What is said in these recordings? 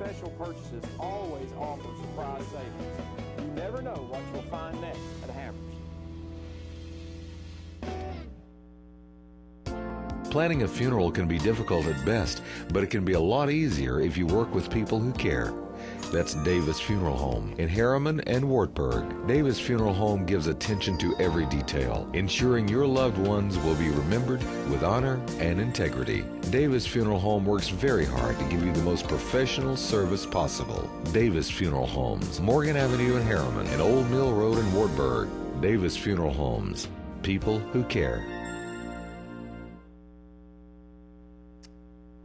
special purchases always offer surprise savings. You never know what you'll find next at Hammers. Planning a funeral can be difficult at best, but it can be a lot easier if you work with people who care. That's Davis Funeral Home in Harriman and Wartburg. Davis Funeral Home gives attention to every detail, ensuring your loved ones will be remembered with honor and integrity. Davis Funeral Home works very hard to give you the most professional service possible. Davis Funeral Homes, Morgan Avenue in Harriman and Old Mill Road in Wartburg. Davis Funeral Homes, people who care.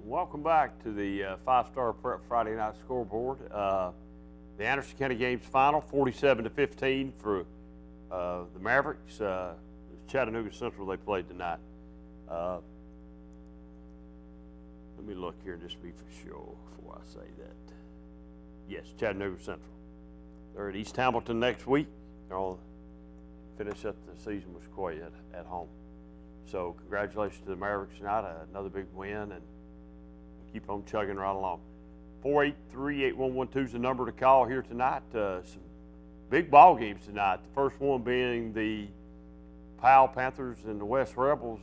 Welcome back to the five-star prep Friday night scoreboard. The Anderson County game's final, 47-15 for the Mavericks. Chattanooga Central they played tonight. Let me look here just to be for sure before I say that. Yes, Chattanooga Central. They're at East Hamilton next week. They'll finish up the season with Sequoia at home. So congratulations to the Mavericks tonight. Another big win, and keep on chugging right along. 483-8112 is the number to call here tonight. Some big ball games tonight. The first one being the Powell Panthers and the West Rebels.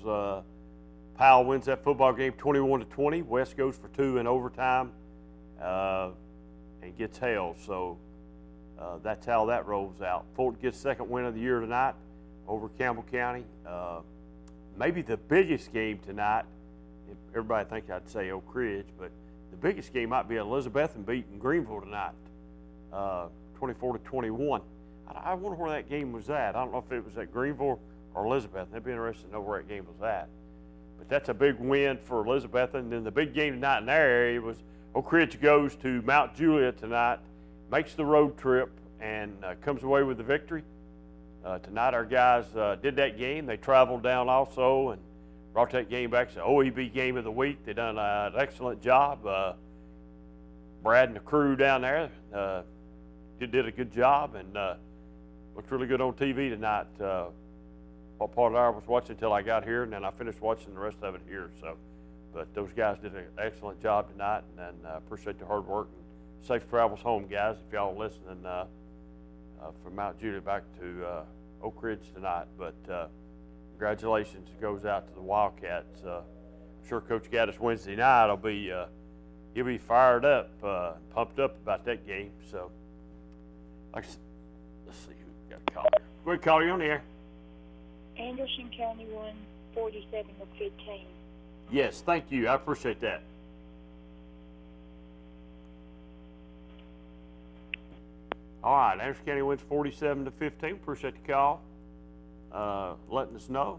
Powell wins that football game 21-20. West goes for 2 in overtime and gets held. So that's how that rolls out. Fulton gets second win of the year tonight over Campbell County. Maybe the biggest game tonight. Everybody thinks I'd say Oak Ridge, but the biggest game might be Elizabethton beating Greenville tonight, 24-21. I wonder where that game was at. I don't know if it was at Greenville or Elizabethton. It'd be interesting to know where that game was at. But that's a big win for Elizabethton. And then the big game tonight in their area was Oak Ridge goes to Mount Juliet tonight, makes the road trip, and comes away with the victory. Tonight our guys did that game. They traveled down also and brought that game back. It's the OEB game of the week. They done an excellent job. Brad and the crew down there did a good job and looked really good on TV tonight. What part of the hour I was watching until I got here, and then I finished watching the rest of it here. So, but those guys did an excellent job tonight, and appreciate the hard work and safe travels home, guys. If y'all are listening from Mount Juliet back to Oak Ridge tonight, but. Congratulations goes out to the Wildcats. I'm sure Coach Gaddis Wednesday night he'll be fired up, pumped up about that game. So, let's see who we got a call here. Go ahead, call you on the air. Anderson County won 47-15. Yes, thank you. I appreciate that. All right, Anderson County wins 47-15. Appreciate the call. Letting us know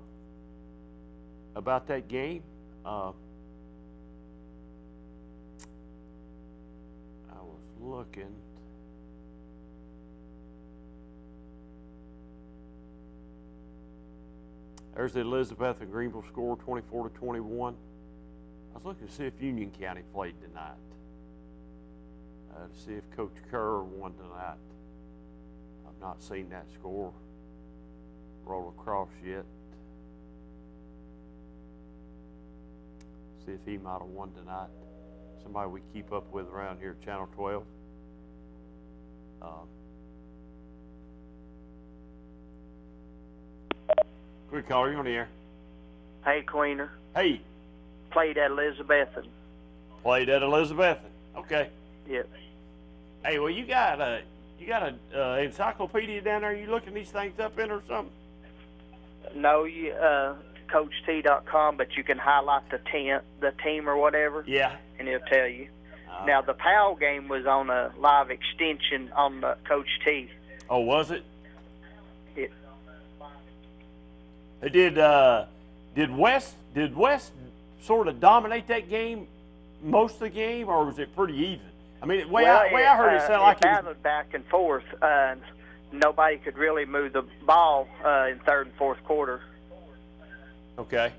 about that game. I was looking. There's the Elizabeth and Greenville score, 24-21. I was looking to see if Union County played tonight. To see if Coach Kerr won tonight. I've not seen that score roll across yet. See if he might have won tonight. Somebody we keep up with around here at Channel 12. Quick caller, you on the air? Hey, Queener. Hey. Played at Elizabethton. Played at Elizabethton. Okay. Yep. Hey, well, you got a encyclopedia down there. You looking these things up in or something? No, you CoachT.com, but you can highlight the team or whatever. Yeah. And it'll tell you. Now the Powell game was on a live extension on the Coach T. Oh, was it? It did West sort of dominate that game most of the game, or was it pretty even? I mean, the way I heard it sound like it battled back and forth. Nobody could really move the ball in third and fourth quarter. Okay.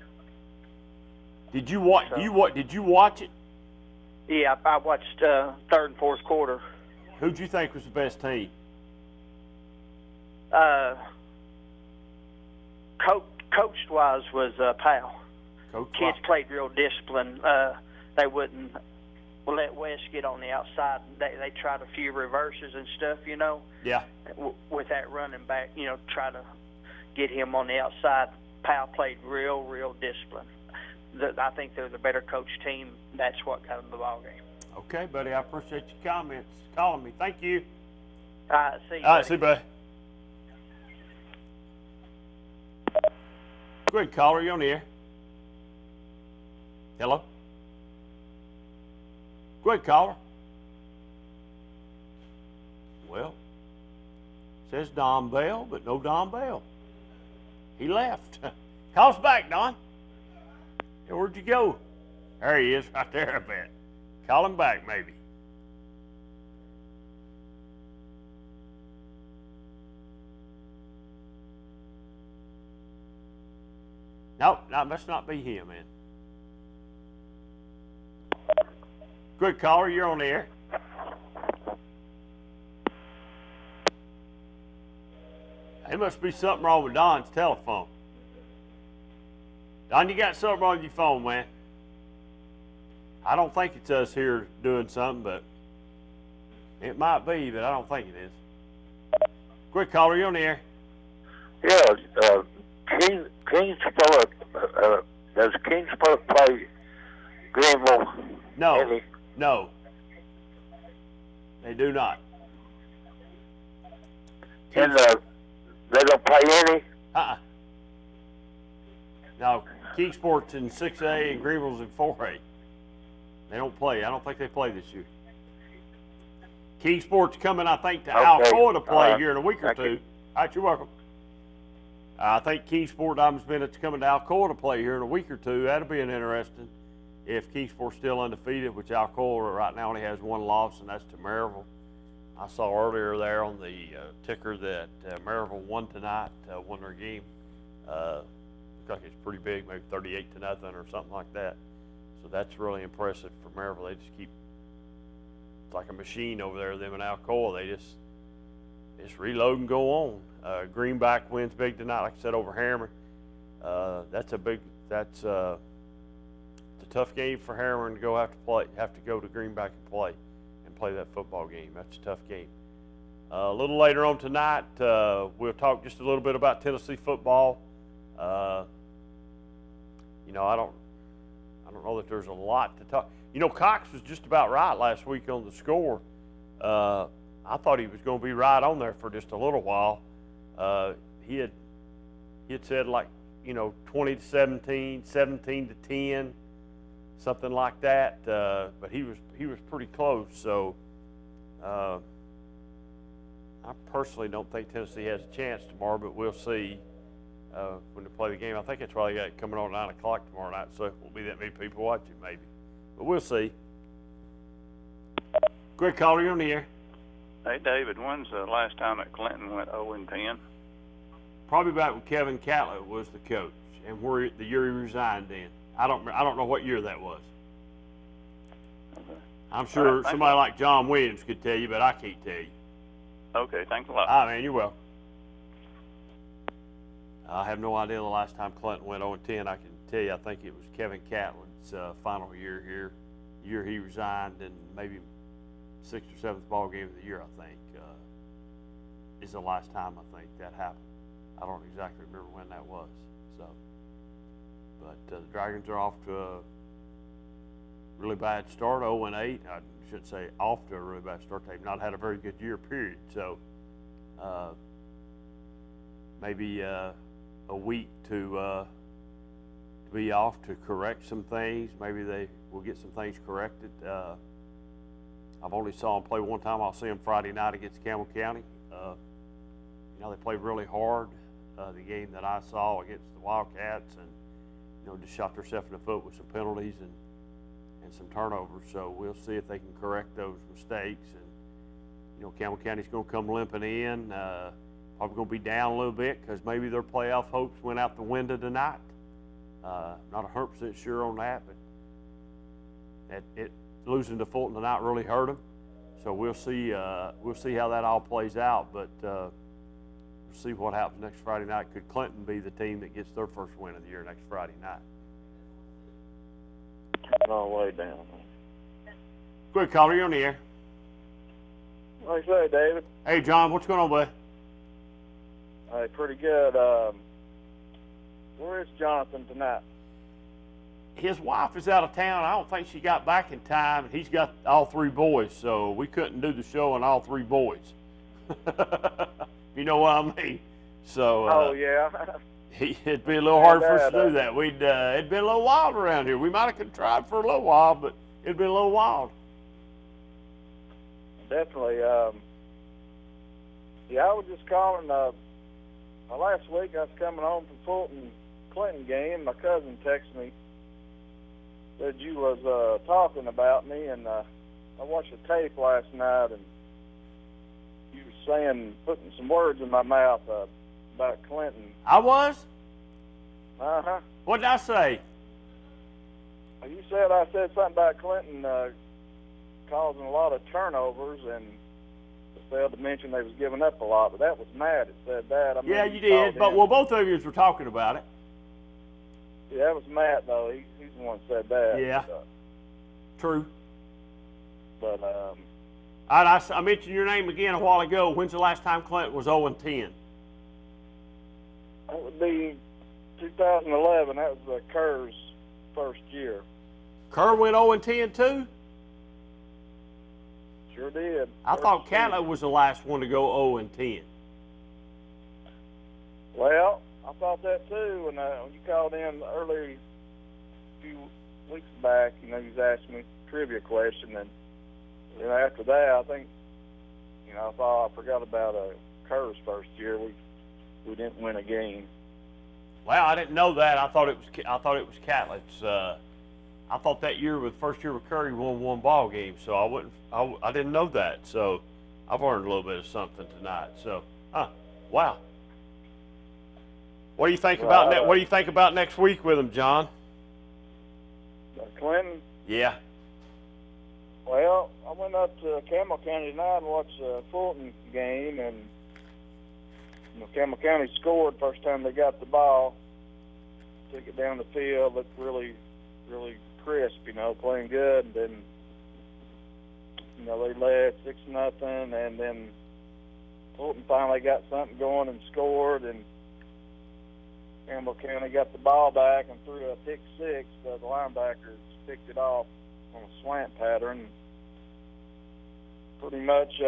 Did you watch? Did you watch it? Yeah, I watched third and fourth quarter. Who'd you think was the best team? Coached-wise was Powell. Coach Kids played real disciplined. They wouldn't let West get on the outside. They tried a few reverses and stuff, Yeah. With that running back, try to get him on the outside. Powell played real disciplined. I think they're the better coached team. That's what got them the ball game. Okay, buddy. I appreciate your comments. Calling me. Thank you. All right, see you. All right, see you, buddy. Go ahead, caller. You on the air? Hello? Go ahead, caller. Well, says Don Bell, but no Don Bell. He left. Call us back, Don. Hey, where'd you go? There he is, right there, I bet. Call him back, maybe. Nope, that must not be him, man. Good caller, you're on the air. There must be something wrong with Don's telephone. Don, you got something wrong with your phone, man. I don't think it's us here doing something, but it might be, but I don't think it is. Quick caller, you on the air. Yeah, Kingsport, does Kingsport play Greenville? No, no. They do not. And they don't play any? No, Kingsport's in 6A and Greenville's in 4A. They don't play. I don't think they play this year. Kingsport's coming, I think, to Alcoa to play here in a week or two. All right, you're welcome. I think Kingsport Diamond Bennett's coming to Alcoa to play here in a week or two. That'll be an interesting. If Kingsport's still undefeated, which Alcoa right now only has one loss, and that's to Maryville. I saw earlier there on the ticker that Maryville won tonight, won their game. Looks like it's pretty big, maybe 38-0 or something like that. So that's really impressive for Maryville. They just keep, it's like a machine over there, them in Alcoa. They just reload and go on. Greenback wins big tonight, like I said, over Harriman. That's a tough game for Harriman to have to go to Greenback and play that football game. That's a tough game. A little later on tonight, we'll talk just a little bit about Tennessee football. I don't know that there's a lot to talk. Cox was just about right last week on the score. I thought he was going to be right on there for just a little while. He had said 20-17, 17-10, something like that. But he was pretty close. So I personally don't think Tennessee has a chance tomorrow, but we'll see when they play the game. I think that's why they got it coming on 9 o'clock tomorrow night, so it won't be that many people watching, maybe. But we'll see. Quick caller, you're on the air. Hey, David, when's the last time that Clinton went 0-10? Probably back when Kevin Catlett was the coach, and the year he resigned in. I don't know what year that was. Okay. I'm sure somebody like John Williams could tell you, but I can't tell you. Okay, thanks a lot. All right, man, you're welcome. I have no idea the last time Clinton went 0-10. I can tell you, I think it was Kevin Catlett's final year here. The year he resigned, and maybe 6th or 7th ball game of the year, I think, is the last time I think that happened. I don't exactly remember when that was. So, but the Dragons are off to a really bad start, 0-8. I shouldn't say off to a really bad start. They've not had a very good year, period. So, maybe a week to be off to correct some things. Maybe they will get some things corrected. I've only saw them play one time. I'll see them Friday night against Campbell County. They played really hard. The game that I saw against the Wildcats, and just shot themselves in the foot with some penalties and some turnovers. So we'll see if they can correct those mistakes. And Campbell County's going to come limping in. Probably going to be down a little bit because maybe their playoff hopes went out the window tonight. Not 100% sure on that, but losing to Fulton tonight really hurt them. So we'll see how that all plays out. But we'll see what happens next Friday night. Could Clinton be the team that gets their first win of the year next Friday night? All the way down. Go ahead, caller. You're on the air. Like I say, David. Hey, John. What's going on, bud? Hey, pretty good. Where is Jonathan tonight? His wife is out of town. I don't think she got back in time. He's got all 3 boys, so we couldn't do the show on all 3 boys. You know what I mean? So. Oh yeah. It'd be a little hard for us to do that. It'd been a little wild around here. We might have contrived for a little while, but it'd been a little wild. Definitely. Yeah, I was just calling. Last week I was coming home from Fulton Clinton game. My cousin texted me, said you was talking about me, and I watched the tape last night, and you were saying, putting some words in my mouth about Clinton. I was? Uh-huh. What did I say? You said I said something about Clinton causing a lot of turnovers, and failed to mention they was giving up a lot, but that was Matt that said that. I mean, yeah, you did, but well, both of you were talking about it. Yeah, that was Matt, though. He's the one that said that. Yeah. But, True. But, I mentioned your name again a while ago. When's the last time Clinton was 0-10? That would be 2011. That was Kerr's first year. Kerr went 0-10 too? Sure did. I thought Catlett was the last one to go 0-10. Well, I thought that too. When you called in earlier, a few weeks back, you was asking me a trivia question, and after that, I think, I thought I forgot about Kerr's first year. We didn't win a game. Well, I didn't know that. I thought it was Catlett's. I thought that year, with first year with Curry, won 1 ball game. So I didn't know that. So I've learned a little bit of something tonight. So, wow. What do you think about that? What do you think about next week with him, John? Clinton? Yeah. Well, I went up to Campbell County tonight and watched the Fulton game, and Campbell County scored first time they got the ball. Took it down the field, looked really, really crisp, playing good. And then, they led 6-0, and then Fulton finally got something going and scored, and Campbell County got the ball back and threw a pick 6. The linebackers picked it off on a slant pattern. Pretty much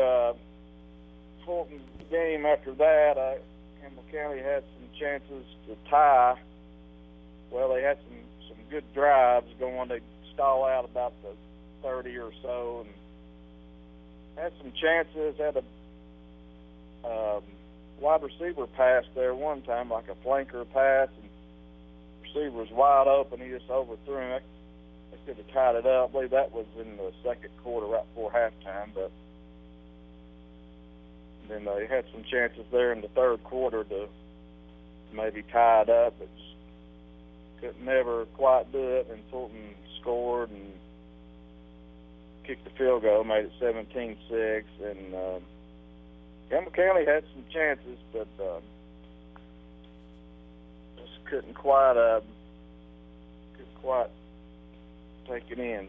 Fulton's game after that, Campbell County had some chances to tie. Well, they had some good drives going. They stall out about the 30 or so and had some chances. Had a wide receiver pass there one time, like a flanker pass, and the receiver was wide open. He just overthrew him. They could have tied it up. I believe that was in the second quarter, right before halftime. But then they had some chances there in the third quarter to maybe tie it up, but just could never quite do it. And Fulton scored and kicked the field goal, made it 17-6. And Campbell County had some chances, but just couldn't quite take it in,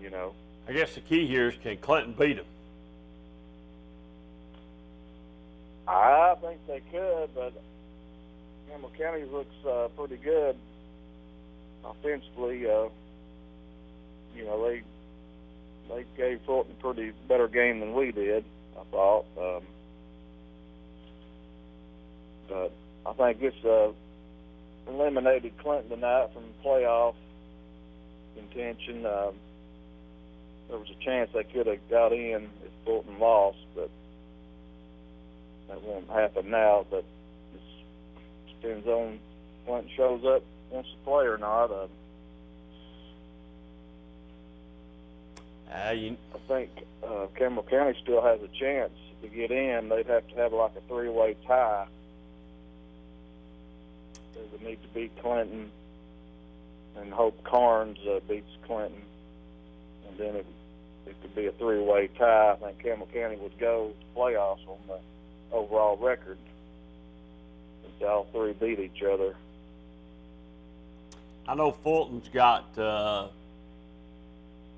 I guess the key here is, can Clinton beat him? I think they could, but Campbell County looks pretty good offensively. They gave Fulton a pretty better game than we did, I thought. But I think this eliminated Clinton tonight from playoff contention. There was a chance they could have got in if Fulton lost, but that won't happen now. But it depends on if Clinton shows up, wants to play or not. I think Campbell County still has a chance to get in. They'd have to have like a 3-way tie. They would need to beat Clinton and hope Carnes beats Clinton. And then it could be a 3-way tie. I think Campbell County would go to playoffs on the overall record if all three beat each other. I know Fulton's got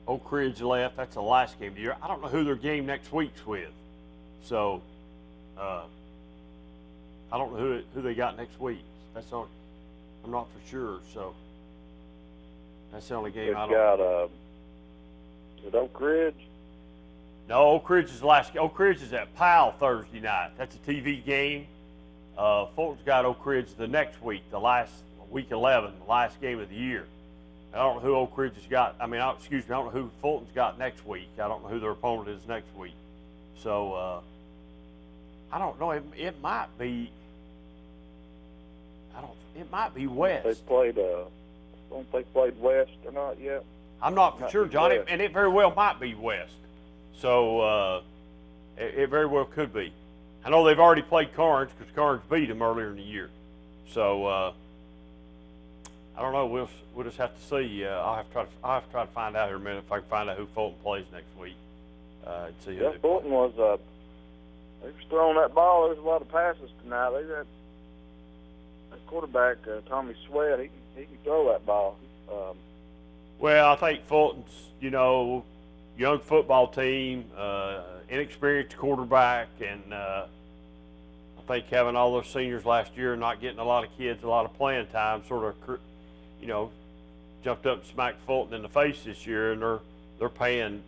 Oak Ridge left. That's the last game of the year. I don't know who their game next week's with. So, I don't know who they got next week. That's all. I'm not for sure. So, that's the only game I don't. Got is it Oak Ridge? No, Oak Ridge is the last. Oak Ridge is at Powell Thursday night. That's a TV game. Fulton's got Oak Ridge the next week, the last week 11, the last game of the year. I don't know who Oak Ridge has got. I don't know who Fulton's got next week. I don't know who their opponent is next week. So, I don't know. It might be. It might be West. They played. Don't they played West or not yet? I'm not for sure, Johnny, West. and it very well might be West. So, it very well could be. I know they've already played Carnes because Carnes beat them earlier in the year. So, I don't know. We'll just have to see. I'll have to try to find out here in a minute if I can find out who Fulton plays next week. And see who they Fulton play. was. They was throwing that ball. There's a lot of passes tonight. They got that quarterback Tommy Sweat. He can throw that ball. Well, I think Fulton's, young football team, inexperienced quarterback, and I think having all those seniors last year and not getting a lot of kids a lot of playing time sort of, jumped up and smacked Fulton in the face this year, and they're paying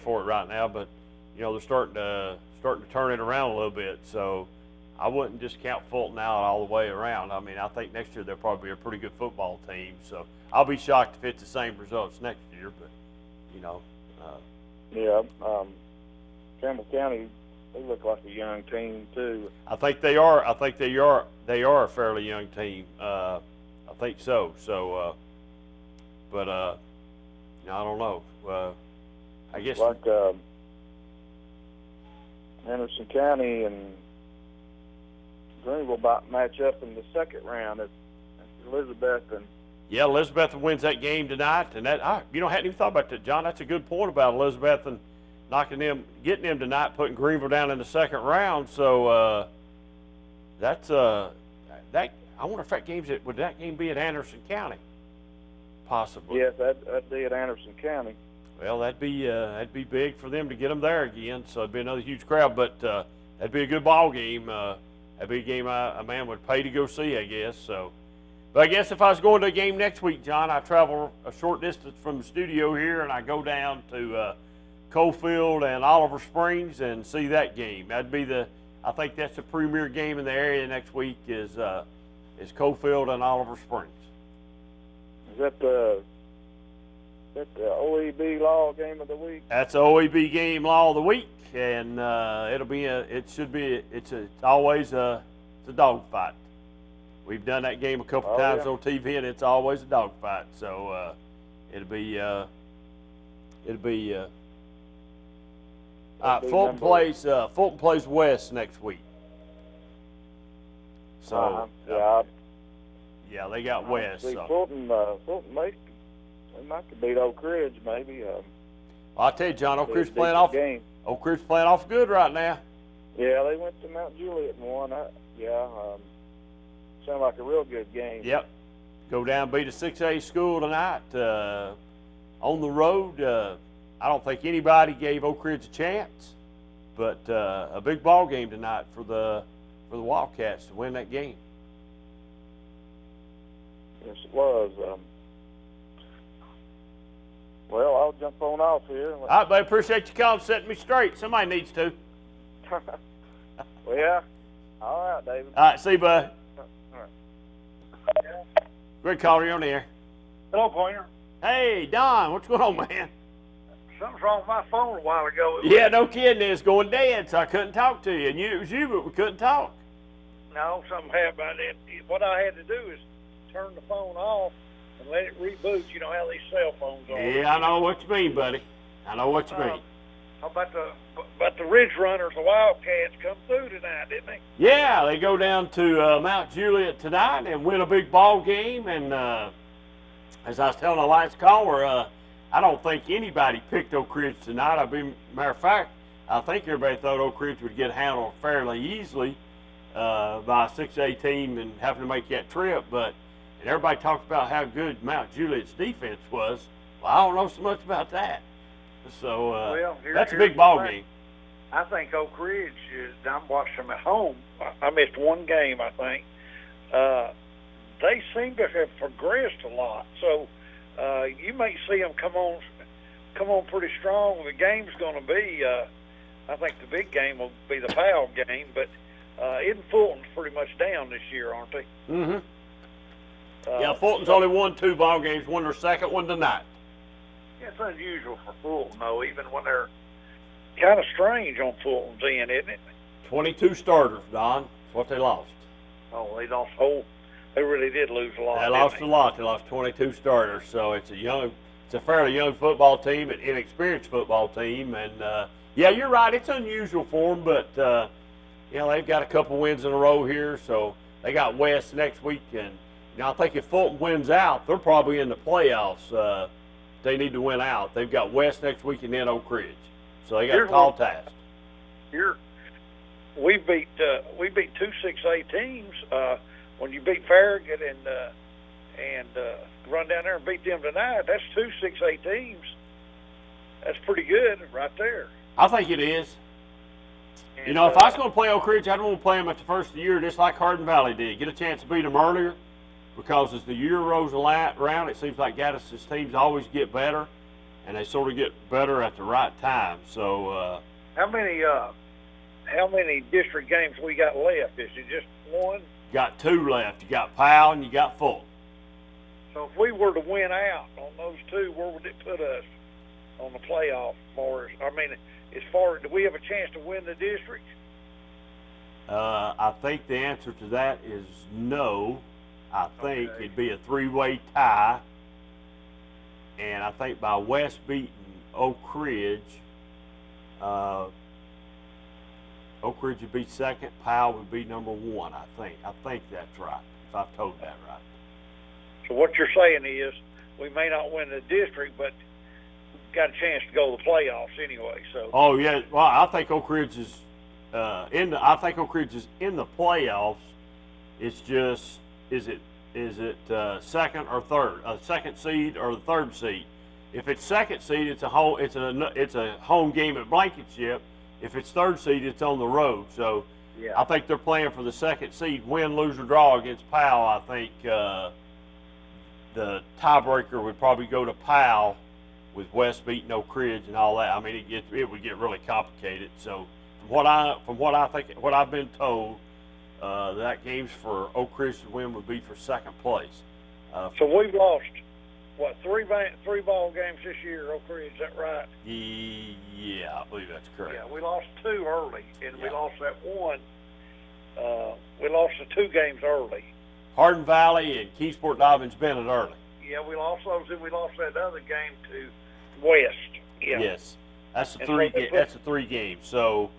for it right now. But they're starting to turn it around a little bit. So I wouldn't discount Fulton out all the way around. I mean, I think next year they'll probably be a pretty good football team. So I'll be shocked if it's the same results next year. But Campbell County, they look like a young team too. I think they are. I think they are a fairly young team. I think so. So, but I don't know. I guess like Anderson County and Greenville about match up in the second round. It's Elizabeth and. Yeah, Elizabeth wins that game tonight, and that hadn't even thought about that, John. That's a good point about Elizabeth and getting them tonight, putting Greenville down in the second round. So that's that. I wonder if that would that game be at Anderson County? Possibly. Yes, that'd be at Anderson County. Well, that'd be big for them to get them there again. So it'd be another huge crowd, but that'd be a good ball game. That'd be a game a man would pay to go see, I guess. So. But I guess if I was going to a game next week, John, I travel a short distance from the studio here, and I go down to Coalfield and Oliver Springs and see that game. That'd be I think that's the premier game in the area next week is Coalfield and Oliver Springs. Is that the OEB Law game of the week? That's the OEB game Law of the week, and it's always a dogfight. We've done that game a couple times on TV, and it's always a dogfight. So it'll be Fulton plays West next week. So yeah, they got West. See, so. Fulton might beat Oak Ridge maybe. Well, I tell you, John, Oak Ridge playing off good right now. Yeah, they went to Mount Juliet and won. Sound like a real good game. Yep. Go down, beat a 6A school tonight on the road. I don't think anybody gave Oak Ridge a chance, but a big ball game tonight for the Wildcats to win that game. Yes, it was. Well, I'll jump on off here. All right, buddy. Appreciate you calling, setting me straight. Somebody needs to. Well, yeah. All right, David. All right, see you, bud. Great caller, you're on the air. Hello, Pointer. Hey, Don, what's going on, man? Something's wrong with my phone a while ago. Yeah, no kidding. It's going dead, so I couldn't talk to you. And it was you, but we couldn't talk. No, something happened about it. What I had to do is turn the phone off and let it reboot. You know how these cell phones are. Yeah, I know what you mean, buddy. I know what you mean. How about the Ridge Runners, the Wildcats, come through tonight, didn't they? Yeah, they go down to Mount Juliet tonight and win a big ball game. And as I was telling the last caller, I don't think anybody picked Oak Ridge tonight. Matter of fact, I think everybody thought Oak Ridge would get handled fairly easily by a 6A team and having to make that trip. And everybody talked about how good Mount Juliet's defense was. Well, I don't know so much about that. So Well, that's a here's big ball the thing. game. I think Oak Ridge is. I'm watching them at home. I missed one game, I think. They seem to have progressed a lot. So you may see them come on pretty strong. The game's going to be. I think the big game will be the Powell game, but isn't Fulton's pretty much down this year, aren't they? Mm-hmm. Yeah, Fulton's only won 2 ball games. Won their second one tonight. It's unusual for Fulton, though, even when they're kind of strange on Fulton's end, isn't it? 22 starters, Don. That's what they lost. Oh, they lost whole. They really did lose a lot. They lost a lot. They lost 22 starters. So it's a fairly young football team, an inexperienced football team, and yeah, you're right. It's unusual for them, but they've got a couple wins in a row here. So they got West next week, and I think if Fulton wins out, they're probably in the playoffs. They need to win out. They've got West next week and then Oak Ridge, so they got a tall task. We beat 2 6A teams. When you beat Farragut and run down there and beat them tonight, that's 2 6A teams. That's pretty good right there. I think it is. And, if I was going to play Oak Ridge, I'd want to play them at the first of the year, just like Hardin Valley did. Get a chance to beat them earlier, because as the year rolls around, it seems like Gaddis's teams always get better, and they sort of get better at the right time. So, how many district games we got left? Is it just one? Got 2 left. You got Powell and you got Fulton. So if we were to win out on those 2, where would it put us on the playoff? Do we have a chance to win the district? I think the answer to that is no. I think it'd be a 3-way tie, and I think by West beating Oak Ridge, Oak Ridge would be second, Powell would be number 1, I think. I think that's right, if I've told that right. So what you're saying is we may not win the district, but got a chance to go to the playoffs anyway. So. Oh yeah, well I think Oak Ridge is in the playoffs. It's just is it second or third, a second seed or the third seed? If it's second seed, it's a home game at Blankenship. If it's third seed, it's on the road. So yeah. I think they're playing for the second seed. Win, lose, or draw against Powell. I think the tiebreaker would probably go to Powell, with West beating Oak Ridge and all that. I mean, it would get really complicated. So from what I've been told, that games for Oak Ridge to win would be for second place. So we've lost what, 3 ball games this year, Oak Ridge, is that right? Yeah, I believe that's correct. Yeah, we lost 2 early, and yeah. we lost that one. We lost the 2 games early. Hardin Valley and Keysport Dobbins Bennett early. Yeah, we lost those, and we lost that other game to West. Yeah. Yes, that's the 3. That's the 3 games. So,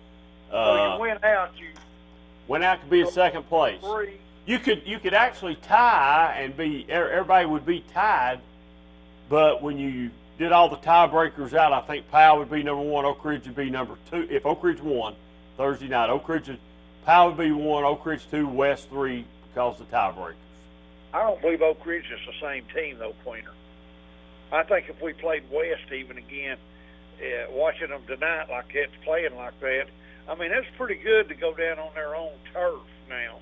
so you went out. You went out to be in second place. 3. You could actually tie and be everybody would be tied, but when you did all the tiebreakers out, I think Powell would be number 1, Oak Ridge would be number 2. If Oak Ridge won Thursday night, Powell would be 1, Oak Ridge 2, West 3 because of the tiebreakers. I don't believe Oak Ridge is the same team though, Pointer. I think if we played West even again, watching them tonight like it's playing like that, I mean, it's pretty good to go down on their own turf now.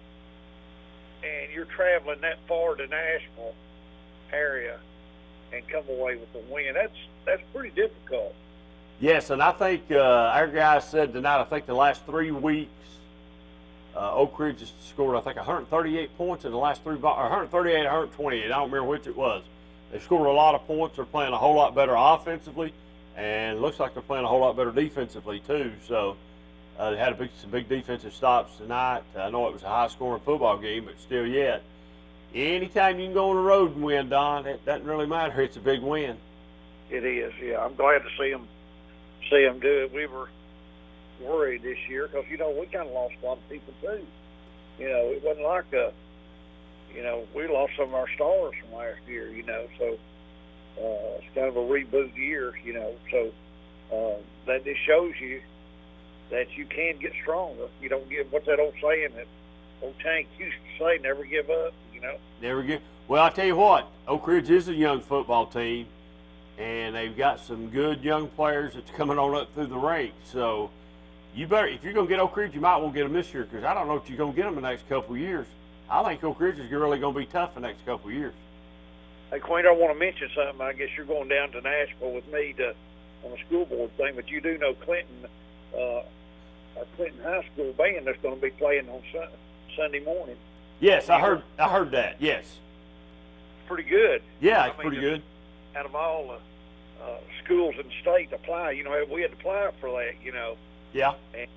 And you're traveling that far to Nashville area and come away with a win. That's pretty difficult. Yes, and I think our guys said tonight, I think the last 3 weeks, Oak Ridge has scored, I think, 138 points in the last 3 balls, 138, 128. I don't remember which it was. They scored a lot of points. They're playing a whole lot better offensively, and it looks like they're playing a whole lot better defensively too. So they had some big defensive stops tonight. I know it was a high-scoring football game, but still yet, anytime you can go on the road and win, Don, it doesn't really matter. It's a big win. It is, yeah. I'm glad to see them do it. We were worried this year because, we kind of lost a lot of people too. It wasn't like we lost some of our stars from last year, so it's kind of a reboot year, so that just shows you that you can get stronger. You don't give, what's that old saying that old Tank used to say, never give up, Never give. Well, I tell you what, Oak Ridge is a young football team, and they've got some good young players that's coming on up through the ranks. So you better, if you're going to get Oak Ridge, you might want to get them this year, because I don't know if you're going to get them the next couple of years. I think Oak Ridge is really going to be tough the next couple of years. Hey, Queen, I want to mention something. I guess you're going down to Nashville with me on the school board thing, but you do know Clinton, our Clinton High School band that's going to be playing on Sunday morning. Yes, I heard that. Yes. Pretty good. Yeah, it's pretty good. Out of all the schools in the state to apply, we had to apply for that, Yeah. And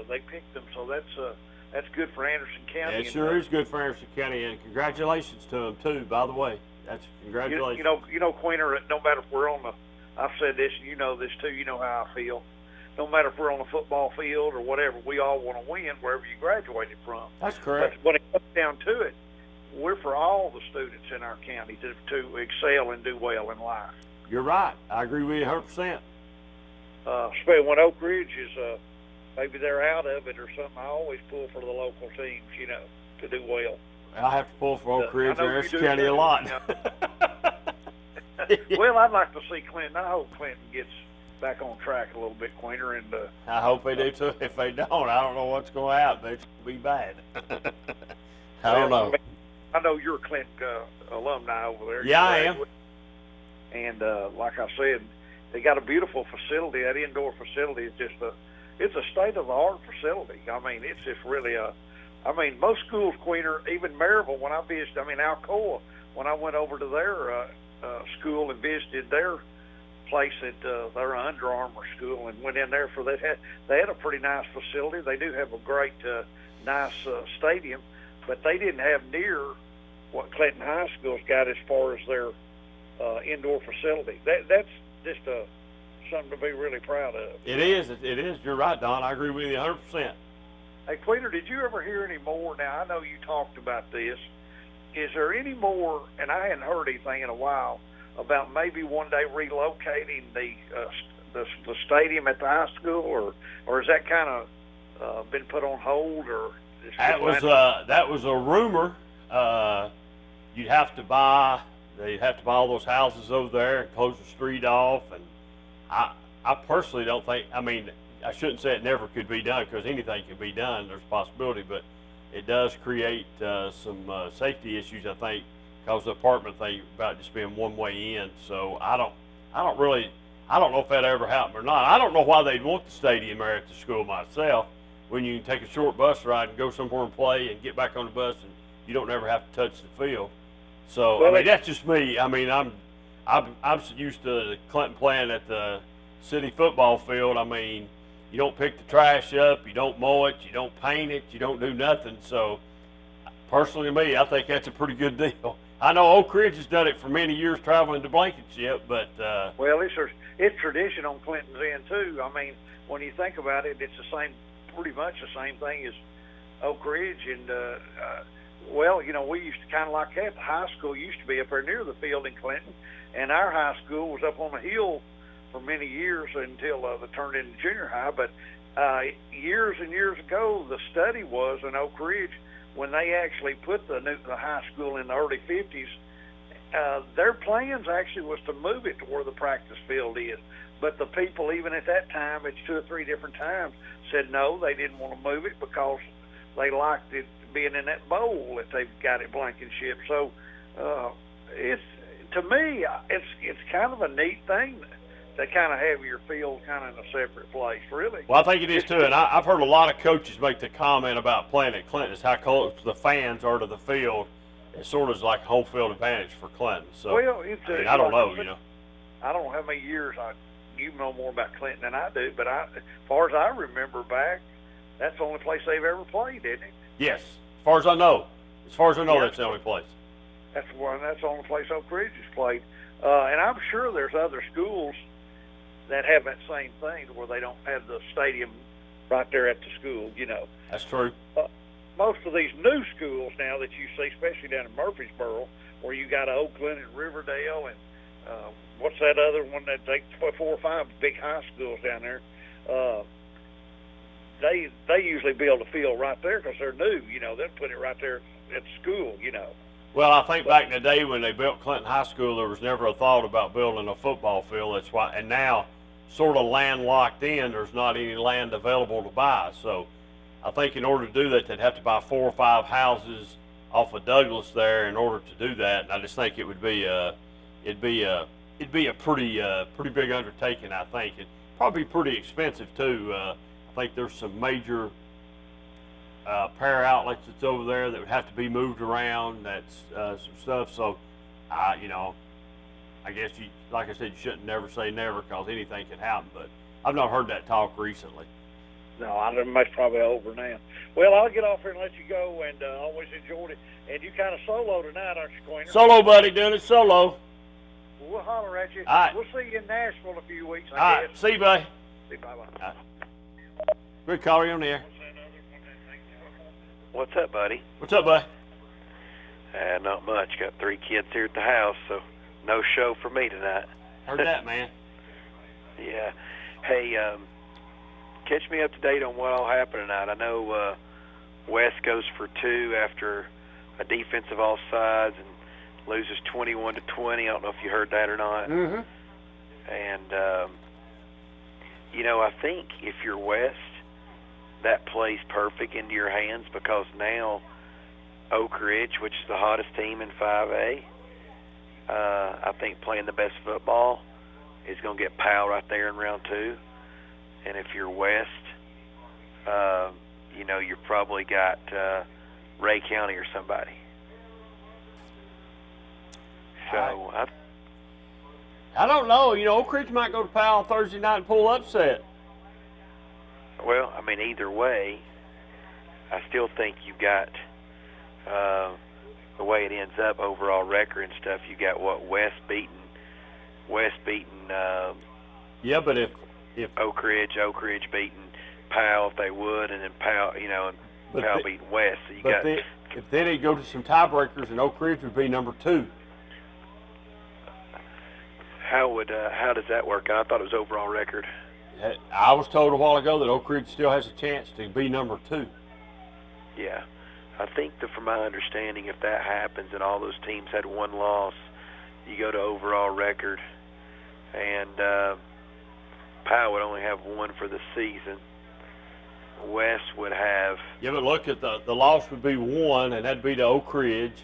they picked them, so that's good for Anderson County. It sure is good for Anderson County, and congratulations to them too. By the way, that's congratulations. Queener, no matter if we're on I've said this, and you know this too. You know how I feel. No matter if we're on a football field or whatever, we all want to win wherever you graduated from. That's correct. But when it comes down to it, we're for all the students in our county to excel and do well in life. You're right. I agree with you 100%. Especially when Oak Ridge is maybe they're out of it or something, I always pull for the local teams, to do well. I have to pull for Oak Ridge or Anderson County a lot. Well, I'd like to see Clinton. I hope Clinton gets back on track a little bit, Queener. And I hope they do too. If they don't, I don't know what's going to happen. It's going to be bad. I don't know. I know you're a Clinton alumni over there. Yeah, I am. And like I said, they got a beautiful facility. That indoor facility is just it's a state-of-the-art facility. I mean, it's just really most schools, Queener, even Maryville, when I visited, Alcoa, when I went over to their school and visited their place at their Under Armour school and went in there for that. They had a pretty nice facility. They do have a great, nice stadium, but they didn't have near what Clinton High School's got as far as their indoor facility. That's just something to be really proud of. It is. It is. You're right, Don. I agree with you 100%. Hey, Queener, did you ever hear any more? Now, I know you talked about this. Is there any more, and I hadn't heard anything in a while, about maybe one day relocating the stadium at the high school, or is that kind of been put on hold? Or that was a rumor. They'd have to buy all those houses over there and close the street off, and I personally don't think. I shouldn't say it never could be done, because anything can be done. There's a possibility, but it does create some safety issues, I think, because the apartment thing about just being one way in. So I don't know if that ever happened or not. I don't know why they'd want the stadium there at the school myself, when you can take a short bus ride and go somewhere and play and get back on the bus, and you don't ever have to touch the field. So that's just me. I'm used to Clinton playing at the city football field. You don't pick the trash up, you don't mow it, you don't paint it, you don't do nothing. So, personally to me, I think that's a pretty good deal. I know Oak Ridge has done it for many years, traveling to Blankenship, but well, it's tradition on Clinton's end too. When you think about it, it's pretty much the same thing as Oak Ridge. And we used to kind of like that. The high school used to be up there near the field in Clinton, and our high school was up on a hill for many years until they turned into junior high. But years and years ago, the study was in Oak Ridge, when they actually put the high school in the early 50s, their plans actually was to move it to where the practice field is. But the people, even at that time, it's 2 or 3 different times, said no, they didn't want to move it because they liked it being in that bowl that they've got at Blankenship. So to me, it's kind of a neat thing to kind of have your field kind of in a separate place, really. Well, I think it is too, and I've heard a lot of coaches make the comment about playing at Clinton is how close the fans are to the field. It sort of is like a home field advantage for Clinton. So, well, I don't know, I don't know how many years you know more about Clinton than I do, but as far as I remember back, that's the only place they've ever played, isn't it? Yes, as far as I know. Yeah. That's the only place. That's the only place Oak Ridge has played. And I'm sure there's other schools that have that same thing where they don't have the stadium right there at the school, That's true. Most of these new schools now that you see, especially down in Murfreesboro, where you got Oakland and Riverdale and what's that other one that they 4 or 5 big high schools down there, they usually build a field right there because they're new, they'll put it right there at the school, Well, I think back in the day when they built Clinton High School, there was never a thought about building a football field. That's why, and now, sort of landlocked in, there's not any land available to buy. So, I think in order to do that, they'd have to buy 4 or 5 houses off of Douglas there in order to do that. And I just think it would be it'd be a pretty big undertaking. I think it'd probably be pretty expensive too. I think there's some major power outlets that's over there that would have to be moved around. That's some stuff. So, I guess you, like I said, you shouldn't never say never because anything can happen. But I've not heard that talk recently. No, I don't. That's probably over now. Well, I'll get off here and let you go. And always enjoyed it. And you kind of solo tonight, aren't you, Queener? Solo, buddy, doing it solo. Well, we'll holler at you. All right. We'll see you in Nashville in a few weeks. All right. See you, buddy. See you. Bye-bye. All right. Good caller, you on the air. What's up, buddy? What's up, buddy? Not much. Got 3 kids here at the house, so no show for me tonight. Heard that, man. Yeah. Hey, catch me up to date on what all happened tonight. I know West goes for 2 after a defensive offsides and loses 21-20. I don't know if you heard that or not. Mm-hmm. And, I think if you're West, that plays perfect into your hands because now Oak Ridge, which is the hottest team in 5A, I think playing the best football is going to get Powell right there in round 2. And if you're West, you're probably got Ray County or somebody. So I don't know. Oak Ridge might go to Powell Thursday night and pull upset. Well, I mean, either way, I still think you got the way it ends up, overall record and stuff. You got what West beating. Yeah, but if Oak Ridge beating Powell if they would, and then Powell, Powell beating West. So if then they go to some tiebreakers, and Oak Ridge would be number 2. How does that work? I thought it was overall record. I was told a while ago that Oak Ridge still has a chance to be number 2. Yeah, I think that from my understanding, if that happens and all those teams had 1 loss, you go to overall record, and Powell would only have 1 for the season. West would have. Yeah, but look at the loss would be 1, and that'd be to Oak Ridge.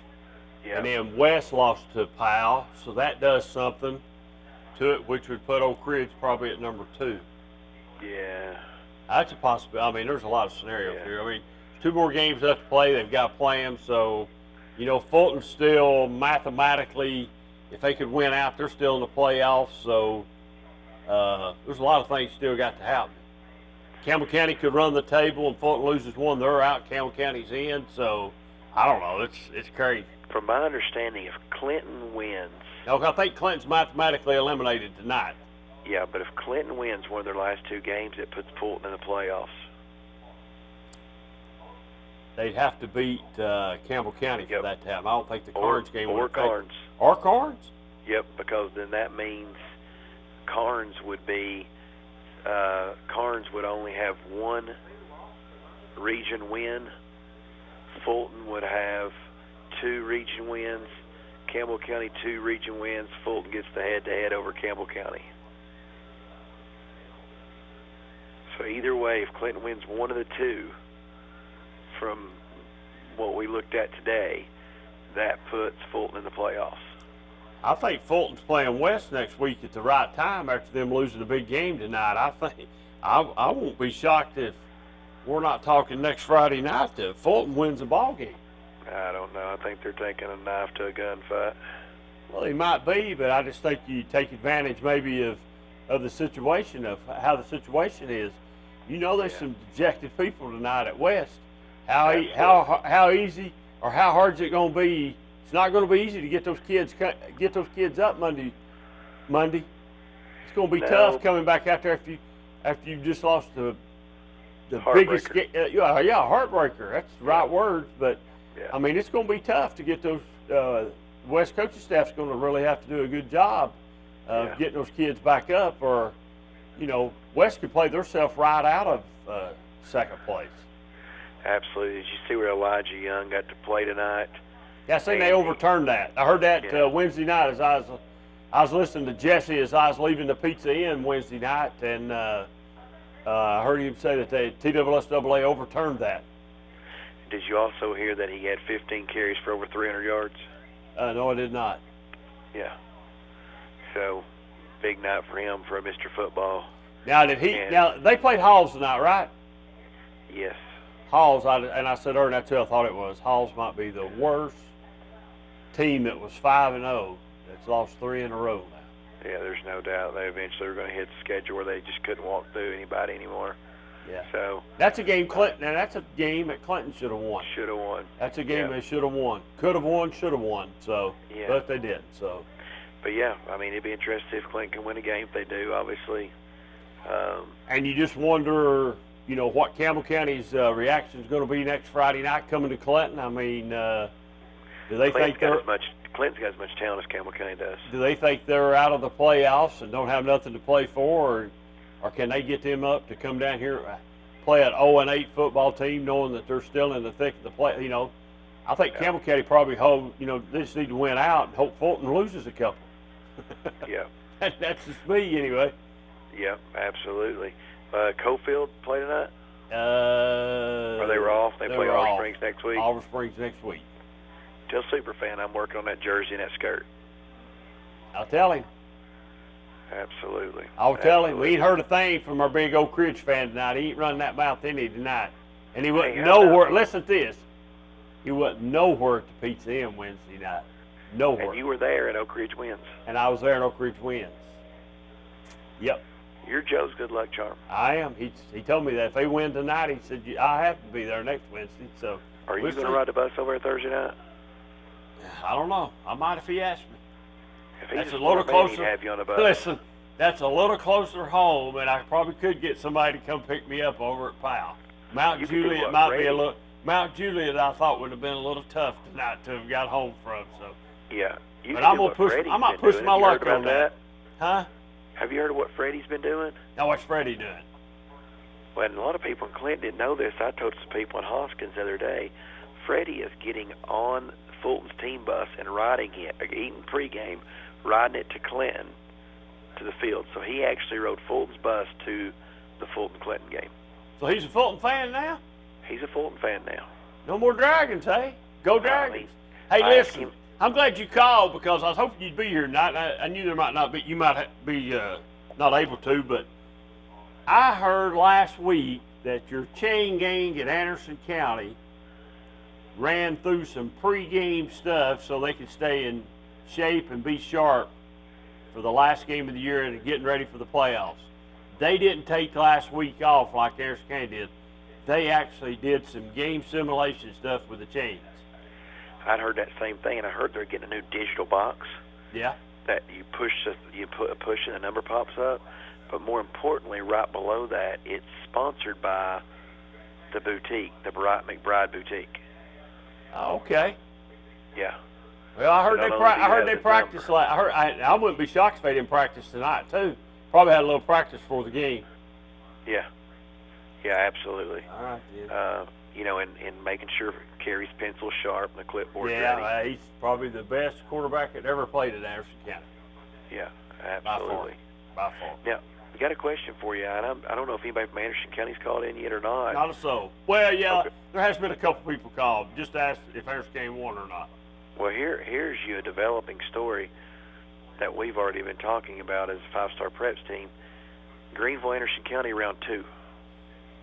Yeah. And then West lost to Powell, so that does something to it, which would put Oak Ridge probably at number 2. Yeah. That's a possibility. I mean, there's a lot of scenarios here. I mean, 2 more games left to play. They've got to play them. So, Fulton's still mathematically, if they could win out, they're still in the playoffs. So, there's a lot of things still got to happen. Campbell County could run the table, and Fulton loses 1, they're out. Campbell County's in. So, I don't know. It's crazy. From my understanding, if Clinton wins. No, I think Clinton's mathematically eliminated tonight. Yeah, but if Clinton wins one of their last 2 games, it puts Fulton in the playoffs. They'd have to beat Campbell County for that to happen. I don't think the Carnes game would affect. Or Or Carnes? Yep, because then that means Carnes would only have 1 region win. Fulton would have 2 region wins. Campbell County 2 region wins. Fulton gets the head-to-head over Campbell County. So either way, if Clinton wins 1 of the 2 from what we looked at today, that puts Fulton in the playoffs. I think Fulton's playing West next week at the right time after them losing a big game tonight. I won't be shocked if we're not talking next Friday night that Fulton wins the ball game. I don't know. I think they're taking a knife to a gunfight. Well, he might be, but I just think you take advantage maybe of the situation, of how the situation is. There's some dejected people tonight at West. How easy or how hard is it going to be? It's not going to be easy to get those kids up Monday. It's going to be tough coming back after you just lost the biggest heartbreaker. That's the right words, but I mean it's going to be tough to get those. West coaching staff's going to really have to do a good job of getting those kids back up, or West could play themselves right out of second place. Absolutely. Did you see where Elijah Young got to play tonight? Yeah, I seen they overturned that. I heard that Wednesday night as I was listening to Jesse as I was leaving the Pizza Inn Wednesday night, and I heard him say that the TSSAA overturned that. Did you also hear that he had 15 carries for over 300 yards? No, I did not. Yeah. So, big night for him for Mr. Football. Now, now they played Halls tonight, right? Yes. Halls, I said earlier, that's who I thought it was. Halls might be the worst team that was 5-0 that's lost 3 in a row now. Yeah, there's no doubt they eventually were going to hit the schedule where they just couldn't walk through anybody anymore. Yeah. So that's a game Clinton. Now that's a game that Clinton should have won. Should have won. That's a game they should have won. Could have won, should have won. So, but they didn't. So. But yeah, I mean, it'd be interesting if Clinton can win a game. If they do, obviously. And you just wonder, you know, what Campbell County's reaction is going to be next Friday night coming to Clinton. I mean, do they think Clinton's got as much talent as Campbell County does? Do they think they're out of the playoffs and don't have nothing to play for, or can they get them up to come down here, play an 0-8 football team, knowing that they're still in the thick of the play? You know, I think Campbell County probably they just need to win out and hope Fulton loses a couple. Yeah. That's just me anyway. Yeah, absolutely. Cofield play tonight? Or they were off? They play Oliver Springs next week? Oliver Springs next week. Tell Superfan I'm working on that jersey and that skirt. I'll tell him. Absolutely. I'll tell him. We ain't heard a thing from our big Oak Ridge fan tonight. He ain't running that mouth any tonight. And he wasn't nowhere. Listen to this. He wasn't nowhere at the Pizza Inn Wednesday night. Nowhere. And you were there at Oak Ridge Wins. And I was there at Oak Ridge Wins. Yep. You're Joe's good luck charm. I am. He told me that if they win tonight, he said, I have to be there next Wednesday. So. Are you going to ride the bus over Thursday night? I don't know. I might if he asked me. If that's a little closer. He'd have you on the bus. Listen, that's a little closer home, and I probably could get somebody to come pick me up over at Powell. Mount Juliet might be a little. Mount Juliet, I thought would have been a little tough tonight to have got home from. So. Yeah. But I'm gonna push. I might push my luck on that. Huh? Have you heard of what Freddie's been doing? Now, what's Freddie doing? Well, and a lot of people in Clinton didn't know this. I told some people in Hoskins the other day. Freddie is getting on Fulton's team bus and riding it, eating pregame, riding it to Clinton, to the field. So he actually rode Fulton's bus to the Fulton-Clinton game. So he's a Fulton fan now? He's a Fulton fan now. No more Dragons, hey? Go Dragons. Hey, listen, I'm glad you called because I was hoping you'd be here tonight. I knew there might not be, you might be not able to, but I heard last week that your chain gang at Anderson County ran through some pregame stuff so they could stay in shape and be sharp for the last game of the year and getting ready for the playoffs. They didn't take last week off like Anderson County did. They actually did some game simulation stuff with the chains. I'd heard that same thing, and I heard they're getting a new digital box. Yeah. That you put a push and the number pops up. But more importantly, right below that, it's sponsored by the boutique, the McBride Boutique. Okay. Yeah. Well, I heard they practiced. I wouldn't be shocked if they didn't practice tonight too. Probably had a little practice for the game. Yeah. Yeah, absolutely. All right. Yeah. You know, and making sure Kerry's pencil sharp and the clipboard's ready. Yeah, he's probably the best quarterback that ever played at Anderson County. Yeah, absolutely. By far. Now, we got a question for you. I don't know if anybody from Anderson County's called in yet or not. Not a soul. Well, yeah, there has been a couple people called just to ask if Anderson County won or not. Well, here's you a developing story that we've already been talking about as a five-star preps team. Greenville, Anderson County, round 2.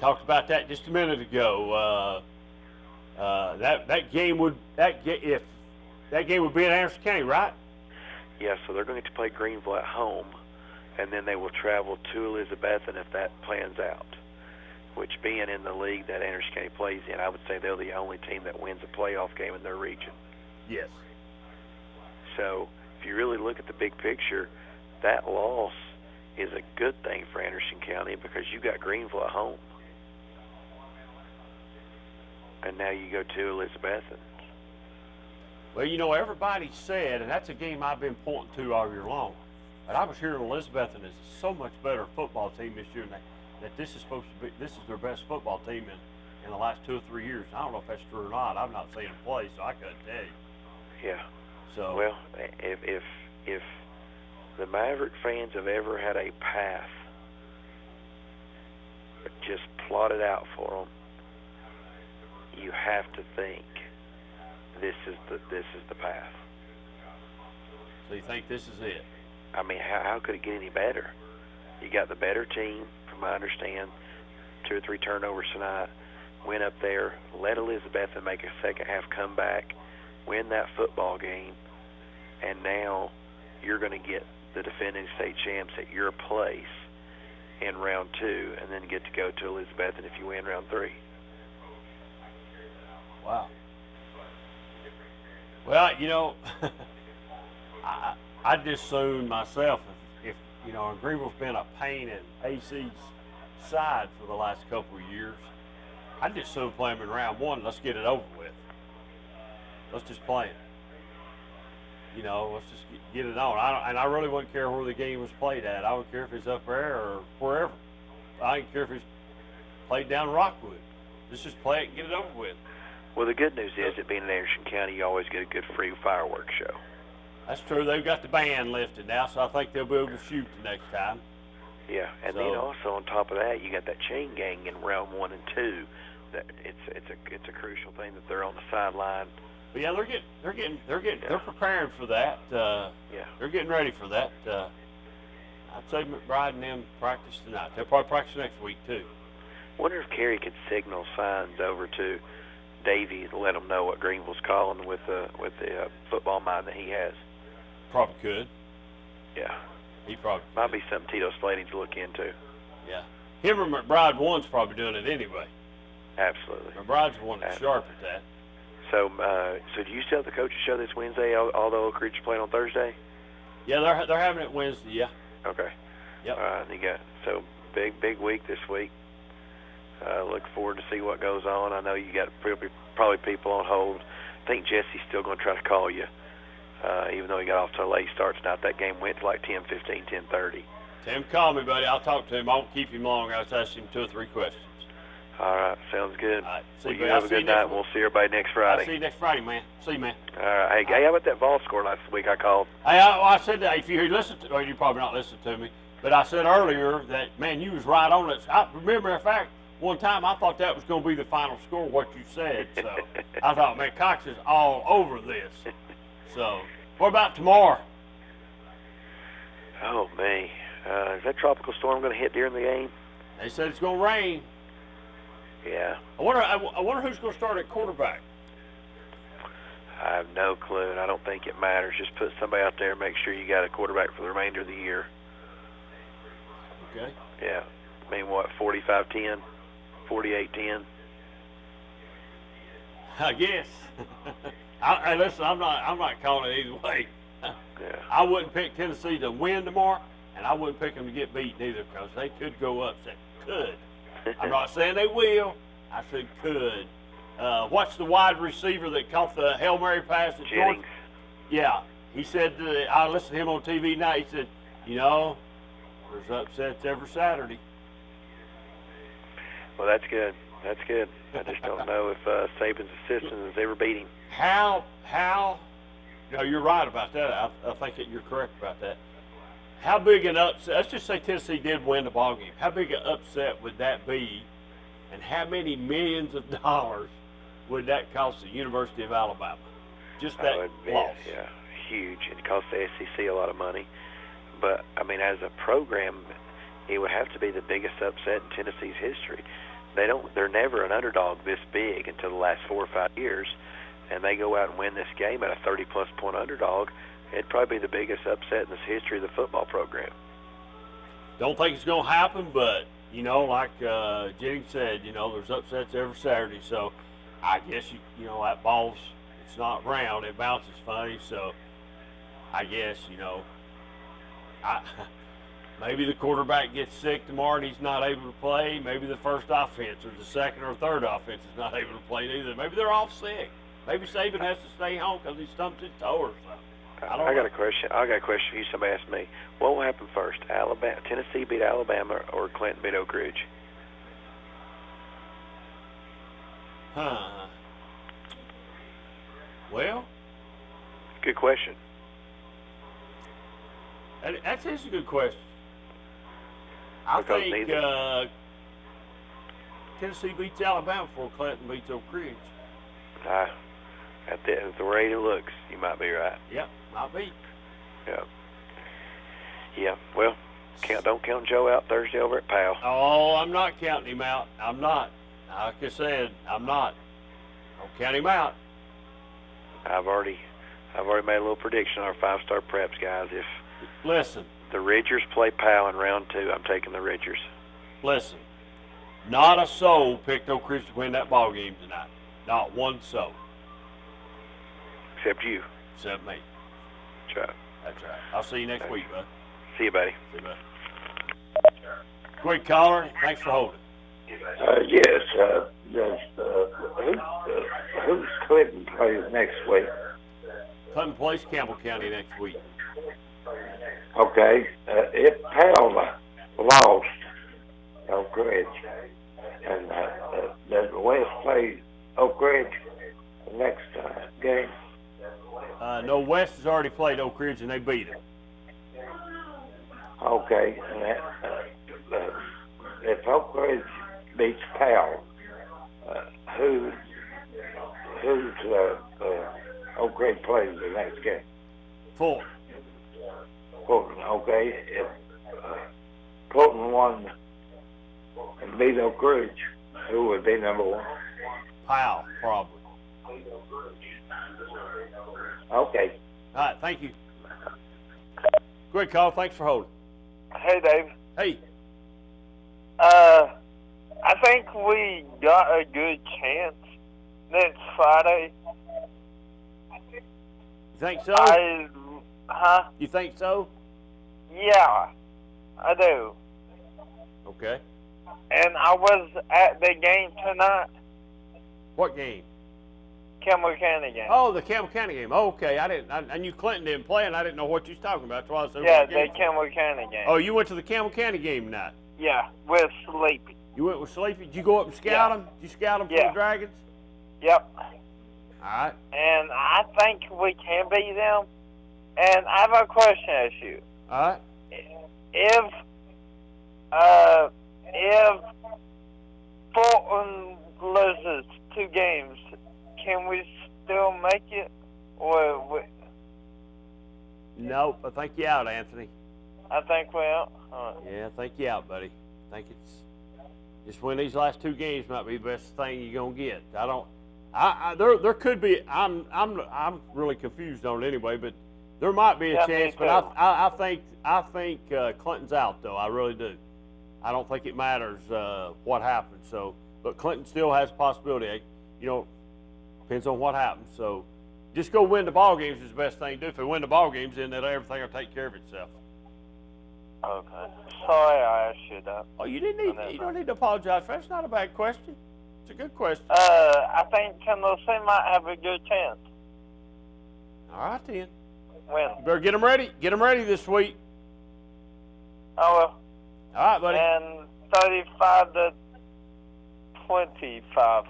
Talked about that just a minute ago. That game would be in Anderson County, right? Yeah, so they're going to play Greenville at home, and then they will travel to Elizabethton if that plans out. Which, being in the league that Anderson County plays in, I would say they're the only team that wins a playoff game in their region. Yes. So, if you really look at the big picture, that loss is a good thing for Anderson County because you got Greenville at home. And now you go to Elizabethton. Well, you know, everybody said, and that's a game I've been pointing to all year long, but I was hearing Elizabethton is so much better football team this year, and that this is their best football team in the last 2 or 3 years. I don't know if that's true or not. I've not seen them play, so I couldn't tell you. Yeah. So Well, if the Maverick fans have ever had a path just plotted out for them, you have to think this is the path. So you think this is it? I mean, how could it get any better? You got the better team, from what I understand, 2 or 3 turnovers tonight. Went up there, let Elizabethton make a second half comeback, win that football game, and now you're going to get the defending state champs at your place in round 2, and then get to go to Elizabethton if you win round 3. Wow. Well, I'd just assume myself if and Greenville's been a pain in AC's side for the last couple of years, I'd just assume play them in round 1. Let's get it over with. Let's just play it. Let's just get it on. I really wouldn't care where the game was played at. I wouldn't care if it's up there or wherever. I didn't care if it's played down Rockwood. Let's just play it and get it over with. Well, the good news is that being in Anderson County, you always get a good free fireworks show. That's true. They've got the band lifted now, so I think they'll be able to shoot the next time. Yeah, and then also on top of that, you got that chain gang in round 1 and 2. That it's a crucial thing that they're on the sideline. But yeah, they're preparing for that. Yeah, they're getting ready for that. I'd say McBride and them practice tonight. They'll probably practice next week too. Wonder if Kerry could signal signs over to Davey to let him know what Greenville's calling with the football mind that he has. Probably could. Yeah. He probably could. Might be something Tito Slade needs to look into. Yeah. Him or McBride one's probably doing it anyway. Absolutely. McBride's the one that's sharp at that. So, do you still have the coaches show this Wednesday, although Oak Ridge is playing on Thursday? Yeah, they're having it Wednesday. Yeah. Okay. Yep. All right. Big week this week. Look forward to see what goes on. I know you got probably people on hold. I think Jesse's still going to try to call you, even though he got off to a late start tonight. That game went to like 10:15, 10:30. Tim, call me, buddy. I'll talk to him. I won't keep him long. I'll just ask him 2 or 3 questions. All right, sounds good. All right. Well, you have a good night, and we'll see everybody next Friday. I'll see you next Friday, man. See you, man. All right. Hey, how about that Vol score last week I called? Hey, I said that if you listened to, well, you probably not listened to me, but I said earlier that, man, you was right on it. I remember, in fact, one time I thought that was going to be the final score, what you said. So I thought, man, Cox is all over this. So what about tomorrow? Oh, man. Is that tropical storm going to hit during the game? They said it's going to rain. Yeah. I wonder who's going to start at quarterback. I have no clue, and I don't think it matters. Just put somebody out there and make sure you got a quarterback for the remainder of the year. Okay. Yeah. I mean, what, 45-10, 48-10? I guess. Listen, I'm not calling it either way. Yeah. I wouldn't pick Tennessee to win tomorrow, and I wouldn't pick them to get beat either, because they could go upset. Could. I'm not saying they will. I said could. What's the wide receiver that caught the Hail Mary pass at Georgia? Yeah. He said, I listened to him on TV tonight. He said, there's upsets every Saturday. Well, that's good. That's good. I just don't know if Saban's assistant has ever beat him. How? You're right about that. I think that you're correct about that. How big an upset, let's just say Tennessee did win the ball game. How big an upset would that be, and how many millions of dollars would that cost the University of Alabama? Just that loss. Yeah, huge. It cost the SEC a lot of money. But, I mean, as a program, it would have to be the biggest upset in Tennessee's history. They're never an underdog this big until the last 4 or 5 years, and they go out and win this game at a 30-plus point underdog. It'd probably be the biggest upset in the history of the football program. Don't think it's going to happen, but, like Jennings said, there's upsets every Saturday. So I guess, that ball's, it's not round. It bounces funny. So I guess, maybe the quarterback gets sick tomorrow and he's not able to play. Maybe the first offense or the second or third offense is not able to play either. Maybe they're all sick. Maybe Saban has to stay home because he stumped his toe or something. I got a question for you. Somebody asked me, what will happen first? Tennessee beat Alabama or Clinton beat Oak Ridge? Well, Good question. That's a good question. I Because think Tennessee beats Alabama before Clinton beats Oak Ridge. At the rate it looks, you might be right. Yep, might be. Yeah. Yeah. Well, don't count Joe out Thursday over at Powell. Oh, I'm not counting him out. I'm not. Like I said, I'm not. Don't count him out. I've already made a little prediction on our 5-star preps, guys. If Listen. the Ridgers play Powell in round 2, I'm taking the Ridgers. Listen. Not a soul picked Oak Ridge to win that ball game tonight. Not one soul. Except you. Except me. That's right. That's right. I'll see you next week, bud. See you, buddy. See you, bud. Quick caller. Thanks for holding. Yes. Who's Clinton plays next week? Clinton plays Campbell County next week. Okay. If Powell lost Oak Ridge, and does West play Oak Ridge the next game? No, West has already played Oak Ridge and they beat him. Okay. And if Oak Ridge beats Powell, who's Oak Ridge plays the next game? Fulton. Fulton. Okay. If Fulton won and beat Oak Ridge, who would be number 1? Powell, probably. Okay. All right, thank you. Great call. Thanks for holding. Hey, Dave. Hey. I think we got a good chance next Friday. You think so? Huh? You think so? Yeah, I do. Okay. And I was at the game tonight. What game? Campbell County game. Oh, the Campbell County game. Oh, okay. I knew Clinton didn't play, and I didn't know what you was talking about. That's why I said Yeah, the Campbell County game. Oh, you went to the Campbell County game tonight? Yeah, with Sleepy. You went with Sleepy? Did you go up and scout them? Did you scout them for the Dragons? Yep. All right. And I think we can beat them. And I have a question to ask you. All right. If Fulton loses 2 games, can we still make it? Or Nope. I think you're out, Anthony. I think we are. Yeah, I think you're out, buddy. I think it's just win these last 2 games might be the best thing you're gonna get. There could be. I'm really confused on it anyway, but there might be a chance. But I think Clinton's out though. I really do. I don't think it matters what happens. So, but Clinton still has a possibility. Depends on what happens. So, just go win the ball games is the best thing to do. If they win the ball games, then everything will take care of itself. Okay. Sorry I asked you that. Oh, you don't need to apologize for that. It's not a bad question. It's a good question. I think Tennessee might have a good chance. All right, then. Win. You better get them ready. Get them ready this week. I will. All right, buddy. And 35-25.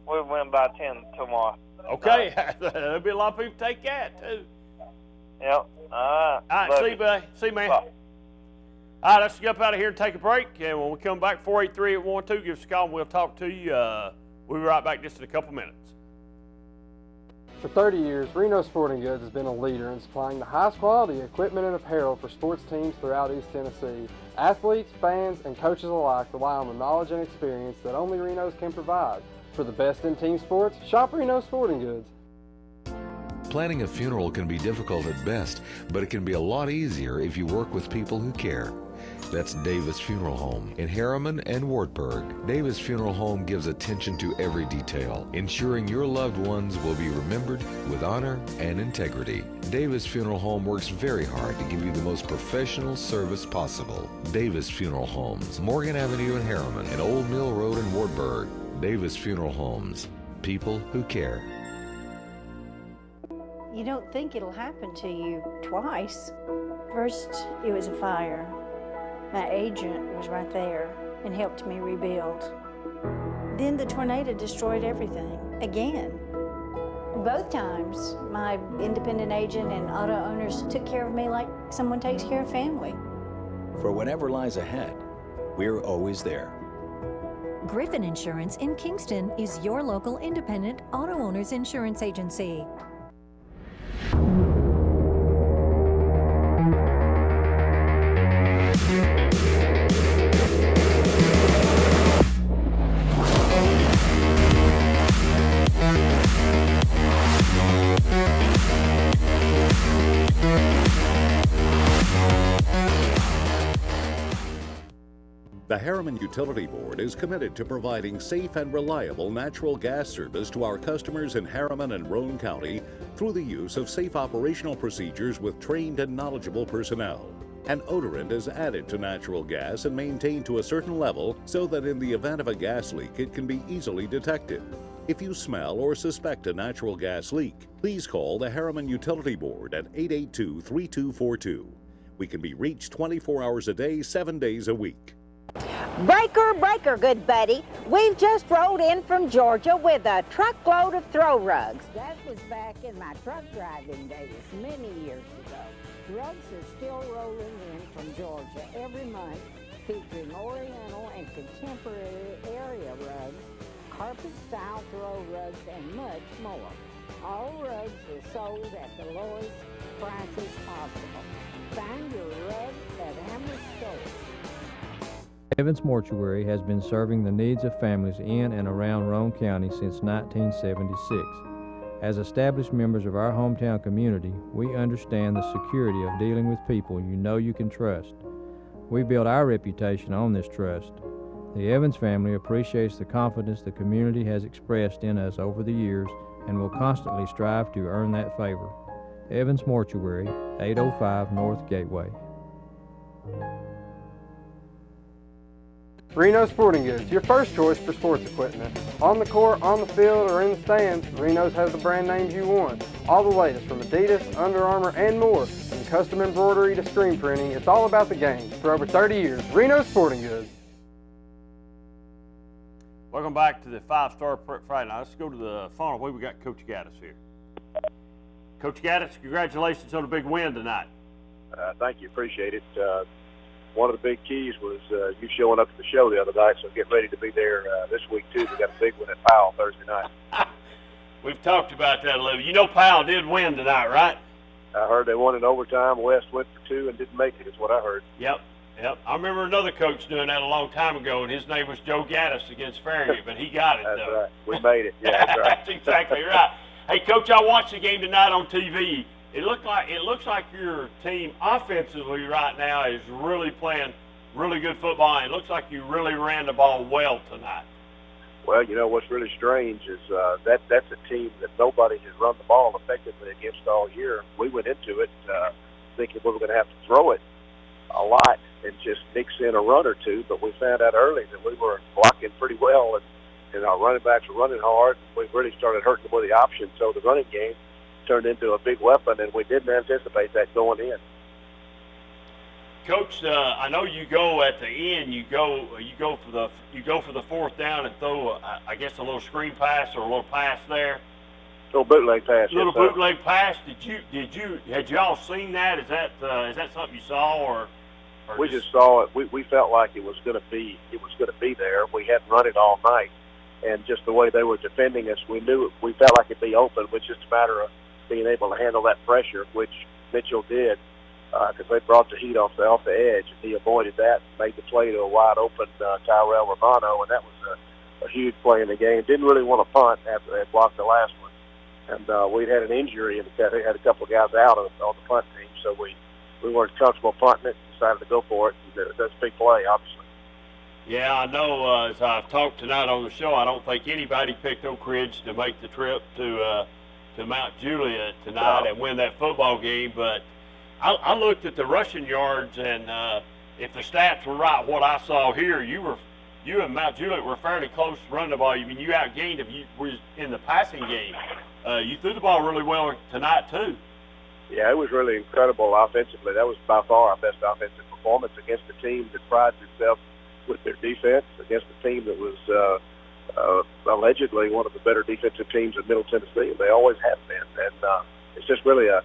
We win by 10 tomorrow. Okay. There'll be a lot of people take that, too. Yep. All right. All right. See you, buddy. See you, man. Bye. All right, let's get up out of here and take a break. And when we come back, 483-812, give us a call and we'll talk to you. We'll be right back just in a couple minutes. For 30 years, Reno Sporting Goods has been a leader in supplying the highest quality equipment and apparel for sports teams throughout East Tennessee. Athletes, fans, and coaches alike rely on the knowledge and experience that only Reno's can provide. For the best in team sports, shop Reno Sporting Goods. Planning a funeral can be difficult at best, but it can be a lot easier if you work with people who care. That's Davis Funeral Home in Harriman and Wartburg. Davis Funeral Home gives attention to every detail, ensuring your loved ones will be remembered with honor and integrity. Davis Funeral Home works very hard to give you the most professional service possible. Davis Funeral Homes, Morgan Avenue in Harriman and Old Mill Road in Wartburg. Davis Funeral Homes, people who care. You don't think it'll happen to you twice. First, it was a fire. My agent was right there and helped me rebuild. Then the tornado destroyed everything again. Both times, my independent agent and auto owners took care of me like someone takes care of family. For whatever lies ahead, we're always there. Griffin Insurance in Kingston is your local independent auto owners insurance agency. The Harriman Utility Board is committed to providing safe and reliable natural gas service to our customers in Harriman and Roane County through the use of safe operational procedures with trained and knowledgeable personnel. An odorant is added to natural gas and maintained to a certain level so that in the event of a gas leak it can be easily detected. If you smell or suspect a natural gas leak, please call the Harriman Utility Board at 882-3242. We can be reached 24 hours a day, 7 days a week. Breaker, breaker, good buddy. We've just rolled in from Georgia with a truckload of throw rugs. That was back in my truck driving days many years ago. Rugs are still rolling in from Georgia every month, featuring Oriental and contemporary area rugs, carpet-style throw rugs, and much more. All rugs are sold at the lowest prices possible. Find your rug at Hammer Stores. Evans Mortuary has been serving the needs of families in and around Roane County since 1976. As established members of our hometown community, we understand the security of dealing with people you know you can trust. We build our reputation on this trust. The Evans family appreciates the confidence the community has expressed in us over the years and will constantly strive to earn that favor. Evans Mortuary, 805 North Gateway. Reno Sporting Goods, your first choice for sports equipment. On the court, on the field, or in the stands, Reno's has the brand names you want. All the latest from Adidas, Under Armour, and more. From custom embroidery to screen printing, it's all about the game. For over 30 years, Reno Sporting Goods. Welcome back to the Five-Star Friday. Now let's go to the funnel. We got Coach Gaddis here. Coach Gaddis, congratulations on a big win tonight. Thank you. Appreciate it. One of the big keys was you showing up to the show the other night, so get ready to be there this week, too. We got a big one at Powell Thursday night. We've talked about that a little. You know Powell did win tonight, right? I heard they won in overtime. West went for two and didn't make it, is what I heard. Yep. I remember another coach doing that a long time ago, and his name was Joe Gaddis against Ferrier, but he got it, That's though. right. We made it. Yeah, that's right. That's exactly right. Hey, Coach, I watched the game tonight on TV. It looks like your team offensively right now is really playing really good football. It looks like you really ran the ball well tonight. Well, you know what's really strange is that's a team that nobody has run the ball effectively against all year. We went into it thinking we were going to have to throw it a lot and just mix in a run or two, but we found out early that we were blocking pretty well, and our running backs were running hard. We really started hurting them with the option, so the running game turned into a big weapon, and we didn't anticipate that going in. Coach, I know you go at the end. You go for the fourth down and throw, I guess, a little screen pass or a little pass there. Little bootleg pass. Little bootleg pass. Had y'all seen that? Is that something you saw or we just saw it? We felt like it was going to be there. We hadn't run it all night, and just the way they were defending us, we felt like it'd be open. It was just a matter of being able to handle that pressure, which Mitchell did, because they brought the heat off the edge, and he avoided that, made the play to a wide open Tyrell Romano, and that was a huge play in the game. Didn't really want to punt after they blocked the last one, and we'd had an injury, and they had a couple of guys out on the punt team, so we weren't comfortable punting it. Decided to go for it. That's a big play, obviously. Yeah, I know. As I've talked tonight on the show, I don't think anybody picked Oak Ridge to make the trip to Mount Juliet tonight and win that football game. But I looked at the rushing yards, and if the stats were right, what I saw here, you and Mount Juliet were fairly close to running the ball. I mean, you outgained them. You were in the passing game. You threw the ball really well tonight too. Yeah, it was really incredible offensively. That was by far our best offensive performance against a team that prides itself with their defense, against a team that was allegedly one of the better defensive teams in Middle Tennessee, and they always have been. And it's just really I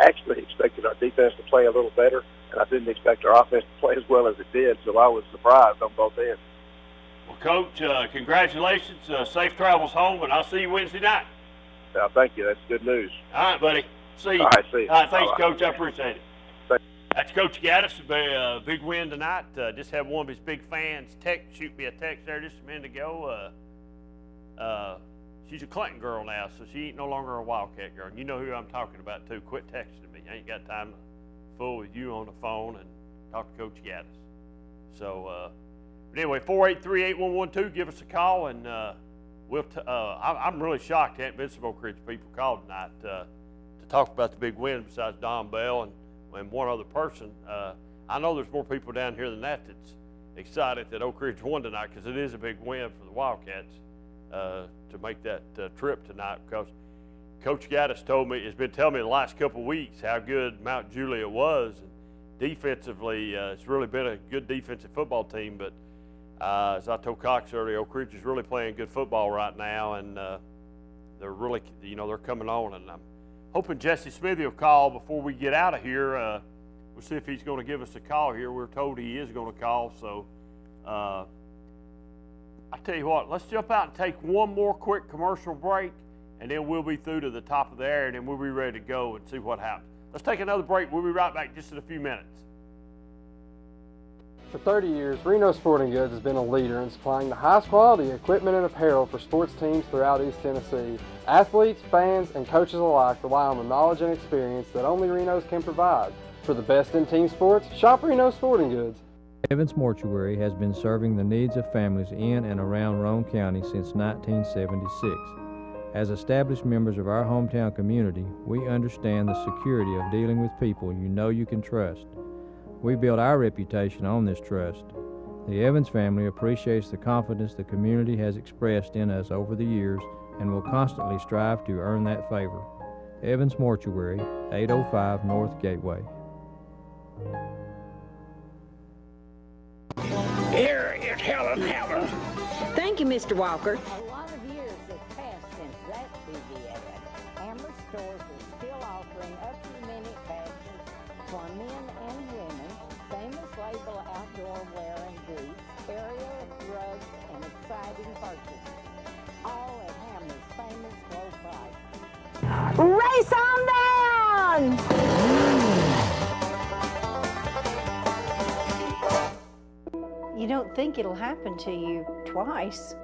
actually expected our defense to play a little better, and I didn't expect our offense to play as well as it did, so I was surprised on both ends. Well, Coach, congratulations. Safe travels home, and I'll see you Wednesday night. Thank you. That's good news. All right, buddy. See you. All right, see you. All right, thanks, All right. Coach. I appreciate it. That's Coach Gaddis. A big win tonight. Just had one of his big fans shoot me a text there just a minute ago. She's a Clinton girl now, so she ain't no longer a Wildcat girl. And you know who I'm talking about, too. Quit texting me. I ain't got time to fool with you on the phone and talk to Coach Gaddis. So, but anyway, 483-8112, give us a call, and I'm really shocked there ain't been some Oak Ridge people called tonight to talk about the big win besides Don Bell and one other person. I know there's more people down here than that that's excited that Oak Ridge won tonight, because it is a big win for the Wildcats to make that trip tonight, because Coach Gaddis has been telling me the last couple of weeks how good Mount Juliet was. And defensively, it's really been a good defensive football team, but as I told Cox earlier, Oak Ridge is really playing good football right now, and they're really, they're coming on. And I'm hoping Jesse Smithey will call before we get out of here. We'll see if he's going to give us a call here. We're told he is going to call, so I tell you what, let's jump out and take one more quick commercial break, and then we'll be through to the top of the hour, and then we'll be ready to go and see what happens. Let's take another break. We'll be right back just in a few minutes. For 30 years, Reno Sporting Goods has been a leader in supplying the highest quality equipment and apparel for sports teams throughout East Tennessee. Athletes, fans, and coaches alike rely on the knowledge and experience that only Reno's can provide. For the best in team sports, shop Reno Sporting Goods. Evans Mortuary has been serving the needs of families in and around Roane County since 1976. As established members of our hometown community, we understand the security of dealing with people you know you can trust. We build our reputation on this trust. The Evans family appreciates the confidence the community has expressed in us over the years and will constantly strive to earn that favor. Evans Mortuary, 805 North Gateway. Here is Helen Hammer. Thank you, Mr. Walker. A lot of years have passed since that TV ad. Hammer stores are still offering up-to-the-minute fashions for men and women, famous label outdoor wear and boots, area rugs, and exciting purchases. All at Hammer's famous low price. Race on down! You don't think it'll happen to you twice.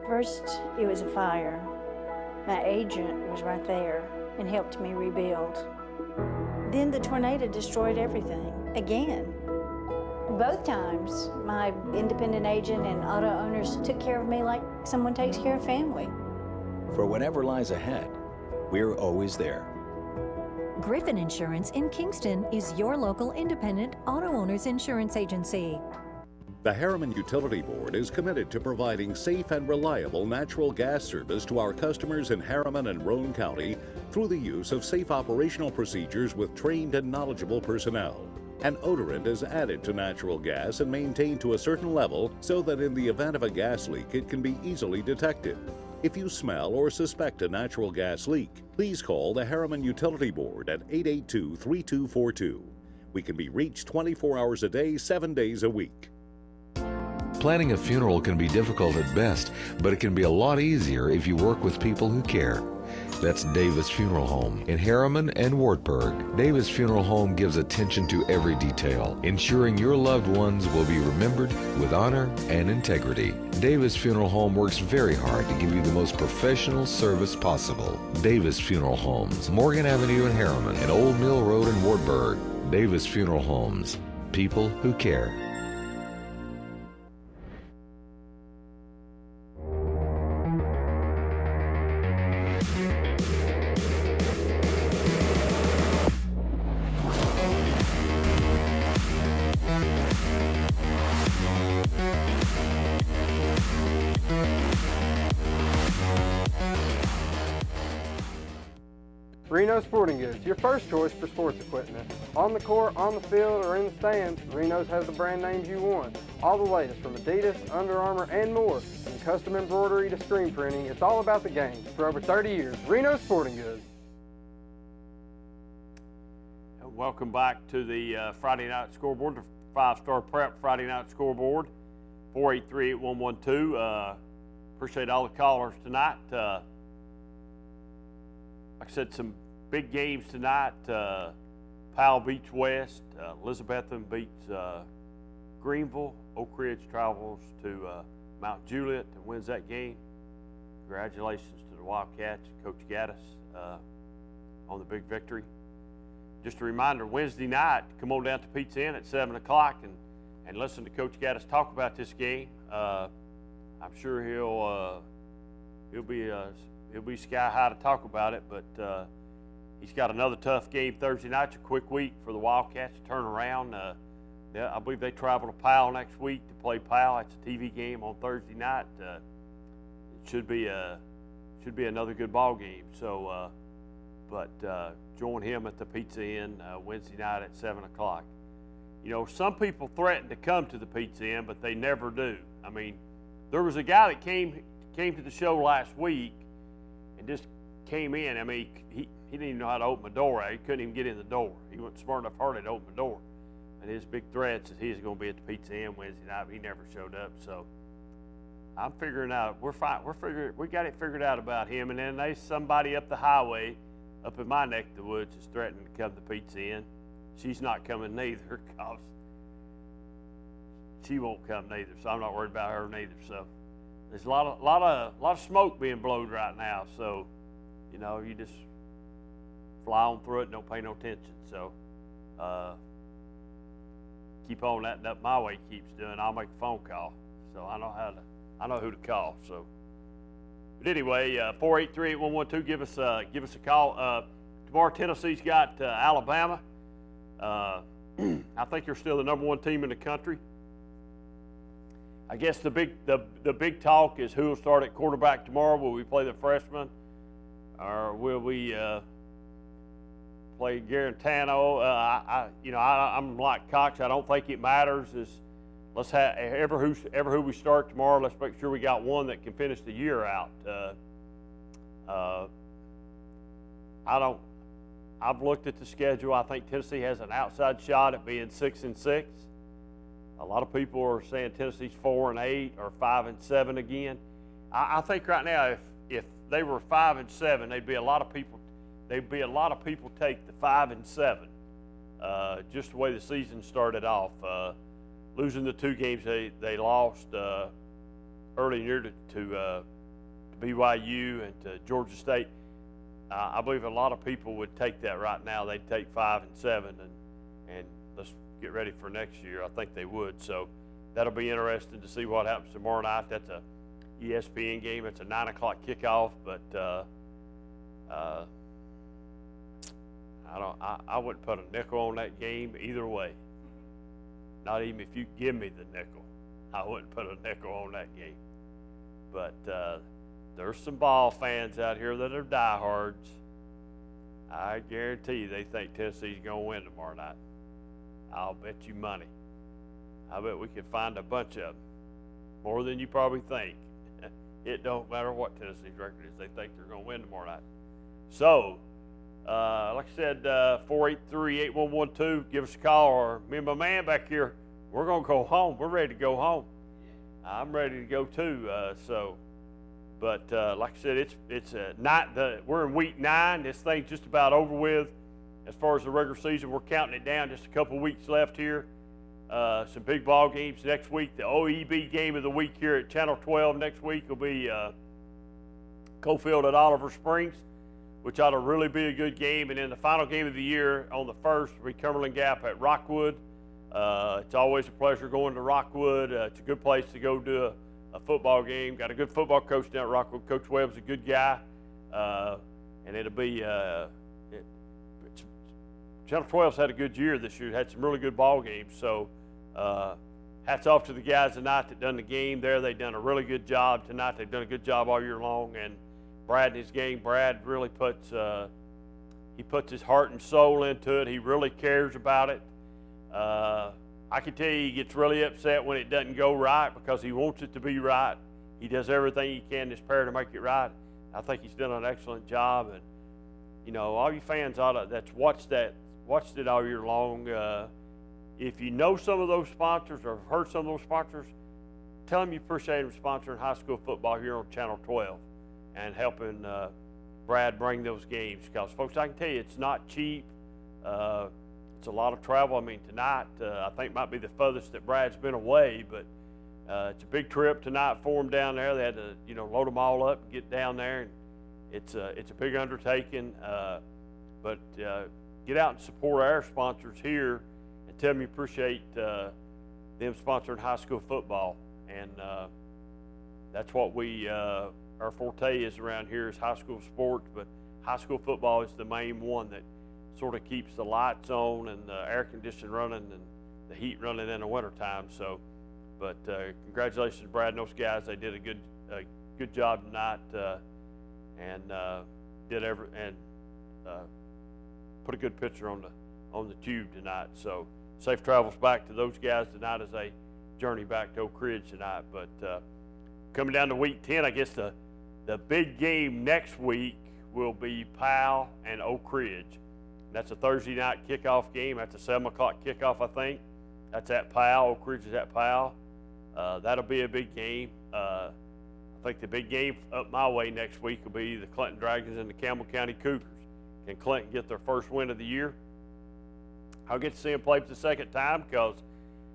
First, it was a fire. My agent was right there and helped me rebuild. Then the tornado destroyed everything, again. Both times, my independent agent and auto owners took care of me like someone takes care of family. For whatever lies ahead, we're always there. Griffin Insurance in Kingston is your local independent auto owners insurance agency. The Harriman Utility Board is committed to providing safe and reliable natural gas service to our customers in Harriman and Roane County through the use of safe operational procedures with trained and knowledgeable personnel. An odorant is added to natural gas and maintained to a certain level so that in the event of a gas leak, it can be easily detected. If you smell or suspect a natural gas leak, please call the Harriman Utility Board at 882-3242. We can be reached 24 hours a day, 7 days a week. Planning a funeral can be difficult at best, but it can be a lot easier if you work with people who care. That's Davis Funeral Home in Harriman and Wartburg. Davis Funeral Home gives attention to every detail, ensuring your loved ones will be remembered with honor and integrity. Davis Funeral Home works very hard to give you the most professional service possible. Davis Funeral Homes, Morgan Avenue in Harriman and Old Mill Road in Wartburg. Davis Funeral Homes, people who care. Reno Sporting Goods, your first choice for sports equipment. On the court, on the field, or in the stands, Reno's has the brand names you want. All the latest from Adidas, Under Armour, and more. From custom embroidery to screen printing, it's all about the game. For over 30 years, Reno Sporting Goods. Welcome back to the Friday Night Scoreboard, the 5-Star Prep Friday Night Scoreboard, 483-8112. Appreciate all the callers tonight. Like I said, some big games tonight. Powell beats West. Elizabethton beats Greenville. Oak Ridge travels to Mount Juliet and wins that game. Congratulations to the Wildcats, Coach Gaddis, on the big victory. Just a reminder, Wednesday night, come on down to Pizza Inn at 7 o'clock and listen to Coach Gaddis talk about this game. I'm sure he'll be sky high to talk about it, but he's got another tough game Thursday night. It's a quick week for the Wildcats to turn around. I believe they travel to Powell next week to play Powell. It's a TV game on Thursday night. It should be another good ball game. So, but join him at the Pizza Inn Wednesday night at 7 o'clock. You know, some people threaten to come to the Pizza Inn, but they never do. I mean, there was a guy that came to the show last week and just came in. I mean, he didn't even know how to open the door. He couldn't even get in the door. He wasn't smart enough hardly to open the door. And his big threats is he's going to be at the Pizza Inn Wednesday night, but he never showed up. So I'm figuring out, we got it figured out about him. And then there's somebody up the highway, up in my neck of the woods, is threatening to come to the Pizza Inn. She's not coming neither, because she won't come neither. So I'm not worried about her neither. So there's a lot of smoke being blown right now. So, you know, you just fly on through it and don't pay no attention. So keep on letting up my way keeps doing. I'll make a phone call. So I know who to call. So, but anyway, 483-8112. Give us a call. Tomorrow Tennessee's got Alabama. I think they're still the #1 team in the country. I guess the big talk is who will start at quarterback tomorrow. Will we play the freshman, or will we play Garantano? I'm like Cox. I don't think it matters. Let's have ever who we start tomorrow. Let's make sure we got one that can finish the year out. I've looked at the schedule. I think Tennessee has an outside shot at being 6-6. A lot of people are saying Tennessee's 4-8 or 5-7 again. I think right now, if they were 5-7, there'd be a lot of people take the 5-7. Just the way the season started off, losing the 2 games they lost early in the year to BYU and to Georgia State. I believe a lot of people would take that right now. They'd take 5-7 and let's get ready for next year. I think they would. So that'll be interesting to see what happens tomorrow night. That's a ESPN game. It's a 9 o'clock kickoff, but I wouldn't put a nickel on that game either way. Not even if you give me the nickel, I wouldn't put a nickel on that game. But there's some ball fans out here that are diehards. I guarantee you they think Tennessee's going to win tomorrow night. I'll bet you money. I bet we can find a bunch of them. More than you probably think. It don't matter what Tennessee's record is. They think they're going to win tomorrow night. So, like I said, 483-8112, give us a call. Or me and my man back here, we're going to go home. We're ready to go home. I'm ready to go too. But like I said, we're in week 9. This thing's just about over with. As far as the regular season, we're counting it down. Just a couple weeks left here. Some big ball games next week. The OEB game of the week here at Channel 12 next week will be Cofield at Oliver Springs, which ought to really be a good game. And then the final game of the year on the 1st will be Cumberland Gap at Rockwood. It's always a pleasure going to Rockwood. It's a good place to go do a football game. Got a good football coach down at Rockwood. Coach Webb's a good guy. And it'll be Channel 12's had a good year this year. Had some really good ball games. So hats off to the guys tonight that done the game there. They've done a really good job tonight. They've done a good job all year long. And Brad and his gang, Brad really puts He puts his heart and soul into it. He really cares about it. I can tell you he gets really upset when it doesn't go right because he wants it to be right. He does everything he can in his power to make it right. I think he's done an excellent job. And, you know, all you fans that's watched it all year long, if you know some of those sponsors or have heard some of those sponsors, tell them you appreciate them sponsoring high school football here on Channel 12 and helping Brad bring those games. Because, folks, I can tell you it's not cheap. It's a lot of travel. I mean, tonight I think might be the furthest that Brad's been away, but it's a big trip tonight for them down there. They had to, you know, load them all up and get down there, and it's a big undertaking. But get out and support our sponsors here and tell them you appreciate them sponsoring high school football. And that's what our forte is around here is high school sports, but high school football is the main one that sort of keeps the lights on and the air conditioning running and the heat running in the wintertime. So, but congratulations to Brad and those guys. They did a good job tonight and put a good picture on the tube tonight. So safe travels back to those guys tonight as they journey back to Oak Ridge tonight. But coming down to week 10, I guess the big game next week will be Powell and Oak Ridge. That's a Thursday night kickoff game. That's a 7 o'clock kickoff, I think. That's at Powell. Oak Ridge is at Powell. That'll be a big game. I think the big game up my way next week will be the Clinton Dragons and the Campbell County Cougars. Can Clinton get their first win of the year? I'll get to see them play for the second time because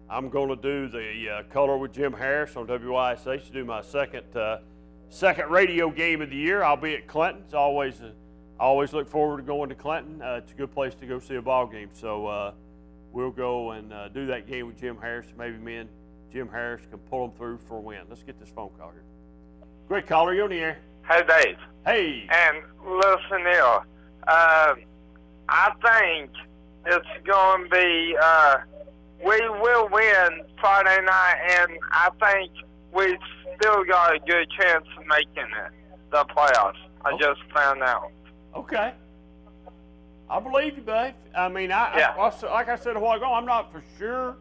I'm going to do the color with Jim Harris on WISH to do my second radio game of the year. I'll be at Clinton. It's always look forward to going to Clinton. It's a good place to go see a ball game. So we'll go and do that game with Jim Harris. Maybe me and Jim Harris can pull them through for a win. Let's get this phone call here. Great caller, you're on the air. Hey, Dave. Hey. And listen here. I think it's going to be, we will win Friday night, and I think we still got a good chance of making it, the playoffs. I just found out. Okay. I believe you, babe. I mean, like I said a while ago, I'm not for sure,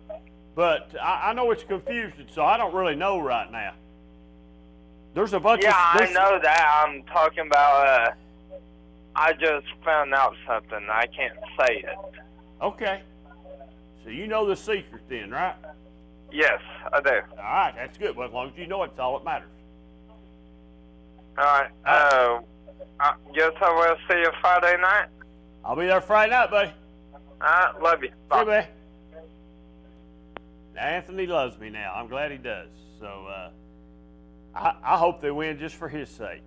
but I know it's confusing, so I don't really know right now. There's a bunch of... I know that. I'm talking about, I just found out something. I can't say it. Okay. So you know the secret then, right? Yes, I do. All right, that's good. Well, as long as you know it's all that matters. All right. I guess I will see you Friday night. I'll be there Friday night, buddy. All right, love you. Bye. See you, buddy. Anthony loves me now. I'm glad he does. So I hope they win just for his sake.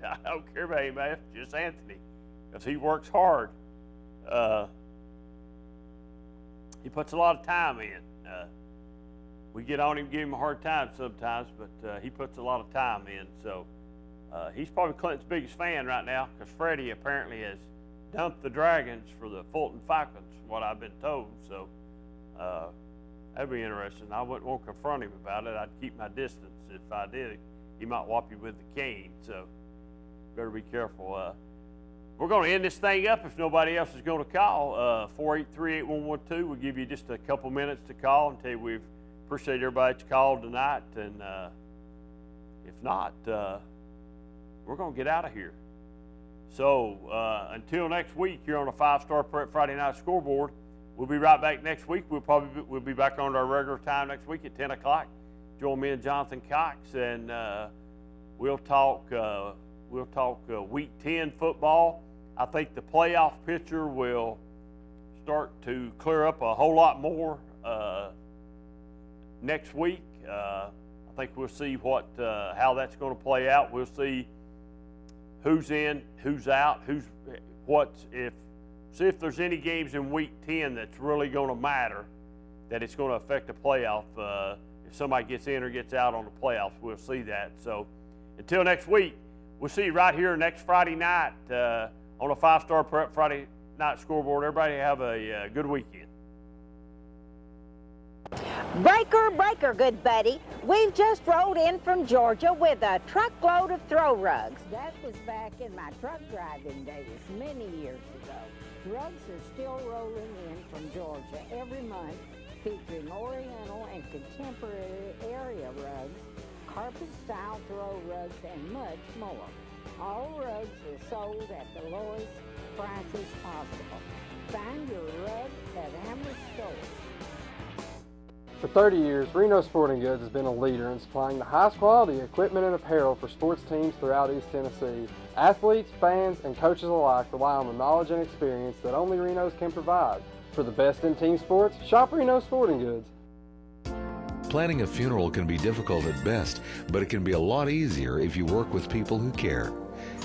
I don't care about anybody else, just Anthony, because he works hard. He puts a lot of time in. We get on him, give him a hard time sometimes, but he puts a lot of time in. So he's probably Clinton's biggest fan right now because Freddie apparently has dumped the Dragons for the Fulton Falcons, from what I've been told. So that'd be interesting. I wouldn't want to confront him about it. I'd keep my distance. If I did, he might whop you with the cane. So better be careful. We're going to end this thing up if nobody else is going to call. 483-8112. We'll give you just a couple minutes to call and tell you we appreciate everybody that's called tonight. And if not, we're going to get out of here. So until next week, here on a 5-Star Prep Friday Night Scoreboard, we'll be right back next week. We'll be back on our regular time next week at 10 o'clock. Join me and Jonathan Cox, and we'll talk Week 10 football. I think the playoff picture will start to clear up a whole lot more next week. I think we'll see how that's going to play out. We'll see who's in, who's out, see if there's any games in Week 10 that's really going to matter, that it's going to affect the playoff. If somebody gets in or gets out on the playoffs, we'll see that. So until next week, we'll see you right here next Friday night on a 5-Star Prep Friday Night Scoreboard. Everybody have a good weekend. Breaker, breaker, good buddy. We've just rolled in from Georgia with a truckload of throw rugs. That was back in my truck driving days many years ago. Rugs are still rolling in from Georgia every month, featuring Oriental and contemporary area rugs, carpet-style throw rugs, and much more. All rugs are sold at the lowest prices possible. Find your rug at Hammer Stores. For 30 years, Reno Sporting Goods has been a leader in supplying the highest quality equipment and apparel for sports teams throughout East Tennessee. Athletes, fans, and coaches alike rely on the knowledge and experience that only Reno's can provide. For the best in team sports, shop Reno Sporting Goods. Planning a funeral can be difficult at best, but it can be a lot easier if you work with people who care.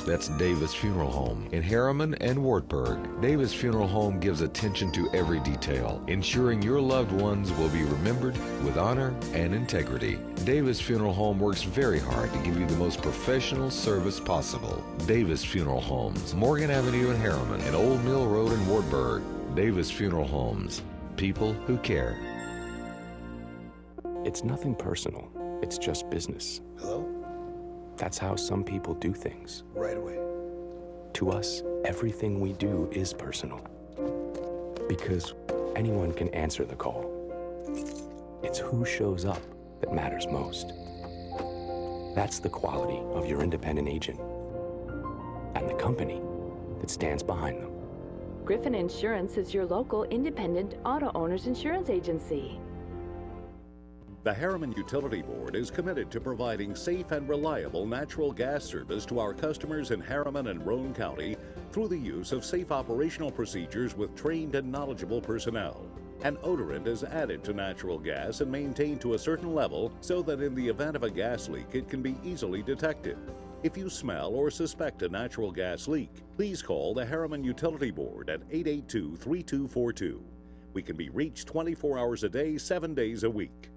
That's Davis Funeral Home in Harriman and Wartburg. Davis Funeral Home gives attention to every detail, ensuring your loved ones will be remembered with honor and integrity. Davis Funeral Home works very hard to give you the most professional service possible. Davis Funeral Homes, Morgan Avenue in Harriman and Old Mill Road in Wartburg. Davis Funeral Homes, people who care. It's nothing personal. It's just business. Hello? That's how some people do things. Right away. To us, everything we do is personal. Because anyone can answer the call. It's who shows up that matters most. That's the quality of your independent agent and the company that stands behind them. Griffin Insurance is your local independent auto owners insurance agency. The Harriman Utility Board is committed to providing safe and reliable natural gas service to our customers in Harriman and Roane County through the use of safe operational procedures with trained and knowledgeable personnel. An odorant is added to natural gas and maintained to a certain level so that in the event of a gas leak, it can be easily detected. If you smell or suspect a natural gas leak, please call the Harriman Utility Board at 882-3242. We can be reached 24 hours a day, 7 days a week.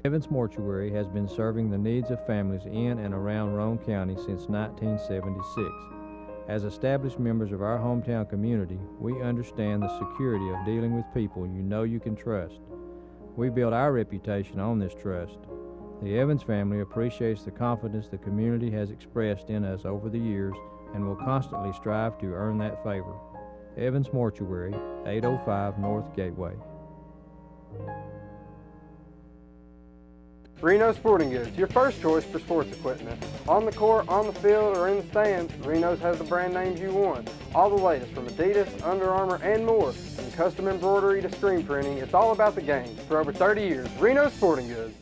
Evans Mortuary has been serving the needs of families in and around Roane County since 1976. As established members of our hometown community, we understand the security of dealing with people you know you can trust. We build our reputation on this trust. The Evans family appreciates the confidence the community has expressed in us over the years and will constantly strive to earn that favor. Evans Mortuary, 805 North Gateway. Reno Sporting Goods, your first choice for sports equipment. On the court, on the field, or in the stands, Reno's has the brand names you want. All the latest from Adidas, Under Armour, and more. From custom embroidery to screen printing, it's all about the game. For over 30 years, Reno Sporting Goods.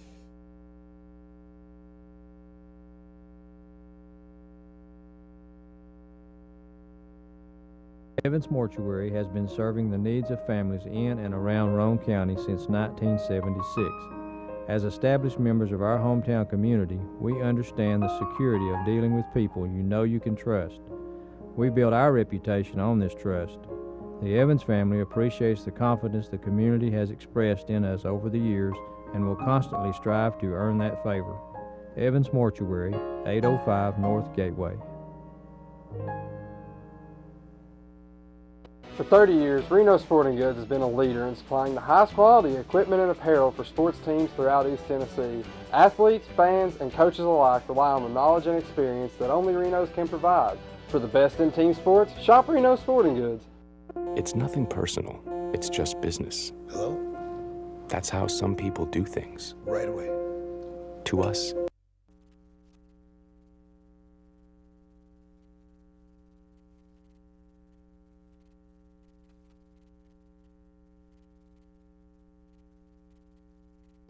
Evans Mortuary has been serving the needs of families in and around Roane County since 1976. As established members of our hometown community, we understand the security of dealing with people you know you can trust. We build our reputation on this trust. The Evans family appreciates the confidence the community has expressed in us over the years and will constantly strive to earn that favor. Evans Mortuary, 805 North Gateway. For 30 years, Reno Sporting Goods has been a leader in supplying the highest quality equipment and apparel for sports teams throughout East Tennessee. Athletes, fans, and coaches alike rely on the knowledge and experience that only Reno's can provide. For the best in team sports, shop Reno Sporting Goods. It's nothing personal. It's just business. Hello? That's how some people do things. Right away. To us,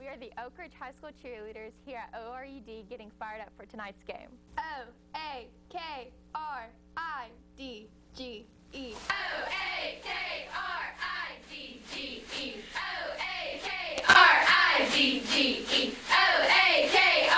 We are the Oak Ridge High School cheerleaders here at ORUD getting fired up for tonight's game. O-A-K-R-I-D-G-E. O-A-K-R-I-D-G-E. O-A-K-R-I-D-G-E. O-A-K-R-I-D-G-E.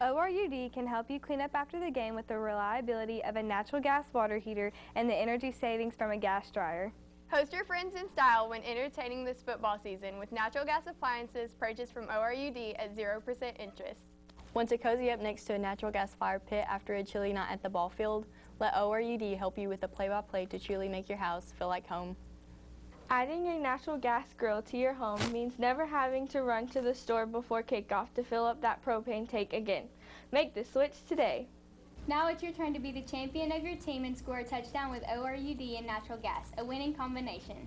ORUD can help help you clean up after the game with the reliability of a natural gas water heater and the energy savings from a gas dryer. Host your friends in style when entertaining this football season with natural gas appliances purchased from ORUD at 0% interest. Want to cozy up next to a natural gas fire pit after a chilly night at the ball field? Let ORUD help you with a play-by-play to truly make your house feel like home. Adding a natural gas grill to your home means never having to run to the store before kickoff to fill up that propane tank again. Make the switch today. Now it's your turn to be the champion of your team and score a touchdown with ORUD and natural gas, a winning combination.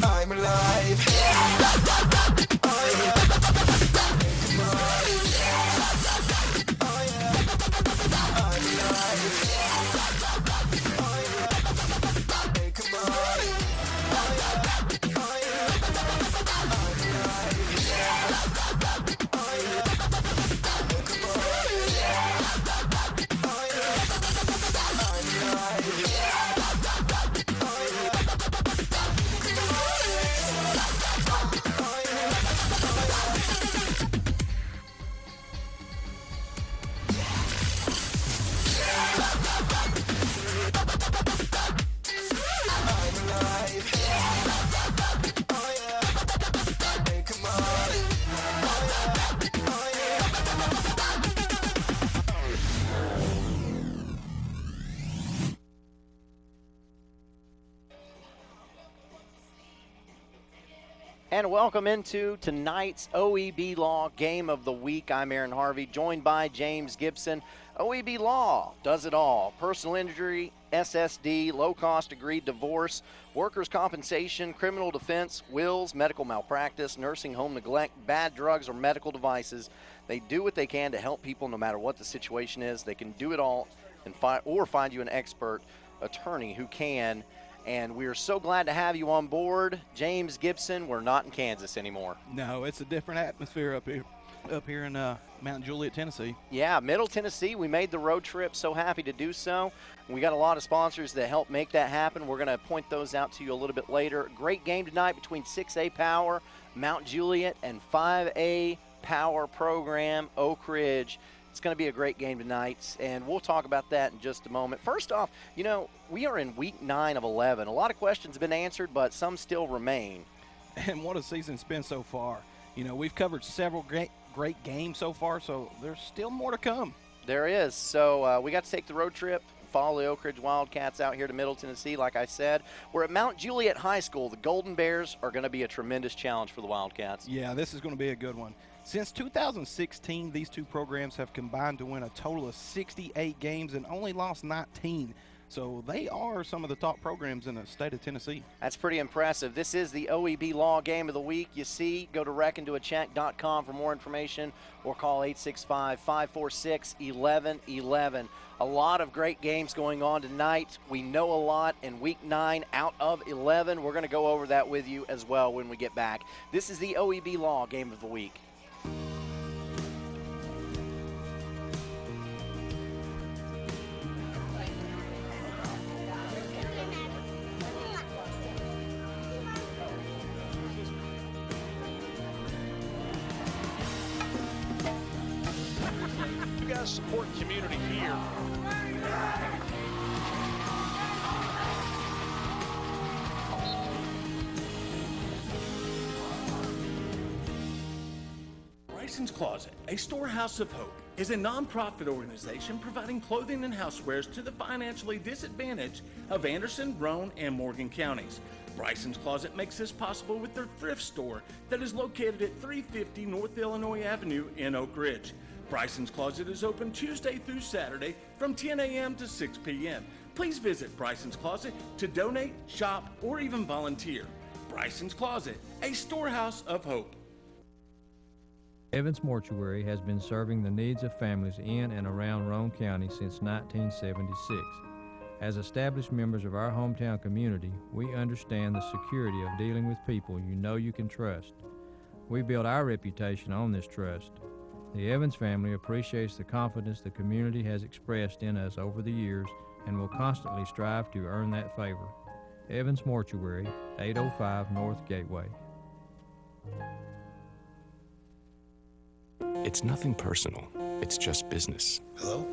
I'm alive. And welcome into tonight's OEB Law Game of the Week. I'm Aaron Harvey, joined by James Gibson. OEB Law does it all. Personal injury, SSD, low-cost agreed divorce, workers' compensation, criminal defense, wills, medical malpractice, nursing home neglect, bad drugs, or medical devices. They do what they can to help people no matter what the situation is. They can do it all and find you an expert attorney who can. And we are so glad to have you on board. James Gibson, we're not in Kansas anymore. No, it's a different atmosphere up here in Mount Juliet, Tennessee. Yeah, Middle Tennessee. We made the road trip. So happy to do so. We got a lot of sponsors that help make that happen. We're going to point those out to you a little bit later. Great game tonight between 6A Power, Mount Juliet, and 5A Power program, Oak Ridge. It's going to be a great game tonight, and we'll talk about that in just a moment. First off, you know, we are in week 9 of 11. A lot of questions have been answered, but some still remain. And what a season it's been so far. You know, we've covered several great games so far, so there's still more to come. There is. So we got to take the road trip, follow the Oak Ridge Wildcats out here to Middle Tennessee. Like I said, we're at Mount Juliet High School. The Golden Bears are going to be a tremendous challenge for the Wildcats. Yeah, this is going to be a good one. Since 2016, these two programs have combined to win a total of 68 games and only lost 19. So they are some of the top programs in the state of Tennessee. That's pretty impressive. This is the OEB Law Game of the Week. You see, go to reckontoacheck.com for more information or call 865-546-1111. A lot of great games going on tonight. We know a lot in week 9 out of 11. We're going to go over that with you as well when we get back. This is the OEB Law Game of the Week. You guys support community here. Bryson's Closet, a storehouse of hope, is a nonprofit organization providing clothing and housewares to the financially disadvantaged of Anderson, Roane, and Morgan counties. Bryson's Closet makes this possible with their thrift store that is located at 350 North Illinois Avenue in Oak Ridge. Bryson's Closet is open Tuesday through Saturday from 10 a.m. to 6 p.m. Please visit Bryson's Closet to donate, shop, or even volunteer. Bryson's Closet, a storehouse of hope. Evans Mortuary has been serving the needs of families in and around Roane County since 1976. As established members of our hometown community, we understand the security of dealing with people you know you can trust. We build our reputation on this trust. The Evans family appreciates the confidence the community has expressed in us over the years and will constantly strive to earn that favor. Evans Mortuary, 805 North Gateway. It's nothing personal. It's just business. Hello?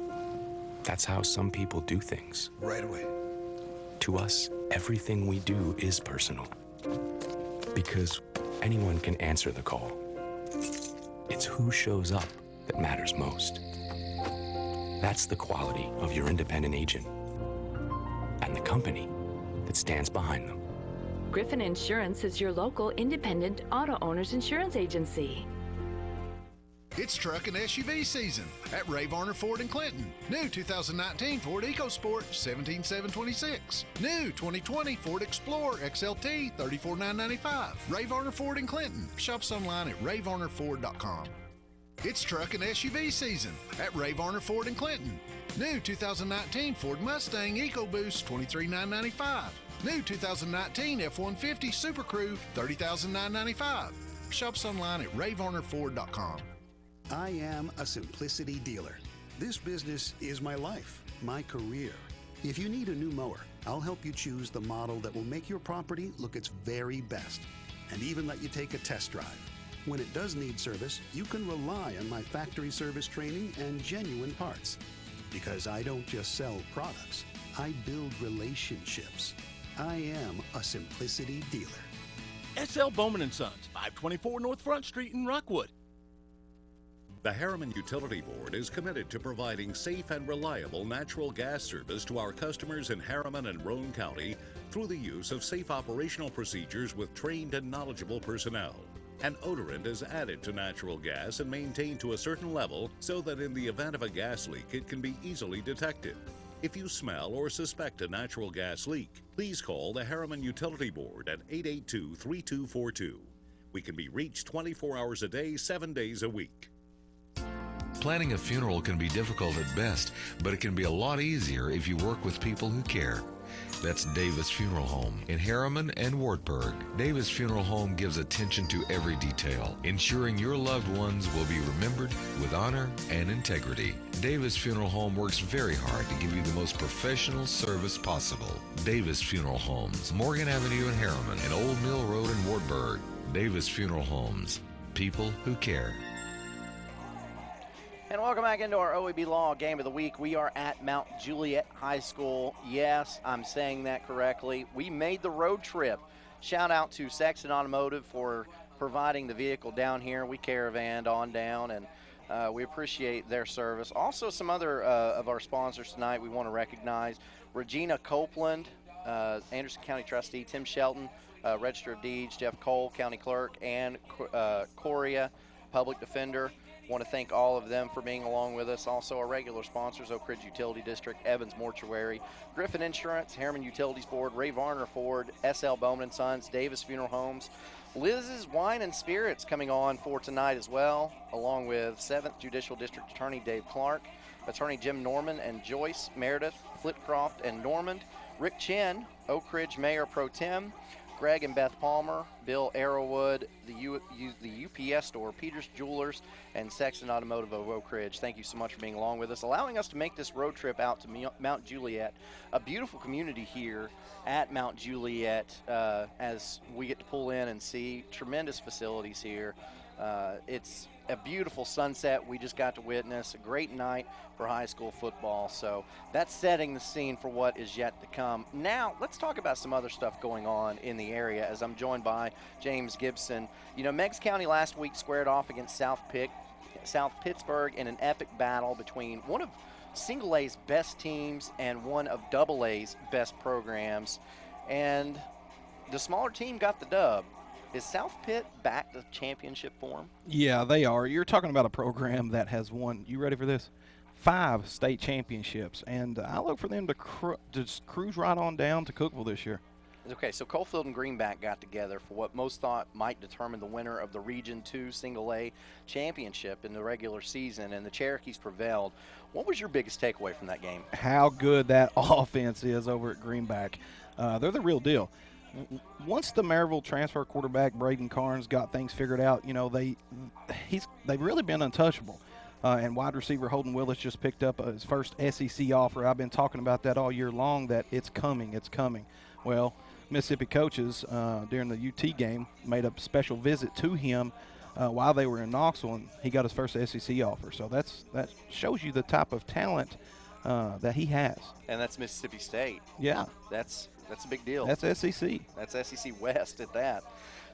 That's how some people do things. Right away. To us, everything we do is personal. Because anyone can answer the call. It's who shows up that matters most. That's the quality of your independent agent and the company that stands behind them. Griffin Insurance is your local independent auto owners insurance agency. It's truck and SUV season at Ray Varner Ford in Clinton. New 2019 Ford EcoSport, $17,726. New 2020 Ford Explorer XLT, $34,995. Ray Varner Ford in Clinton. Shops online at rayvarnerford.com. It's truck and SUV season at Ray Varner Ford in Clinton. New 2019 Ford Mustang EcoBoost, $23,995. New 2019 F-150 Super Crew, $30,995. Shops online at rayvarnerford.com. I am a Simplicity dealer. This business is my life, my career. If you need a new mower, I'll help you choose the model that will make your property look its very best, and even let you take a test drive. When it does need service, you can rely on my factory service training and genuine parts. Because I don't just sell products, I build relationships. I am a Simplicity dealer. SL Bowman & Sons, 524 North Front Street in Rockwood. The Harriman Utility Board is committed to providing safe and reliable natural gas service to our customers in Harriman and Roane County through the use of safe operational procedures with trained and knowledgeable personnel. An odorant is added to natural gas and maintained to a certain level so that in the event of a gas leak, it can be easily detected. If you smell or suspect a natural gas leak, please call the Harriman Utility Board at 882-3242. We can be reached 24 hours a day, 7 days a week. Planning a funeral can be difficult at best, but it can be a lot easier if you work with people who care. That's Davis Funeral Home in Harriman and Wartburg. Davis Funeral Home gives attention to every detail, ensuring your loved ones will be remembered with honor and integrity. Davis Funeral Home works very hard to give you the most professional service possible. Davis Funeral Homes, Morgan Avenue in Harriman and Old Mill Road in Wartburg. Davis Funeral Homes, people who care. And welcome back into our OEB Law Game of the Week. We are at Mount Juliet High School. Yes, I'm saying that correctly. We made the road trip. Shout out to Sexton Automotive for providing the vehicle down here. We caravanned on down, and we appreciate their service. Also, some other of our sponsors tonight we want to recognize. Regina Copeland, Anderson County Trustee, Tim Shelton, Register of Deeds, Jeff Cole, County Clerk, and Coria, Public Defender. Want to thank all of them for being along with us. Also, our regular sponsors, Oak Ridge Utility District, Evans Mortuary, Griffin Insurance, Harriman Utilities Board, Ray Varner Ford, SL Bowman & Sons, Davis Funeral Homes, Liz's Wine and Spirits coming on for tonight as well, along with 7th Judicial District Attorney Dave Clark, Attorney Jim Norman and Joyce Meredith, Flitcroft and Normand, Rick Chin, Oak Ridge Mayor Pro Tem, Greg and Beth Palmer, Bill Arrowwood, the UPS store, Peters Jewelers, and Sexton Automotive of Oak Ridge. Thank you so much for being along with us, allowing us to make this road trip out to Mount Juliet, a beautiful community here at Mount Juliet, as we get to pull in and see tremendous facilities here. It's a beautiful sunset we just got to witness, a great night for high school football. So that's setting the scene for what is yet to come. Now, let's talk about some other stuff going on in the area as I'm joined by James Gibson. You know, Meigs County last week squared off against South Pittsburgh in an epic battle between one of Single A's best teams and one of Double A's best programs. And the smaller team got the dub. Is South Pitt back to championship form? Yeah, they are. You're talking about a program that has won, you ready for this? 5 state championships, and I look for them to just cruise right on down to Cookeville this year. Okay, so Coalfield and Greenback got together for what most thought might determine the winner of the Region 2 Single A championship in the regular season, and the Cherokees prevailed. What was your biggest takeaway from that game? How good that offense is over at Greenback. They're the real deal. Once the Maryville transfer quarterback Braden Carnes got things figured out, you know, they've really been untouchable. And wide receiver Holden Willis just picked up his first SEC offer. I've been talking about that all year long, that it's coming. Well, Mississippi coaches during the UT game made a special visit to him while they were in Knoxville, and he got his first SEC offer. So that shows you the type of talent that he has. And that's Mississippi State. Yeah. That's a big deal. That's SEC. That's SEC West at that.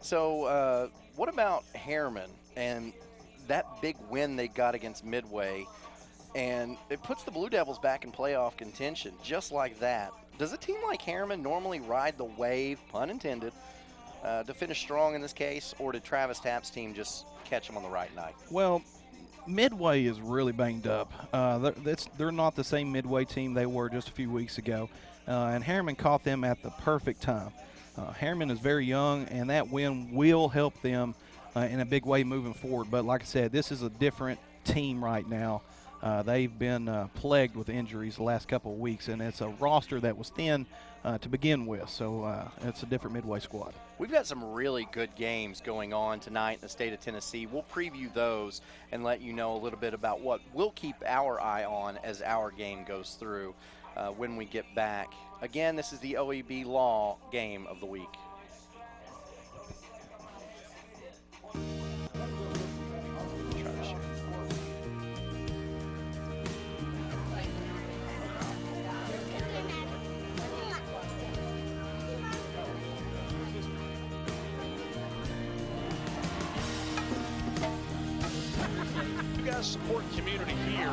So what about Harriman and that big win they got against Midway? And it puts the Blue Devils back in playoff contention just like that. Does a team like Harriman normally ride the wave, pun intended, to finish strong in this case, or did Travis Tapp's team just catch them on the right night? Well, Midway is really banged up. They're not the same Midway team they were just a few weeks ago, and Harriman caught them at the perfect time. Harriman is very young, and that win will help them in a big way moving forward. But like I said, this is a different team right now. They've been plagued with injuries the last couple of weeks, and it's a roster that was thin to begin with. So it's a different Midway squad. We've got some really good games going on tonight in the state of Tennessee. We'll preview those and let you know a little bit about what we'll keep our eye on as our game goes through when we get back. Again, this is the OEB Law Game of the Week. You guys support community here.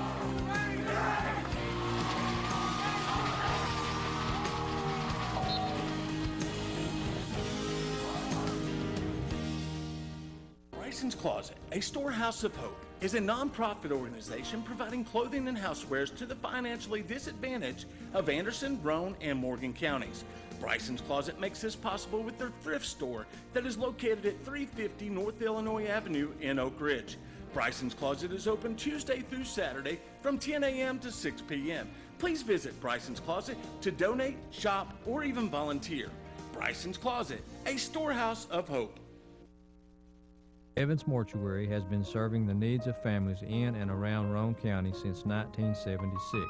Bryson's Closet, a storehouse of hope, is a nonprofit organization providing clothing and housewares to the financially disadvantaged of Anderson, Roane, and Morgan counties. Bryson's Closet makes this possible with their thrift store that is located at 350 North Illinois Avenue in Oak Ridge. Bryson's Closet is open Tuesday through Saturday from 10 a.m. to 6 p.m. Please visit Bryson's Closet to donate, shop, or even volunteer. Bryson's Closet, a storehouse of hope. Evans Mortuary has been serving the needs of families in and around Roane County since 1976.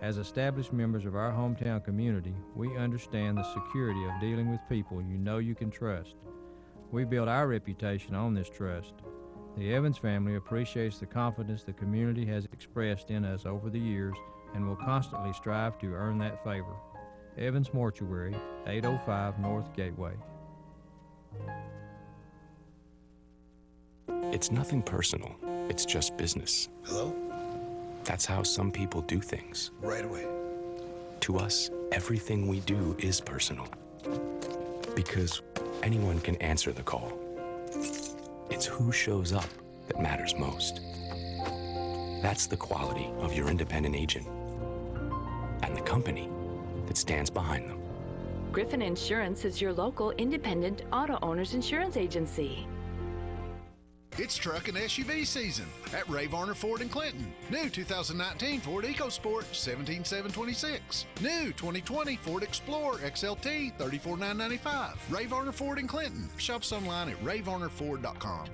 As established members of our hometown community, we understand the security of dealing with people you know you can trust. We build our reputation on this trust. The Evans family appreciates the confidence the community has expressed in us over the years and will constantly strive to earn that favor. Evans Mortuary, 805 North Gateway. It's nothing personal. It's just business. Hello? That's how some people do things. Right away. To us, everything we do is personal. Because anyone can answer the call. It's who shows up that matters most. That's the quality of your independent agent and the company that stands behind them. Griffin Insurance is your local independent auto owners insurance agency. It's truck and SUV season at Ray Varner Ford in Clinton. New 2019 Ford EcoSport, $17,726. New 2020 Ford Explorer XLT, $34,995. Ray Varner Ford in Clinton. Shops online at rayvarnerford.com.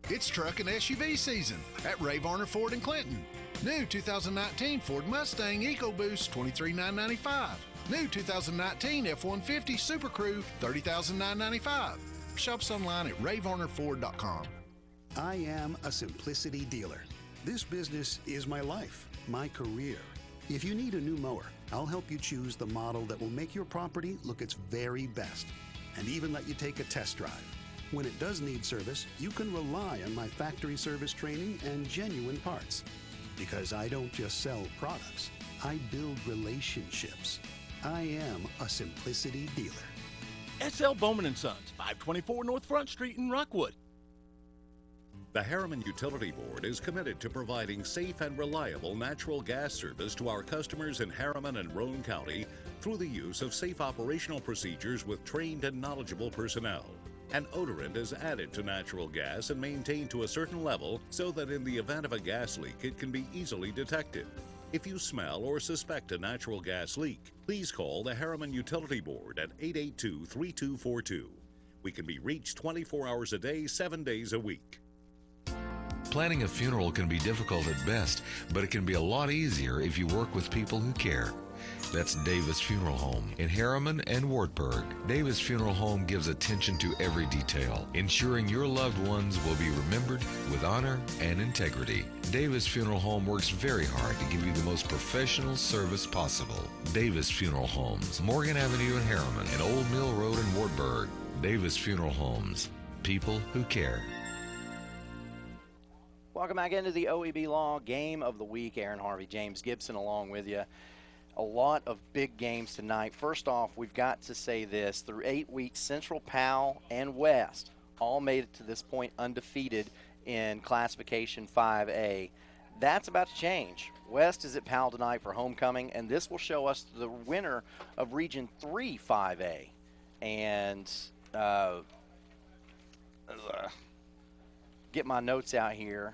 It's truck and SUV season at Ray Varner Ford in Clinton. New 2019 Ford Mustang EcoBoost, $23,995. New 2019 F-150 Super Crew, $30,995. Shops online at rayvarnerford.com. I am a simplicity dealer. This business is my life, my career. If you need a new mower, I'll help you choose the model that will make your property look its very best and even let you take a test drive. When it does need service, you can rely on my factory service training and genuine parts. Because I don't just sell products, I build relationships. I am a simplicity dealer. S.L. Bowman & Sons, 524 North Front Street in Rockwood. The Harriman Utility Board is committed to providing safe and reliable natural gas service to our customers in Harriman and Roane County through the use of safe operational procedures with trained and knowledgeable personnel. An odorant is added to natural gas and maintained to a certain level so that in the event of a gas leak, it can be easily detected. If you smell or suspect a natural gas leak, please call the Harriman Utility Board at 882-3242. We can be reached 24 hours a day, 7 days a week. Planning a funeral can be difficult at best, but it can be a lot easier if you work with people who care. That's Davis Funeral Home in Harriman and Wartburg. Davis Funeral Home gives attention to every detail, ensuring your loved ones will be remembered with honor and integrity. Davis Funeral Home works very hard to give you the most professional service possible. Davis Funeral Homes, Morgan Avenue in Harriman and Old Mill Road in Wartburg. Davis Funeral Homes, people who care. Welcome back into the OEB Law Game of the Week. Aaron Harvey, James Gibson along with you. A lot of big games tonight. First off, we've got to say this. Through 8 weeks, Central, Powell, and West all made it to this point undefeated in Classification 5A. That's about to change. West is at Powell tonight for homecoming, and this will show us the winner of Region 3 5A. And get my notes out here.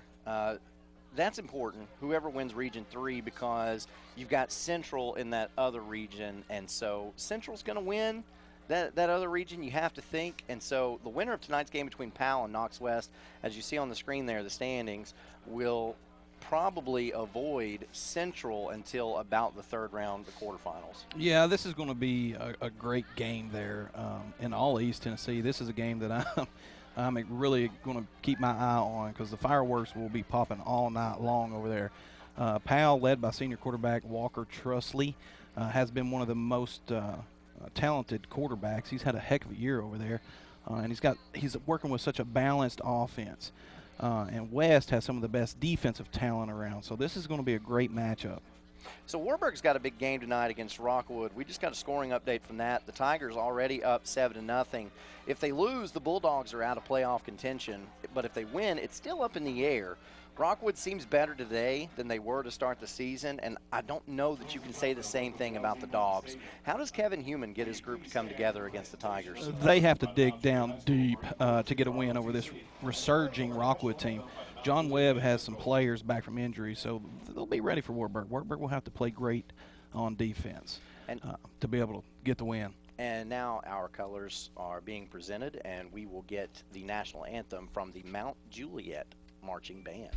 That's important, whoever wins Region 3, because you've got Central in that other region, and so Central's going to win that other region, you have to think. And so the winner of tonight's game between Powell and Knox West, as you see on the screen there, the standings, will probably avoid Central until about the third round of the quarterfinals. Yeah, this is going to be a great game there in all East Tennessee. This is a game that I'm really going to keep my eye on, because the fireworks will be popping all night long over there. Powell, led by senior quarterback Walker Trusley, has been one of the most talented quarterbacks. He's had a heck of a year over there, and he's working with such a balanced offense. And West has some of the best defensive talent around, so this is going to be a great matchup. So Warburg's got a big game tonight against Rockwood. We just got a scoring update from that. The Tigers already up 7-0. If they lose, the Bulldogs are out of playoff contention. But if they win, it's still up in the air. Rockwood seems better today than they were to start the season, and I don't know that you can say the same thing about the Dogs. How does Kevin Heumann get his group to come together against the Tigers? They have to dig down deep to get a win over this resurging Rockwood team. John Webb has some players back from injury, so they'll be ready for Wartburg. Wartburg will have to play great on defense to be able to get the win. And now our colors are being presented, and we will get the national anthem from the Mount Juliet Marching Band.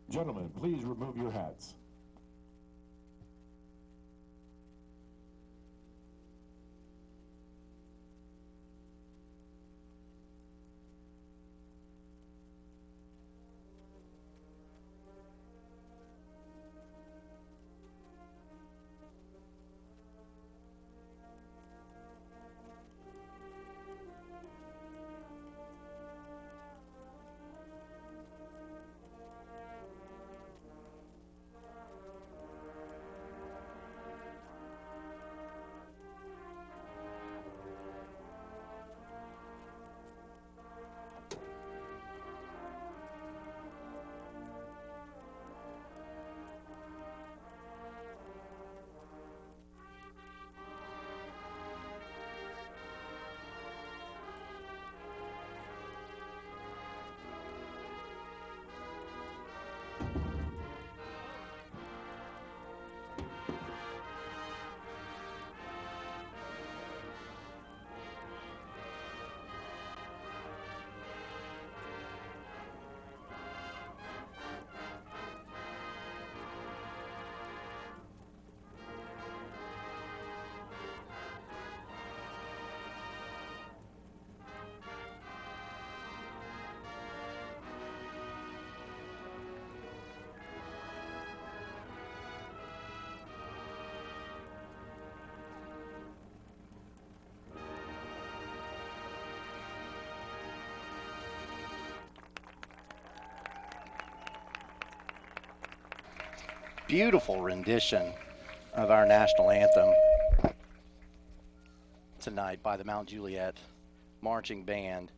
Gentlemen, please remove your hats. Beautiful rendition of our national anthem tonight by the Mount Juliet Marching Band.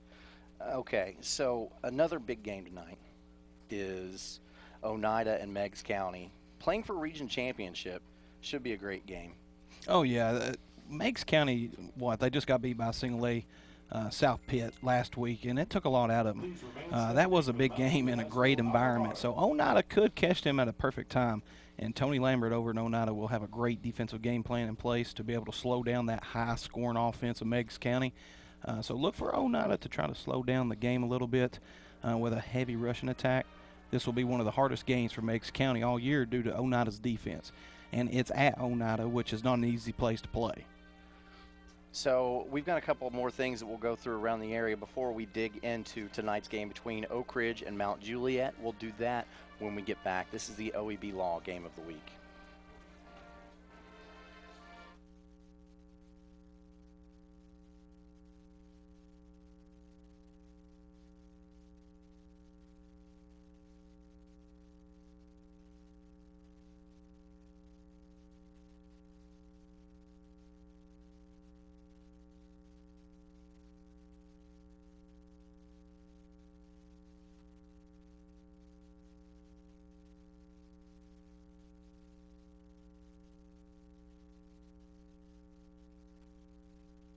Okay, so another big game tonight is Oneida and Meigs County playing for region championship should be a great game. Oh, yeah. Meigs County, they just got beat by Single A South Pitt last week, and it took a lot out of them. That was a big game in a great environment. So Oneida could catch them at a perfect time. And Tony Lambert over in Oneida will have a great defensive game plan in place to be able to slow down that high-scoring offense of Meigs County. So look for Oneida to try to slow down the game a little bit with a heavy rushing attack. This will be one of the hardest games for Meigs County all year due to Oneida's defense. And it's at Oneida, which is not an easy place to play. So we've got a couple more things that we'll go through around the area before we dig into tonight's game between Oak Ridge and Mount Juliet. We'll do that when we get back. This is the OEB Law Game of the Week.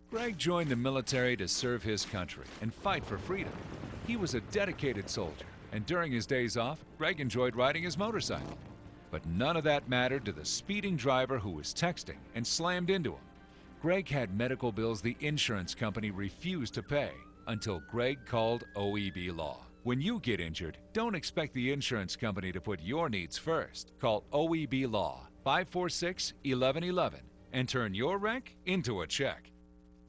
Greg joined the military to serve his country and fight for freedom. He was a dedicated soldier, and during his days off, Greg enjoyed riding his motorcycle. But none of that mattered to the speeding driver who was texting and slammed into him. Greg had medical bills the insurance company refused to pay until Greg called OEB Law. When you get injured, don't expect the insurance company to put your needs first. Call OEB Law 546-1111 and turn your wreck into a check.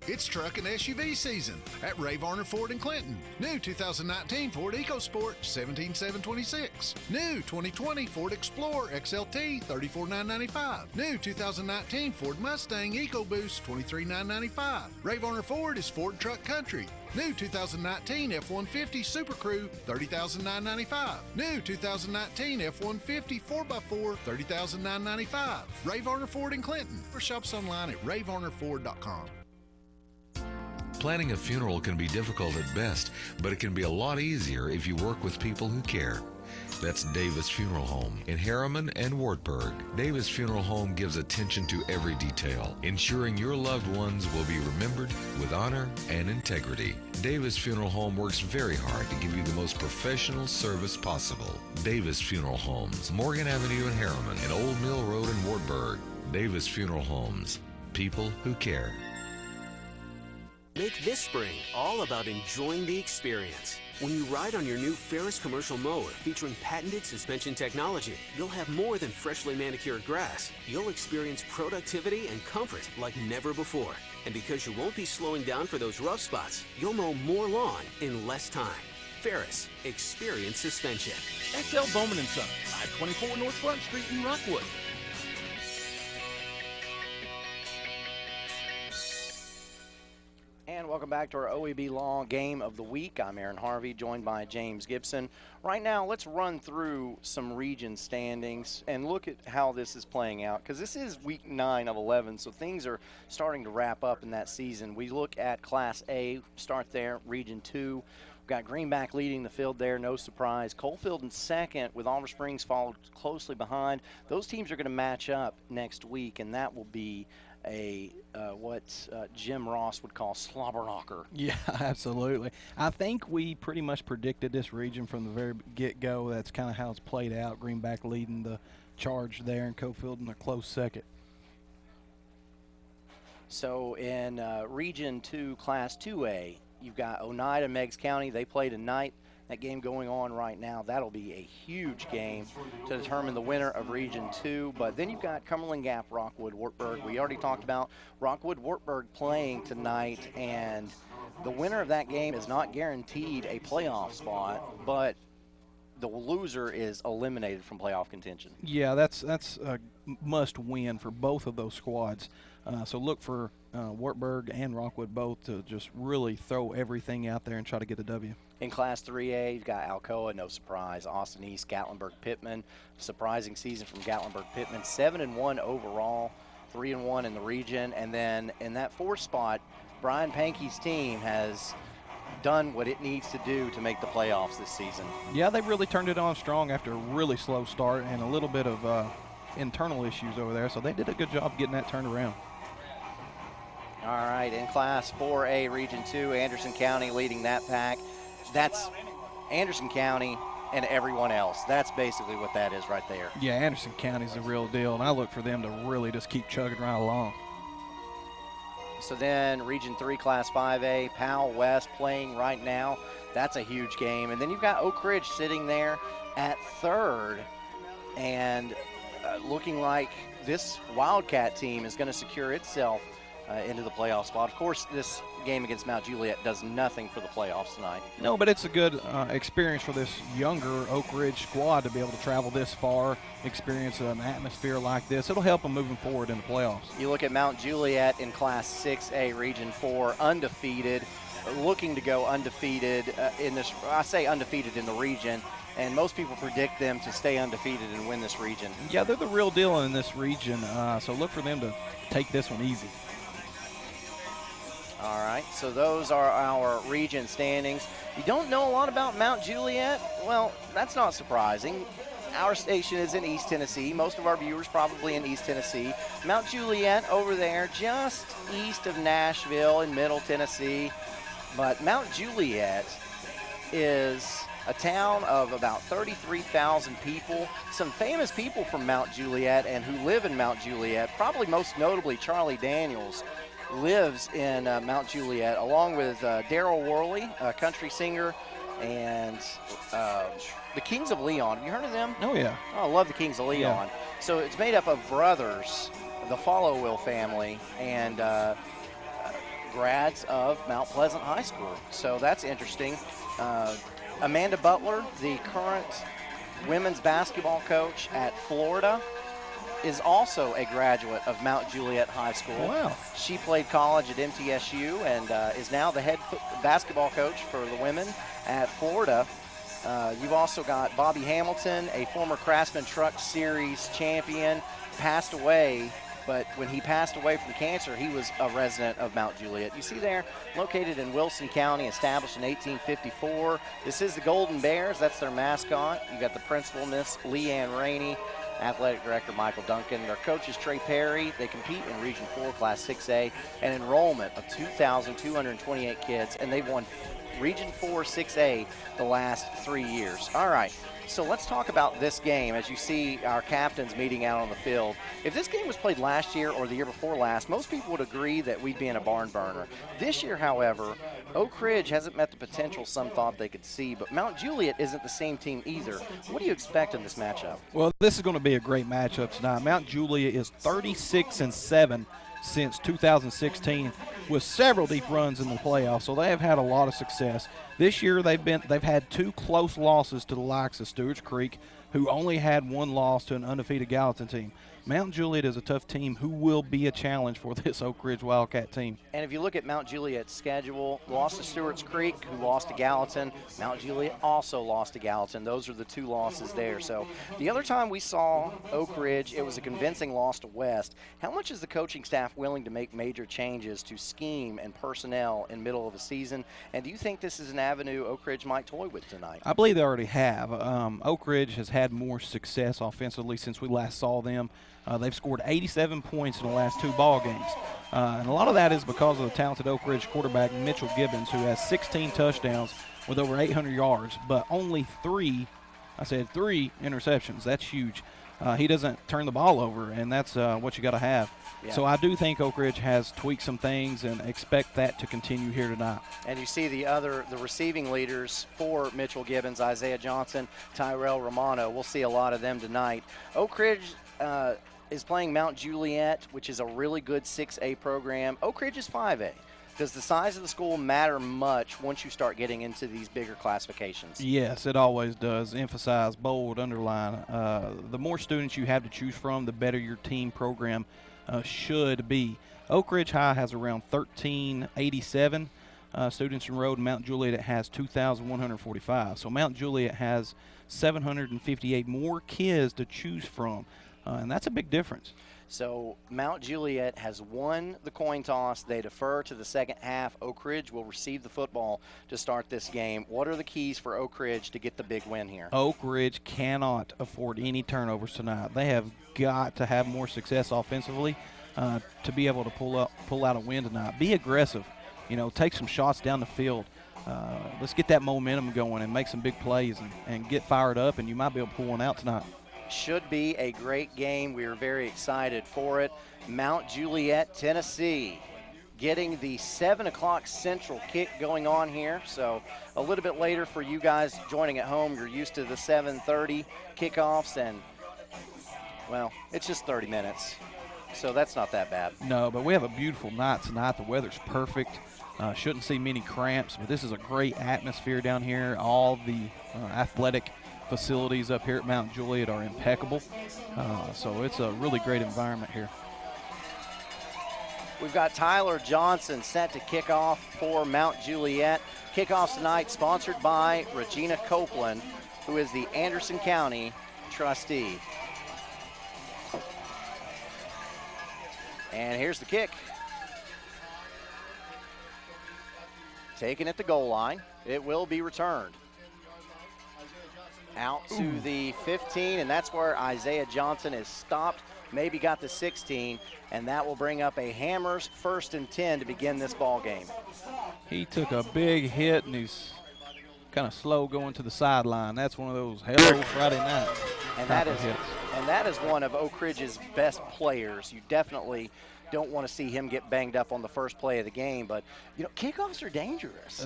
It's truck and SUV season at Ray Varner Ford in Clinton. New 2019 Ford EcoSport, $17,726. New 2020 Ford Explorer XLT, $34,995. New 2019 Ford Mustang EcoBoost, $23,995. Ray Varner Ford is Ford Truck Country. New 2019 F-150 Super Crew, $30,995. New 2019 F-150 4x4, $30,995. Ray Varner Ford in Clinton. Or shops online at rayvarnerford.com. Planning a funeral can be difficult at best, but it can be a lot easier if you work with people who care. That's Davis Funeral Home in Harriman and Wartburg. Davis Funeral Home gives attention to every detail, ensuring your loved ones will be remembered with honor and integrity. Davis Funeral Home works very hard to give you the most professional service possible. Davis Funeral Homes, Morgan Avenue in Harriman and Old Mill Road in Wartburg. Davis Funeral Homes, people who care. Make this spring all about enjoying the experience. When you ride on your new Ferris commercial mower featuring patented suspension technology, you'll have more than freshly manicured grass. You'll experience productivity and comfort like never before. And because you won't be slowing down for those rough spots, you'll mow more lawn in less time. Ferris, experience suspension. XL Bowman & Son, 524 North Front Street in Rockwood. And welcome back to our OEB Law Game of the Week. I'm Aaron Harvey, joined by James Gibson. Right now, let's run through some region standings and look at how this is playing out, because this is week 9 of 11, so things are starting to wrap up in that season. We look at Class A, start there, Region 2. We've got Greenback leading the field there, no surprise. Coalfield in second, with Oliver Springs followed closely behind. Those teams are going to match up next week, and that will be what Jim Ross would call slobber knocker. Yeah, absolutely. I think we pretty much predicted this region from the very get-go. That's kind of how it's played out. Greenback leading the charge there, and Coalfield in a close second. So in Region 2, Class 2A, you've got Oneida, Meigs County. They play tonight. That game going on right now, that'll be a huge game to determine the winner of Region 2. But then you've got Cumberland Gap, Rockwood, Wartburg. We already talked about Rockwood, Wartburg playing tonight, and the winner of that game is not guaranteed a playoff spot, but the loser is eliminated from playoff contention. Yeah, that's a must-win for both of those squads. So look for Wartburg and Rockwood both to just really throw everything out there and try to get a W. In Class 3A, you've got Alcoa, no surprise. Austin East, Gatlinburg-Pittman. Surprising season from Gatlinburg-Pittman. 7-1 overall, 3-1 in the region. And then in that fourth spot, Brian Pankey's team has done what it needs to do to make the playoffs this season. Yeah, they've really turned it on strong after a really slow start and a little bit of internal issues over there, so they did a good job getting that turned around. All right, in Class 4A, Region 2, Anderson County leading that pack. That's Anderson County and everyone else. That's basically what that is right there. Yeah, Anderson County's the real deal, and I look for them to really just keep chugging right along. So then Region 3, Class 5A, Powell West playing right now. That's a huge game. And then you've got Oak Ridge sitting there at third and looking like this Wildcat team is going to secure itself into the playoff spot. Of course, this game against Mount Juliet does nothing for the playoffs tonight. No, but it's a good experience for this younger Oak Ridge squad to be able to travel this far, experience an atmosphere like this. It'll help them moving forward in the playoffs. You look at Mount Juliet in Class 6A, Region 4, undefeated, looking to go undefeated in this. I say undefeated in the region, and most people predict them to stay undefeated and win this region. Yeah, they're the real deal in this region, so look for them to take this one easy. All right, so those are our region standings. You don't know a lot about Mount Juliet? Well, that's not surprising. Our station is in East Tennessee. Most of our viewers probably in East Tennessee. Mount Juliet over there just east of Nashville in Middle Tennessee. But Mount Juliet is a town of about 33,000 people. Some famous people from Mount Juliet and who live in Mount Juliet, probably most notably Charlie Daniels, lives in Mount Juliet, along with Daryl Worley, a country singer, and the Kings of Leon. Have you heard of them? Oh, yeah. Oh, I love the Kings of Leon. Yeah. So it's made up of brothers, the Followill family, and grads of Mount Pleasant High School. So that's interesting. Amanda Butler, the current women's basketball coach at Florida, is also a graduate of Mount Juliet High School. Wow. She played college at MTSU and is now the head basketball coach for the women at Florida. You've also got Bobby Hamilton, a former Craftsman Truck Series champion, passed away, but when he passed away from cancer, he was a resident of Mount Juliet. You see there, located in Wilson County, established in 1854. This is the Golden Bears. That's their mascot. You got the principal, Miss Leanne Rainey, athletic director Michael Duncan. Their coach is Trey Perry. They compete in Region 4, Class 6A, an enrollment of 2,228 kids, and they've won Region 4, 6A the last 3 years. All right, so let's talk about this game. As you see our captains meeting out on the field, if this game was played last year or the year before last, most people would agree that we'd be in a barn burner. This year, however, Oak Ridge hasn't met the potential some thought they could see, but Mount Juliet isn't the same team either. What do you expect in this matchup? Well, this is going to be a great matchup tonight. Mount Juliet is 36-7 since 2016 with several deep runs in the playoffs, so they have had a lot of success. This year they've had 2 close losses to the likes of Stewart's Creek, who only had 1 loss to an undefeated Gallatin team. Mount Juliet is a tough team who will be a challenge for this Oak Ridge Wildcat team. And if you look at Mount Juliet's schedule, lost to Stewart's Creek, who lost to Gallatin. Mount Juliet also lost to Gallatin. Those are the 2 losses there. So the other time we saw Oak Ridge, it was a convincing loss to West. How much is the coaching staff willing to make major changes to scheme and personnel in middle of a season? And do you think this is an avenue Oak Ridge might toy with tonight? I believe they already have. Oak Ridge has had more success offensively since we last saw them. They've scored 87 points in the last 2 ball games. And a lot of that is because of the talented Oak Ridge quarterback Mitchell Gibbons, who has 16 touchdowns with over 800 yards, but only 3 interceptions. That's huge. He doesn't turn the ball over, and that's what you got to have. Yeah. So I do think Oak Ridge has tweaked some things and expect that to continue here tonight. And you see the receiving leaders for Mitchell Gibbons, Isaiah Johnson, Tyrell Romano. We'll see a lot of them tonight. Oak Ridge is playing Mount Juliet, which is a really good 6A program. Oak Ridge is 5A. Does the size of the school matter much once you start getting into these bigger classifications? Yes, it always does. Emphasize, bold, underline. The more students you have to choose from, the better your team program should be. Oak Ridge High has around 1,387 students enrolled. Mount Juliet has 2,145. So Mount Juliet has 758 more kids to choose from. and that's a big difference. So Mount Juliet has won the coin toss. They defer to the second half. Oak Ridge will receive the football to start this game. What are the keys for Oak Ridge to get the big win here? Oak Ridge cannot afford any turnovers tonight. They have got to have more success offensively to be able to pull out a win tonight. Be aggressive. Take some shots down the field. Let's get that momentum going and make some big plays and get fired up, and you might be able to pull one out tonight. Should be a great game. We are very excited for it. Mount Juliet, Tennessee, getting the 7 o'clock Central kick going on here. So a little bit later for you guys joining at home. You're used to the 7:30 kickoffs, and, well, it's just 30 minutes. So that's not that bad. No, but we have a beautiful night tonight. The weather's perfect. Shouldn't see many cramps, but this is a great atmosphere down here. All the athletic facilities up here at Mount Juliet are impeccable. So it's a really great environment here. We've got Tyler Johnson set to kick off for Mount Juliet. Kickoffs tonight sponsored by Regina Copeland, who is the Anderson County trustee. And here's the kick. Taken at the goal line. It will be returned. Out to the 15, and that's where Isaiah Johnson is stopped. Maybe got the 16, and that will bring up a Hammers 1st and 10 to begin this ball game. He took a big hit, and he's kind of slow going to the sideline. That's one of those hello Friday night hits. And that is one of Oak Ridge's best players. You definitely don't want to see him get banged up on the first play of the game, but kickoffs are dangerous.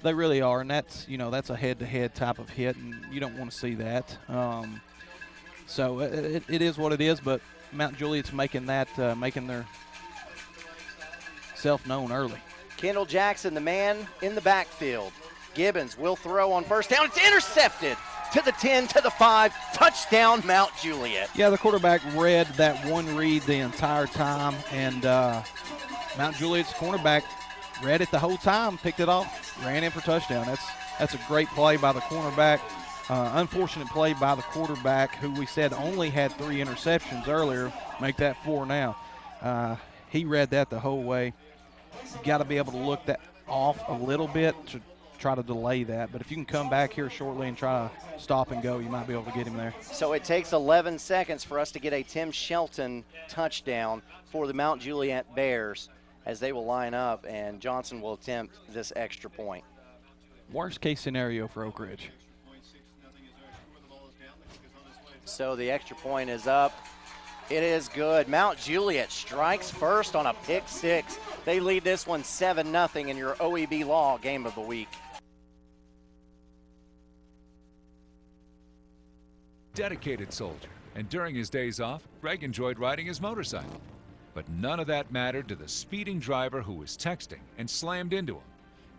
They really are, and that's a head-to-head type of hit, and you don't want to see that. So it is what it is, but Mount Juliet's making their self known early. Kendall Jackson, the man in the backfield. Gibbons will throw on first down. It's intercepted. To the 10, to the 5, touchdown Mount Juliet. Yeah, the quarterback read that one read the entire time, and Mount Juliet's cornerback read it the whole time, picked it off, ran in for touchdown. That's a great play by the cornerback. Unfortunate play by the quarterback, who we said only had 3 interceptions earlier, make that 4 now. He read that the whole way. You got to be able to look that off a little bit to try to delay that, but if you can come back here shortly and try to stop and go, you might be able to get him there. So it takes 11 seconds for us to get a Tim Shelton touchdown for the Mount Juliet Bears as they will line up, and Johnson will attempt this extra point. Worst case scenario for Oak Ridge. So the extra point is up. It is good. Mount Juliet strikes first on a pick 6. They lead this one 7-0 in your OEB Law Game of the Week. Dedicated soldier, and during his days off, Greg enjoyed riding his motorcycle. But none of that mattered to the speeding driver who was texting and slammed into him.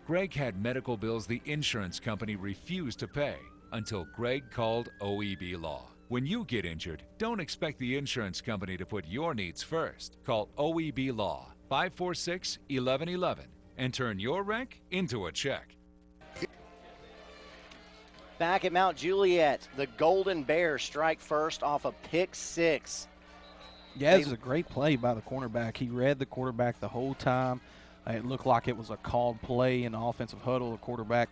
Greg had medical bills the insurance company refused to pay until Greg called OEB Law. When you get injured, don't expect the insurance company to put your needs first. Call OEB Law 546-1111 and turn your wreck into a check. Back at Mount Juliet, the Golden Bears strike first off a pick 6. Yeah, this is a great play by the cornerback. He read the quarterback the whole time. It looked like it was a called play in the offensive huddle. The quarterback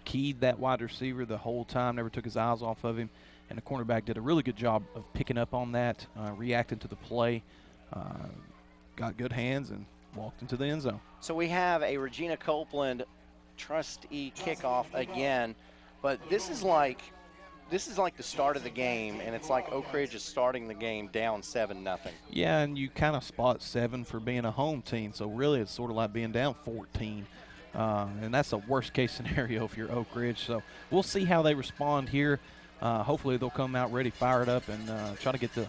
keyed that wide receiver the whole time, never took his eyes off of him. And the cornerback did a really good job of picking up on that, reacting to the play, got good hands, and walked into the end zone. So we have a Regina Copeland trustee kickoff again. But this is like the start of the game, and it's like Oak Ridge is starting the game down 7-0. Yeah, and you kind of spot 7 for being a home team, so really it's sort of like being down 14. And that's the worst-case scenario if you're Oak Ridge. So we'll see how they respond here. Hopefully they'll come out ready, fired up, and try to get the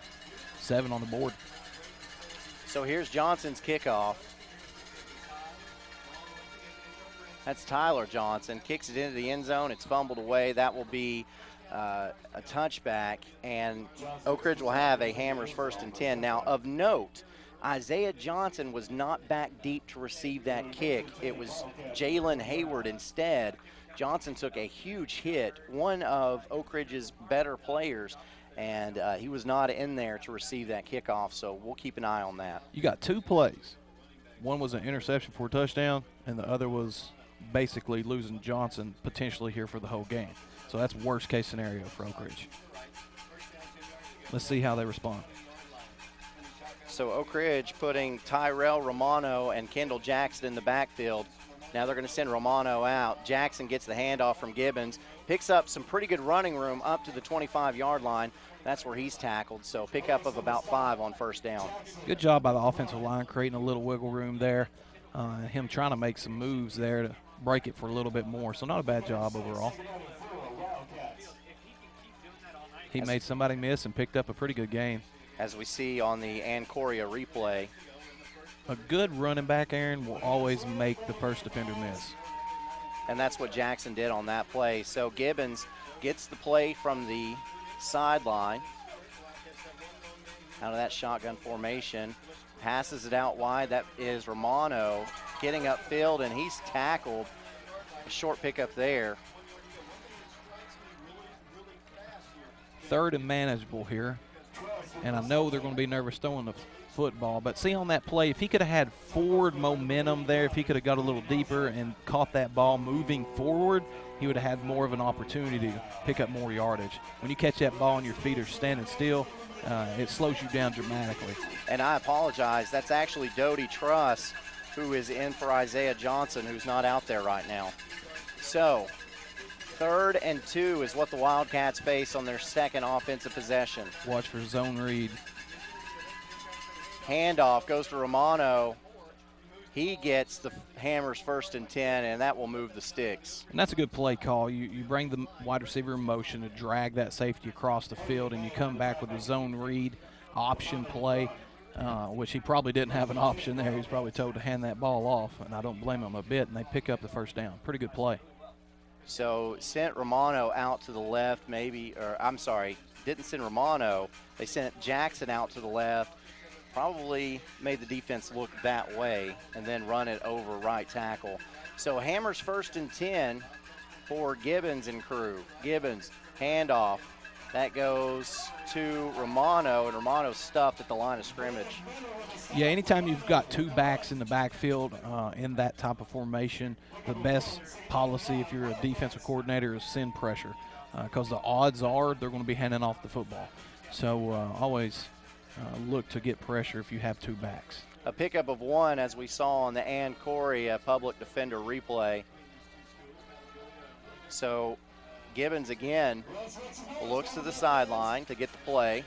7 on the board. So here's Johnson's kickoff. That's Tyler Johnson. Kicks it into the end zone. It's fumbled away. That will be a touchback, and Oak Ridge will have a Hammers 1st and 10. Now, of note, Isaiah Johnson was not back deep to receive that kick. It was Jalen Hayward instead. Johnson took a huge hit, one of Oak Ridge's better players, and he was not in there to receive that kickoff, so we'll keep an eye on that. You got 2 plays. One was an interception for a touchdown, and the other was basically losing Johnson potentially here for the whole game. So that's worst case scenario for Oak Ridge. Let's see how they respond. So Oak Ridge putting Tyrell Romano and Kendall Jackson in the backfield. Now they're going to send Romano out. Jackson gets the handoff from Gibbons, picks up some pretty good running room up to the 25-yard line. That's where he's tackled, so pickup of about 5 on first down. Good job by the offensive line creating a little wiggle room there. Him trying to make some moves there to break it for a little bit more, so not a bad job overall. He made somebody miss and picked up a pretty good game. As we see on the Ancoria replay. A good running back, Aaron, will always make the first defender miss. And that's what Jackson did on that play. So Gibbons gets the play from the sideline out of that shotgun formation, passes it out wide. That is Romano getting upfield, and he's tackled. A short pickup there. 3rd and manageable here. And I know they're going to be nervous throwing the football, but see on that play, if he could have had forward momentum there, if he could have got a little deeper and caught that ball moving forward, he would have had more of an opportunity to pick up more yardage. When you catch that ball and your feet are standing still, it slows you down dramatically. And I apologize, that's actually Dodie Truss, who is in for Isaiah Johnson, who's not out there right now. So 3rd and 2 is what the Wildcats face on their second offensive possession. Watch for zone read. Handoff goes to Romano. He gets the Hammers 1st and 10, and that will move the sticks. And that's a good play call. You bring the wide receiver in motion to drag that safety across the field, and you come back with a zone read option play, which he probably didn't have an option there. He was probably told to hand that ball off, and I don't blame him a bit, and they pick up the first down. Pretty good play. So sent Romano out to the left maybe, or I'm sorry, didn't send Romano. They sent Jackson out to the left. Probably made the defense look that way and then run it over right tackle. So Hammers 1st and 10 for Gibbons and crew. Gibbons, handoff. That goes to Romano, and Romano's stuffed at the line of scrimmage. Yeah, anytime you've got 2 backs in the backfield in that type of formation, the best policy if you're a defensive coordinator is send pressure because the odds are they're going to be handing off the football. So always look to get pressure if you have 2 backs. A pickup of 1, as we saw on the Ancoria public defender replay. So Gibbons again looks to the sideline to get the play.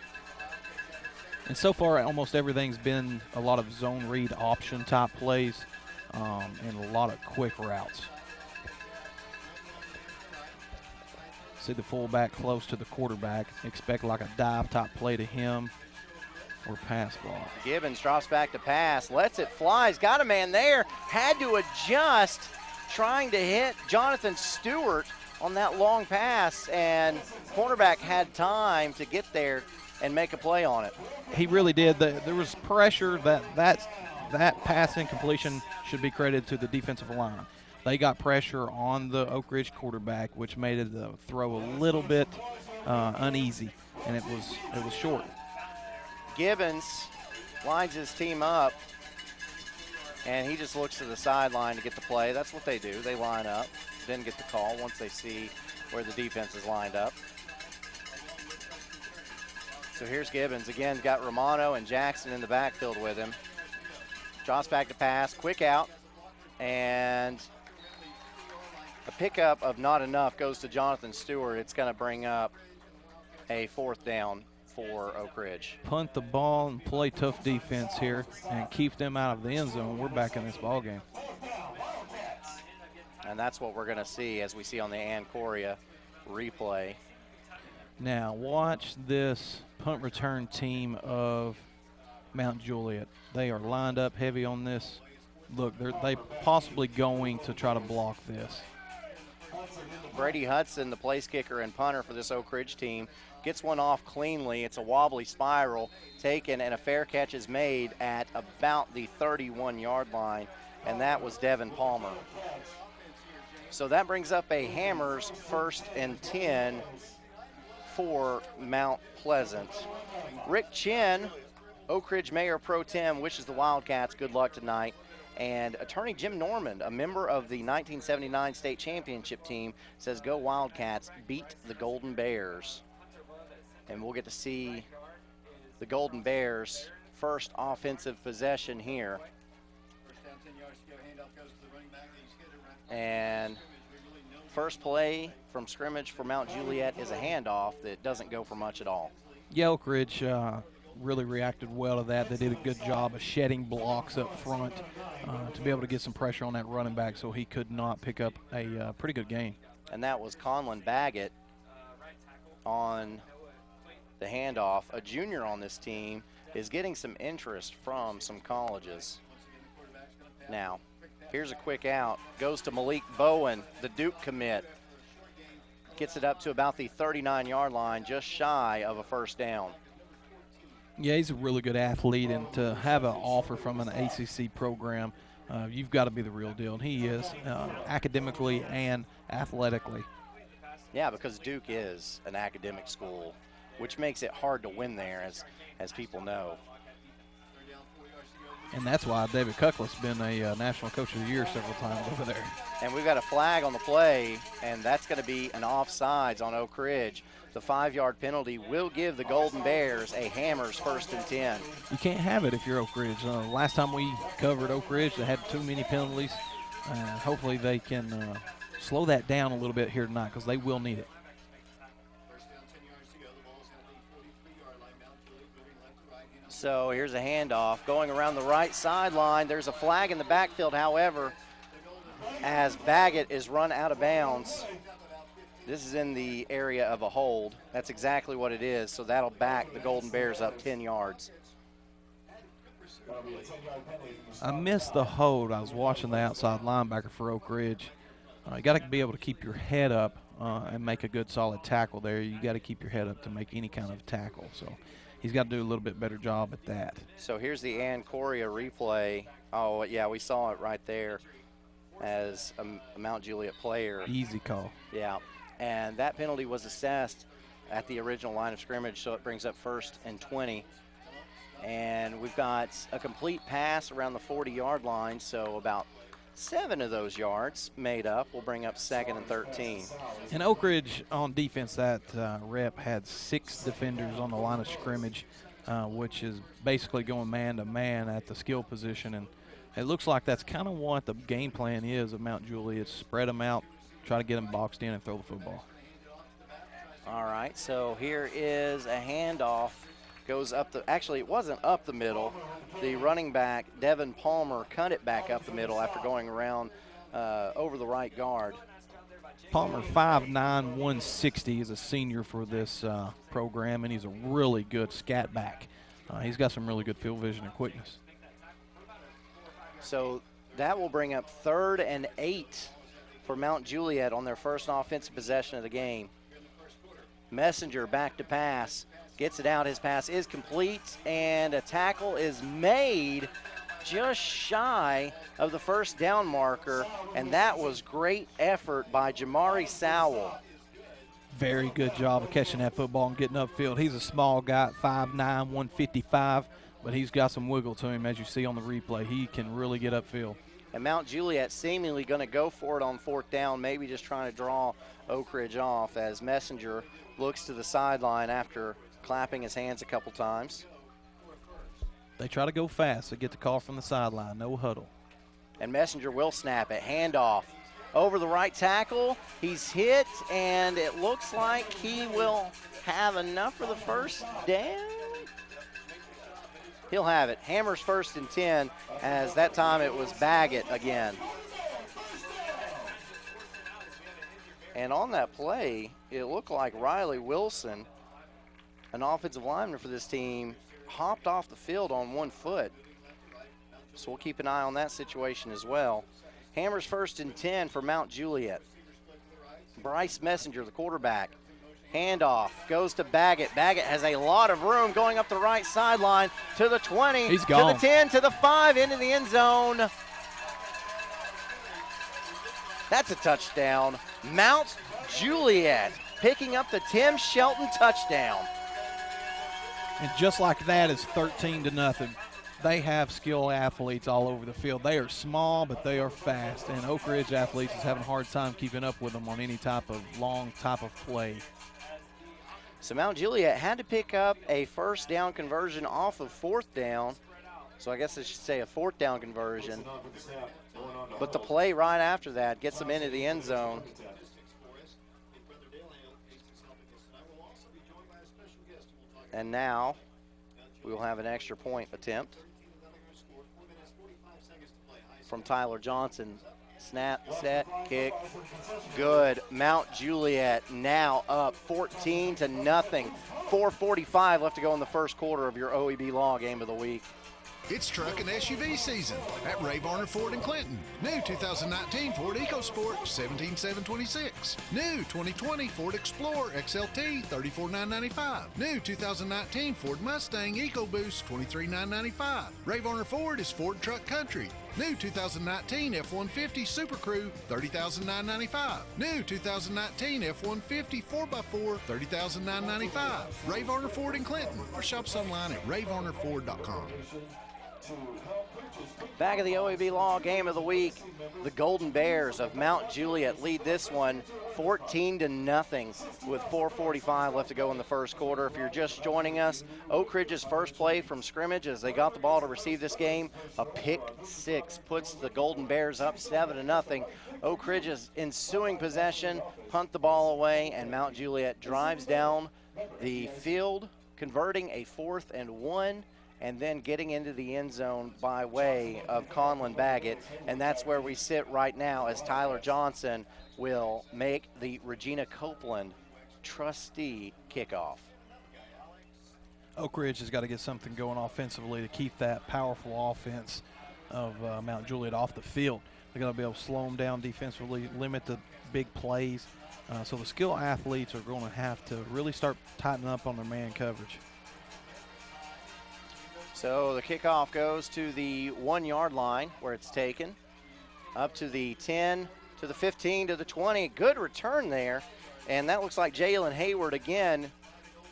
And so far, almost everything's been a lot of zone read option type plays and a lot of quick routes. See the fullback close to the quarterback. Expect like a dive type play to him or pass ball. Gibbons drops back to pass, lets it fly. He's got a man there. Had to adjust, trying to hit Jonathan Stewart on that long pass, and cornerback had time to get there and make a play on it. He really did. There was pressure. That pass incompletion should be credited to the defensive line. They got pressure on the Oak Ridge quarterback, which made the throw a little bit uneasy, and it was short. Gibbons lines his team up, and he just looks to the sideline to get the play. That's what they do. They line up, then get the call once they see where the defense is lined up. So here's Gibbons. Again, got Romano and Jackson in the backfield with him. Drops back to pass, quick out, and a pickup of not enough goes to Jonathan Stewart. It's going to bring up a 4th down for Oak Ridge. Punt the ball and play tough defense here and keep them out of the end zone. We're back in this ball game. And that's what we're going to see as we see on the Ancoria replay. Now watch this punt return team of Mount Juliet. They are lined up heavy on this. Look, they possibly going to try to block this. Brady Hudson, the place kicker and punter for this Oak Ridge team, gets one off cleanly. It's a wobbly spiral taken, and a fair catch is made at about the 31-yard line, and that was Devin Palmer. So that brings up a Hammers 1st and 10 for Mount Pleasant. Rick Chin, Oak Ridge Mayor Pro Tem, wishes the Wildcats good luck tonight. And attorney Jim Normand, a member of the 1979 state championship team, says, "Go Wildcats, beat the Golden Bears." And we'll get to see the Golden Bears' first offensive possession here. And first play from scrimmage for Mount Juliet is a handoff that doesn't go for much at all. Yeah, Oak Ridge really reacted well to that. They did a good job of shedding blocks up front to be able to get some pressure on that running back so he could not pick up a pretty good gain. And that was Conlon Baggett on the handoff. A junior on this team is getting some interest from some colleges. Now, here's a quick out. Goes to Malik Bowen, the Duke commit. Gets it up to about the 39-yard line, just shy of a first down. Yeah, he's a really good athlete, and to have an offer from an ACC program, you've got to be the real deal, and he is, academically and athletically. Yeah, because Duke is an academic school, which makes it hard to win there, as people know. And that's why David Kuckla's been a National Coach of the Year several times over there. And we've got a flag on the play, and that's going to be an offsides on Oak Ridge. The 5-yard penalty will give the Golden Bears a Hammers 1st and 10. You can't have it if you're Oak Ridge. Last time we covered Oak Ridge, they had too many penalties. Hopefully they can slow that down a little bit here tonight because they will need it. So here's a handoff going around the right sideline. There's a flag in the backfield, however, as Baggett is run out of bounds. This is in the area of a hold. That's exactly what it is, so that'll back the Golden Bears up 10 yards. I missed the hold. I was watching the outside linebacker for Oak Ridge. You got to be able to keep your head up and make a good solid tackle there. You got to keep your head up to make any kind of tackle. So he's got to do a little bit better job at that. So here's the Ancoria replay. Oh, yeah, we saw it right there as a Mount Juliet player. Easy call. Yeah, and that penalty was assessed at the original line of scrimmage, so it brings up 1st and 20. And we've got a complete pass around the 40-yard line, so about 7 of those yards made up will bring up 2nd and 13. And Oak Ridge on defense, that rep had 6 defenders on the line of scrimmage, which is basically going man-to-man at the skill position. And it looks like that's kind of what the game plan is of Mount Juliet. Spread them out, try to get them boxed in and throw the football. All right, so here is a handoff. Goes up the, actually it wasn't up the middle. The running back, Devin Palmer, cut it back up the middle after going around over the right guard. Palmer, 5'9", 160, is a senior for this program, and he's a really good scat back. He's got some really good field vision and quickness. So that will bring up 3rd and 8 for Mount Juliet on their first offensive possession of the game. Messenger back to pass. Gets it out. His pass is complete, and a tackle is made just shy of the first down marker, and that was great effort by Jamari Sowell. Very good job of catching that football and getting upfield. He's a small guy, 5'9", 155, but he's got some wiggle to him, as you see on the replay. He can really get upfield. And Mount Juliet seemingly going to go for it on 4th down, maybe just trying to draw Oak Ridge off as Messenger looks to the sideline after clapping his hands a couple times. They try to go fast. They get the call from the sideline. No huddle. And Messenger will snap it. Handoff over the right tackle. He's hit, and it looks like he will have enough for the first down. He'll have it. Hammers 1st and 10, as that time it was Baggett again. And on that play, it looked like Riley Wilson, an offensive lineman for this team, hopped off the field on 1 foot. So we'll keep an eye on that situation as well. Hammers 1st and 10 for Mount Juliet. Bryce Messenger, the quarterback, Handoff goes to Baggett. Baggett has a lot of room going up the right sideline to the 20, He's to gone. the 10, to the 5, into the end zone. That's a touchdown. Mount Juliet picking up the Tim Shelton touchdown. And just like that, it's 13-0. They have skilled athletes all over the field. They are small, but they are fast. And Oak Ridge athletes is having a hard time keeping up with them on any type of long type of play. So Mount Juliet had to pick up a first down conversion off of fourth down. So I guess I should say a fourth down conversion. But the play right after that gets them into the end zone. And now we will have an extra point attempt from Tyler Johnson. Snap, set, kick, good. Mount Juliet now up 14-0. 4:45 left to go in the first quarter of your OEB Law Game of the Week. It's truck and SUV season at Ray Varner Ford in Clinton. New 2019 Ford EcoSport, $17,726. New 2020 Ford Explorer XLT, $34,995. New 2019 Ford Mustang EcoBoost, $23,995. Ray Varner Ford is Ford Truck Country. New 2019 F-150 Super Crew, $30,995. New 2019 F-150 4x4, $30,995. Ray Varner Ford in Clinton, or shops online at rayvarnerford.com. Back of the OEB Law Game of the Week, the Golden Bears of Mount Juliet lead this one 14-0 with 4:45 left to go in the first quarter. If you're just joining us, Oak Ridge's first play from scrimmage as they got the ball to receive this game, a pick six puts the Golden Bears up 7-0. Oak Ridge's ensuing possession, punt the ball away, and Mount Juliet drives down the field, converting a 4th and 1. And then getting into the end zone by way of Conlon Baggett. And that's where we sit right now as Tyler Johnson will make the Regina Copeland trustee kickoff. Oak Ridge has got to get something going offensively to keep that powerful offense of Mount Juliet off the field. They're going to be able to slow them down defensively, limit the big plays. So the skilled athletes are going to have to really start tightening up on their man coverage. So the kickoff goes to the 1-yard line where it's taken, up to the 10, to the 15, to the 20. Good return there. And that looks like Jalen Hayward again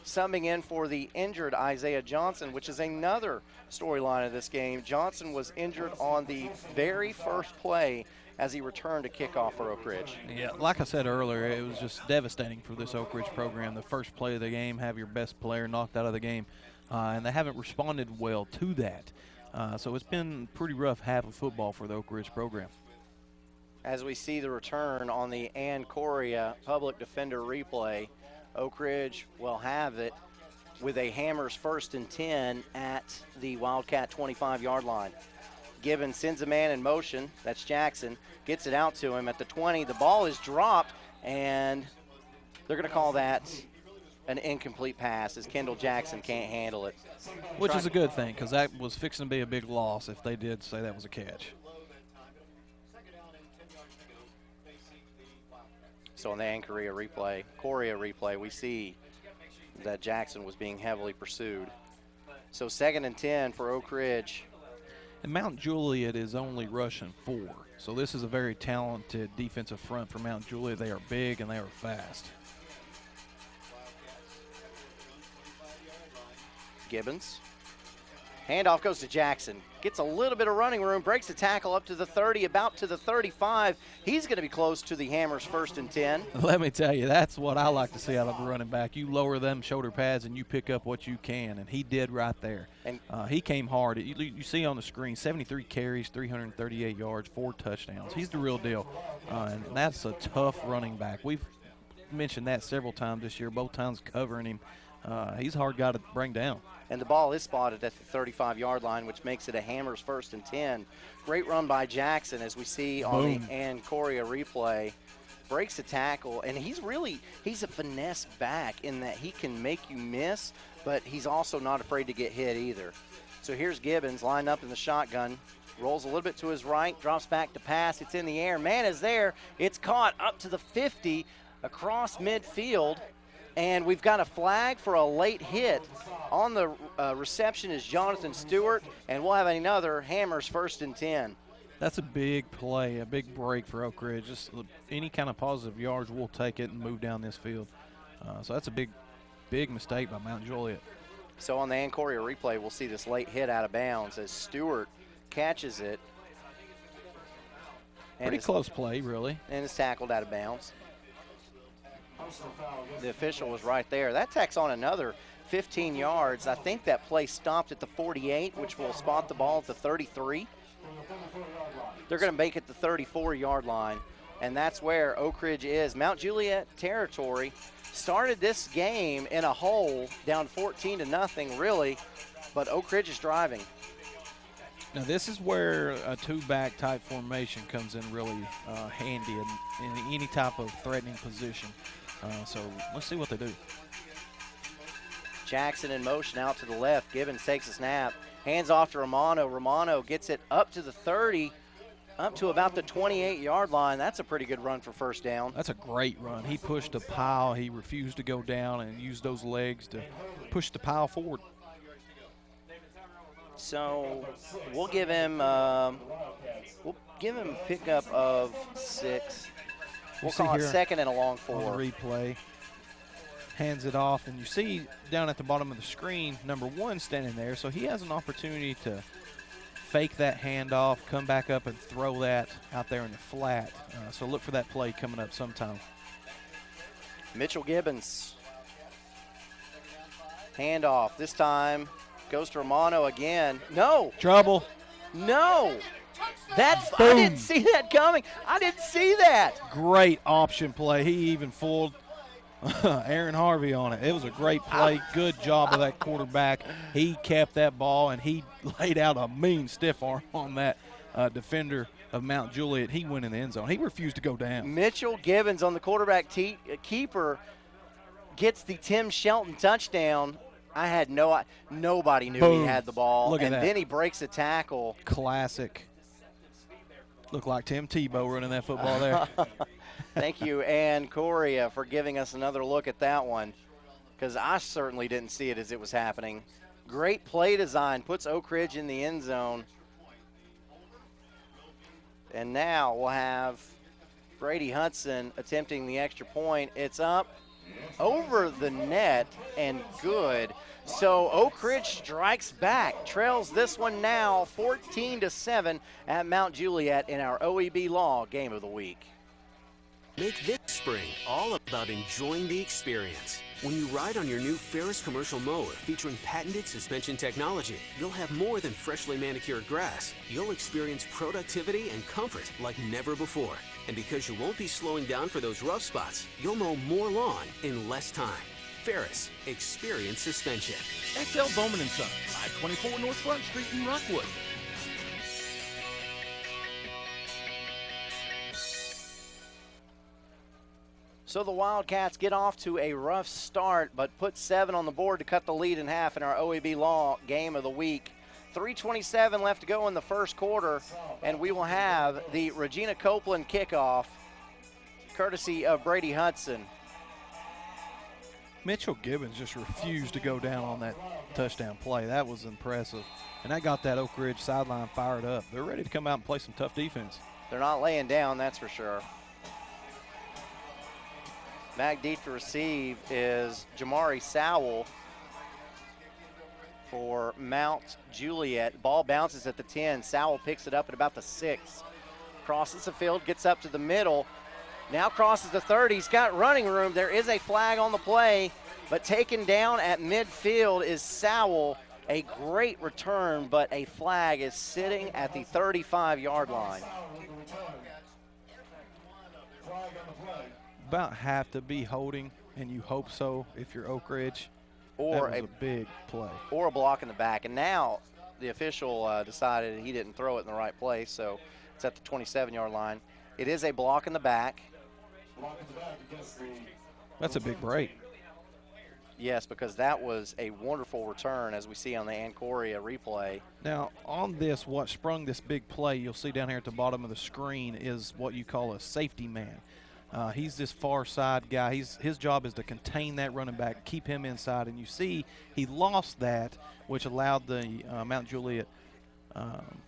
subbing in for the injured Isaiah Johnson, which is another storyline of this game. Johnson was injured on the very first play as he returned to kickoff for Oak Ridge. Yeah, like I said earlier, it was just devastating for this Oak Ridge program. The first play of the game, have your best player knocked out of the game. And they haven't responded well to that. So it's been a pretty rough half of football for the Oak Ridge program. As we see the return on the Ann Coria public defender replay, Oak Ridge will have it with a Hammers 1st and 10 at the Wildcat 25-yard line. Gibbons sends a man in motion. That's Jackson. Gets it out to him at the 20. The ball is dropped, and they're going to call that an incomplete pass as Kendall Jackson can't handle it. Which is a good thing, because that was fixing to be a big loss if they did say that was a catch. So on the Ann Coria replay, we see that Jackson was being heavily pursued. So 2nd and 10 for Oak Ridge. And Mount Juliet is only rushing 4. So this is a very talented defensive front for Mount Juliet. They are big and they are fast. Gibbons. Handoff goes to Jackson. Gets a little bit of running room, breaks the tackle up to the 30, about to the 35. He's going to be close to the Hammers 1st and 10. Let me tell you, that's what I like to see out of a running back. You lower them shoulder pads and you pick up what you can, and he did right there. And he came hard. You see on the screen, 73 carries, 338 yards, 4 touchdowns. He's the real deal, and that's a tough running back. We've mentioned that several times this year, both times covering him. He's a hard guy to bring down. And the ball is spotted at the 35-yard line, which makes it a Hammers 1st and 10. Great run by Jackson, as we see on the Ann Coria replay. Breaks the tackle, and he's a finesse back in that he can make you miss, but he's also not afraid to get hit either. So here's Gibbons lined up in the shotgun. Rolls a little bit to his right, drops back to pass. It's in the air. Man is there. It's caught up to the 50 across midfield. And we've got a flag for a late hit. On the reception is Jonathan Stewart, and we'll have another Hammers 1st and 10. That's a big play, a big break for Oak Ridge. Just any kind of positive yards, we'll take it and move down this field. So that's a big mistake by Mount Juliet. So on the Ancoria replay, we'll see this late hit out of bounds as Stewart catches it. Pretty close play, really. And is tackled out of bounds. The official was right there. That tacks on another 15 yards. I think that play stopped at the 48, which will spot the ball at the 33. They're going to make it the 34-yard line, and that's where Oak Ridge is. Mount Juliet territory started this game in a hole, down 14-0, really, but Oak Ridge is driving. Now this is where a two-back type formation comes in really handy in any type of threatening position. So let's see what they do. Jackson in motion out to the left. Gibbons takes a snap, hands off to Romano. Romano gets it up to the 30, up to about the 28-yard line. That's a pretty good run for first down. That's a great run. He pushed a pile. He refused to go down and used those legs to push the pile forward. So we'll give him pickup of 6. We'll call it 2nd and a long 4. On the replay, hands it off, and you see down at the bottom of the screen, number 1 standing there, so he has an opportunity to fake that handoff, come back up and throw that out there in the flat. So look for that play coming up sometime. Mitchell Gibbons. Handoff. This time goes to Romano again. No. Trouble. No. That's, I didn't see that coming. I didn't see that. Great option play. He even fooled Aaron Harvey on it. It was a great play. Good job of that quarterback. He kept that ball, and he laid out a mean stiff arm on that defender of Mount Juliet. He went in the end zone. He refused to go down. Mitchell Gibbons on the quarterback keeper gets the Tim Shelton touchdown. I had nobody knew he had the ball. Look at that. And then he breaks a tackle. Classic. Looked like Tim Tebow running that football there. Thank you, Ann Coria, for giving us another look at that one, because I certainly didn't see it as it was happening. Great play design, puts Oak Ridge in the end zone. And now we'll have Brady Hudson attempting the extra point. It's up over the net and good. So Oak Ridge strikes back, trails this one now 14-7 at Mount Juliet in our OEB Law Game of the Week. Make this spring all about enjoying the experience. When you ride on your new Ferris commercial mower featuring patented suspension technology, you'll have more than freshly manicured grass. You'll experience productivity and comfort like never before. And because you won't be slowing down for those rough spots, you'll mow more lawn in less time. Ferris, experience suspension. XL Bowman & Son, 524 North Front Street in Rockwood. So the Wildcats get off to a rough start, but put 7 on the board to cut the lead in half in our OEB Law Game of the Week. 3:27 left to go in the first quarter, and we will have the Regina Copeland kickoff, courtesy of Brady Hudson. Mitchell Gibbons just refused to go down on that touchdown play. That was impressive. And that got that Oak Ridge sideline fired up. They're ready to come out and play some tough defense. They're not laying down, that's for sure. Back deep to receive is Jamari Sowell for Mount Juliet. Ball bounces at the 10. Sowell picks it up at about the 6. Crosses the field, gets up to the middle. Now crosses the 30. He's got running room. There is a flag on the play, but taken down at midfield is Sowell. A great return, but a flag is sitting at the 35-yard line. About have to be holding, and you hope so if you're Oak Ridge. Or that was a big play. Or a block in the back. And now the official decided he didn't throw it in the right place, so it's at the 27-yard line. It is a block in the back. That's a big break. Yes, because that was a wonderful return, as we see on the Ancoria replay. Now, on this, what sprung this big play you'll see down here at the bottom of the screen is what you call a safety man. He's this far side guy. His job is to contain that running back, keep him inside. And you see he lost that, which allowed the Mount Juliet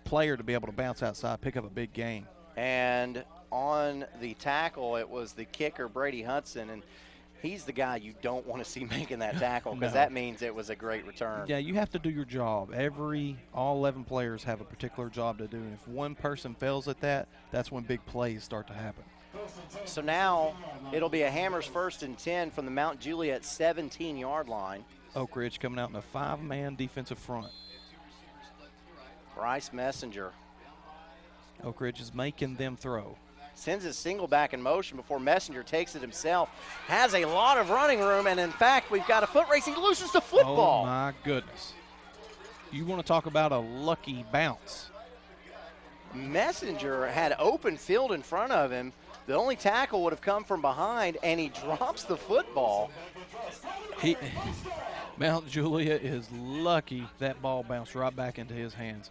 player to be able to bounce outside, pick up a big gain. And on the tackle, it was the kicker, Brady Hudson, and he's the guy you don't want to see making that tackle because that means it was a great return. Yeah, you have to do your job. All 11 players have a particular job to do, and if one person fails at that, that's when big plays start to happen. So now it'll be a Hammers 1st and 10 from the Mount Juliet 17-yard line. Oak Ridge coming out in a 5-man defensive front. Bryce Messenger. Oak Ridge is making them throw. Sends his single back in motion before Messenger takes it himself. Has a lot of running room, and in fact, we've got a foot race. He loses the football. Oh, my goodness. You want to talk about a lucky bounce. Messenger had open field in front of him. The only tackle would have come from behind, and he drops the football. Mount Juliet is lucky that ball bounced right back into his hands.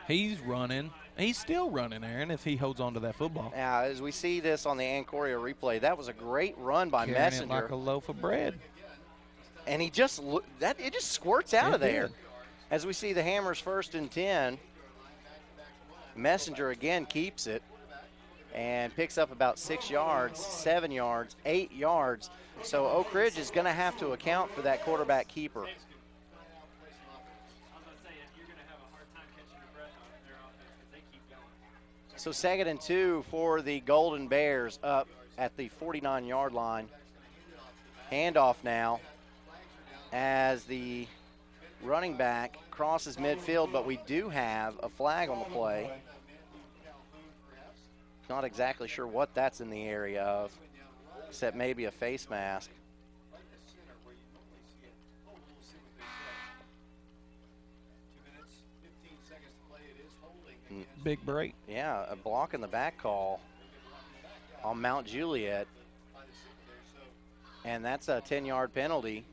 He's running. He's still running, Aaron, if he holds on to that football. Now, as we see this on the Ancoria replay, that was a great run by Carrying Messenger. it like a loaf of bread. And he just it just squirts out of there. As we see the Hammers 1st and 10, Messenger again keeps it and picks up about 6 yards, 7 yards, 8 yards. So Oak Ridge is going to have to account for that quarterback keeper. So 2nd and 2 for the Golden Bears up at the 49-yard line. Handoff now as the running back crosses midfield, but we do have a flag on the play. Not exactly sure what that's in the area of, except maybe a face mask. Big break. Yeah, a block in the back call on Mount Juliet. And that's a 10-yard penalty.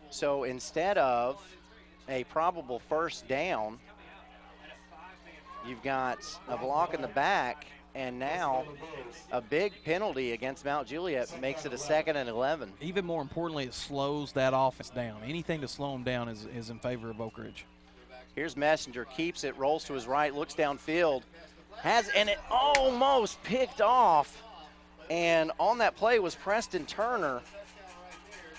So instead of a probable first down, you've got a block in the back, and now a big penalty against Mount Juliet makes it a 2nd and 11. Even more importantly, it slows that offense down. Anything to slow them down is in favor of Oak Ridge. Here's Messenger, keeps it, rolls to his right, looks downfield, and it almost picked off. And on that play was Preston Turner.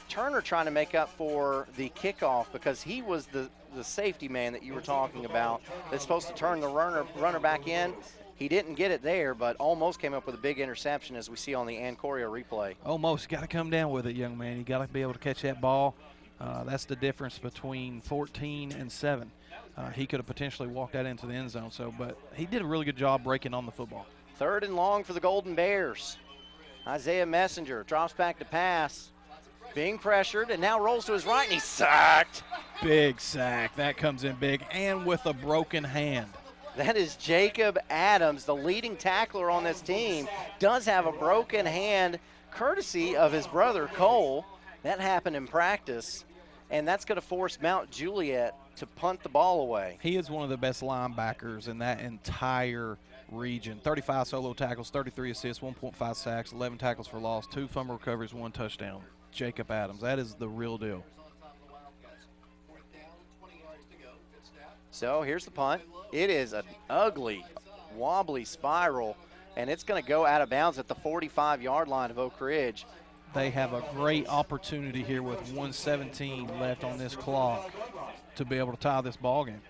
Turner trying to make up for the kickoff because he was the safety man that you were talking about that's supposed to turn the runner back in. He didn't get it there, but almost came up with a big interception as we see on the Ancoria replay. Almost. Got to come down with it, young man. You got to be able to catch that ball. That's the difference between 14 and 7. He could have potentially walked that into the end zone, but he did a really good job breaking on the football. 3rd and long for the Golden Bears. Isaiah Messenger drops back to pass, being pressured, and now rolls to his right, and he's sacked. Big sack. That comes in big, and with a broken hand. That is Jacob Adams, the leading tackler on this team, does have a broken hand courtesy of his brother Cole. That happened in practice, and that's going to force Mount Juliet to punt the ball away. He is one of the best linebackers in that entire region. 35 solo tackles, 33 assists, 1.5 sacks, 11 tackles for loss, 2 fumble recoveries, 1 touchdown. Jacob Adams, that is the real deal. So here's the punt. It is an ugly, wobbly spiral, and it's going to go out of bounds at the 45-yard line of Oak Ridge. They have a great opportunity here with 1:17 left on this clock to be able to tie this ball game.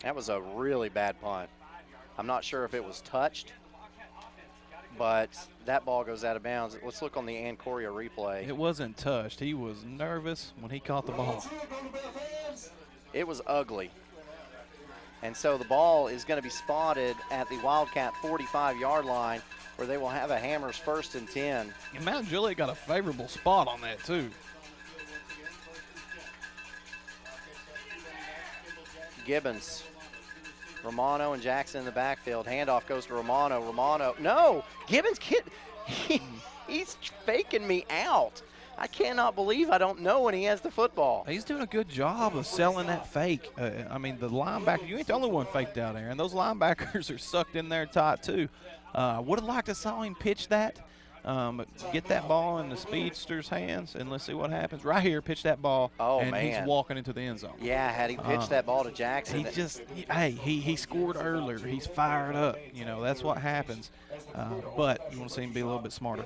That was a really bad punt. I'm not sure if it was touched, but that ball goes out of bounds. Let's look on the Ancoria replay. It wasn't touched. He was nervous when he caught the ball. It was ugly. And so the ball is going to be spotted at the Wildcat 45-yard line, where they will have a Hammers 1st and 10. And Mount Juliet got a favorable spot on that, too. Gibbons, Romano, and Jackson in the backfield. Handoff goes to Romano. Romano, no! Gibbons, he's faking me out. I cannot believe I don't know when he has the football. He's doing a good job of selling that fake. I mean, the linebacker, you ain't the only one faked out there, and those linebackers are sucked in there tight, too. Would have liked to saw him pitch that Get that ball in the speedster's hands, and let's see what happens. Right here, pitch that ball, and he's walking into the end zone. Yeah, had he pitched that ball to Jackson. He scored earlier. He's fired up. You know, that's what happens. But you want to see him be a little bit smarter.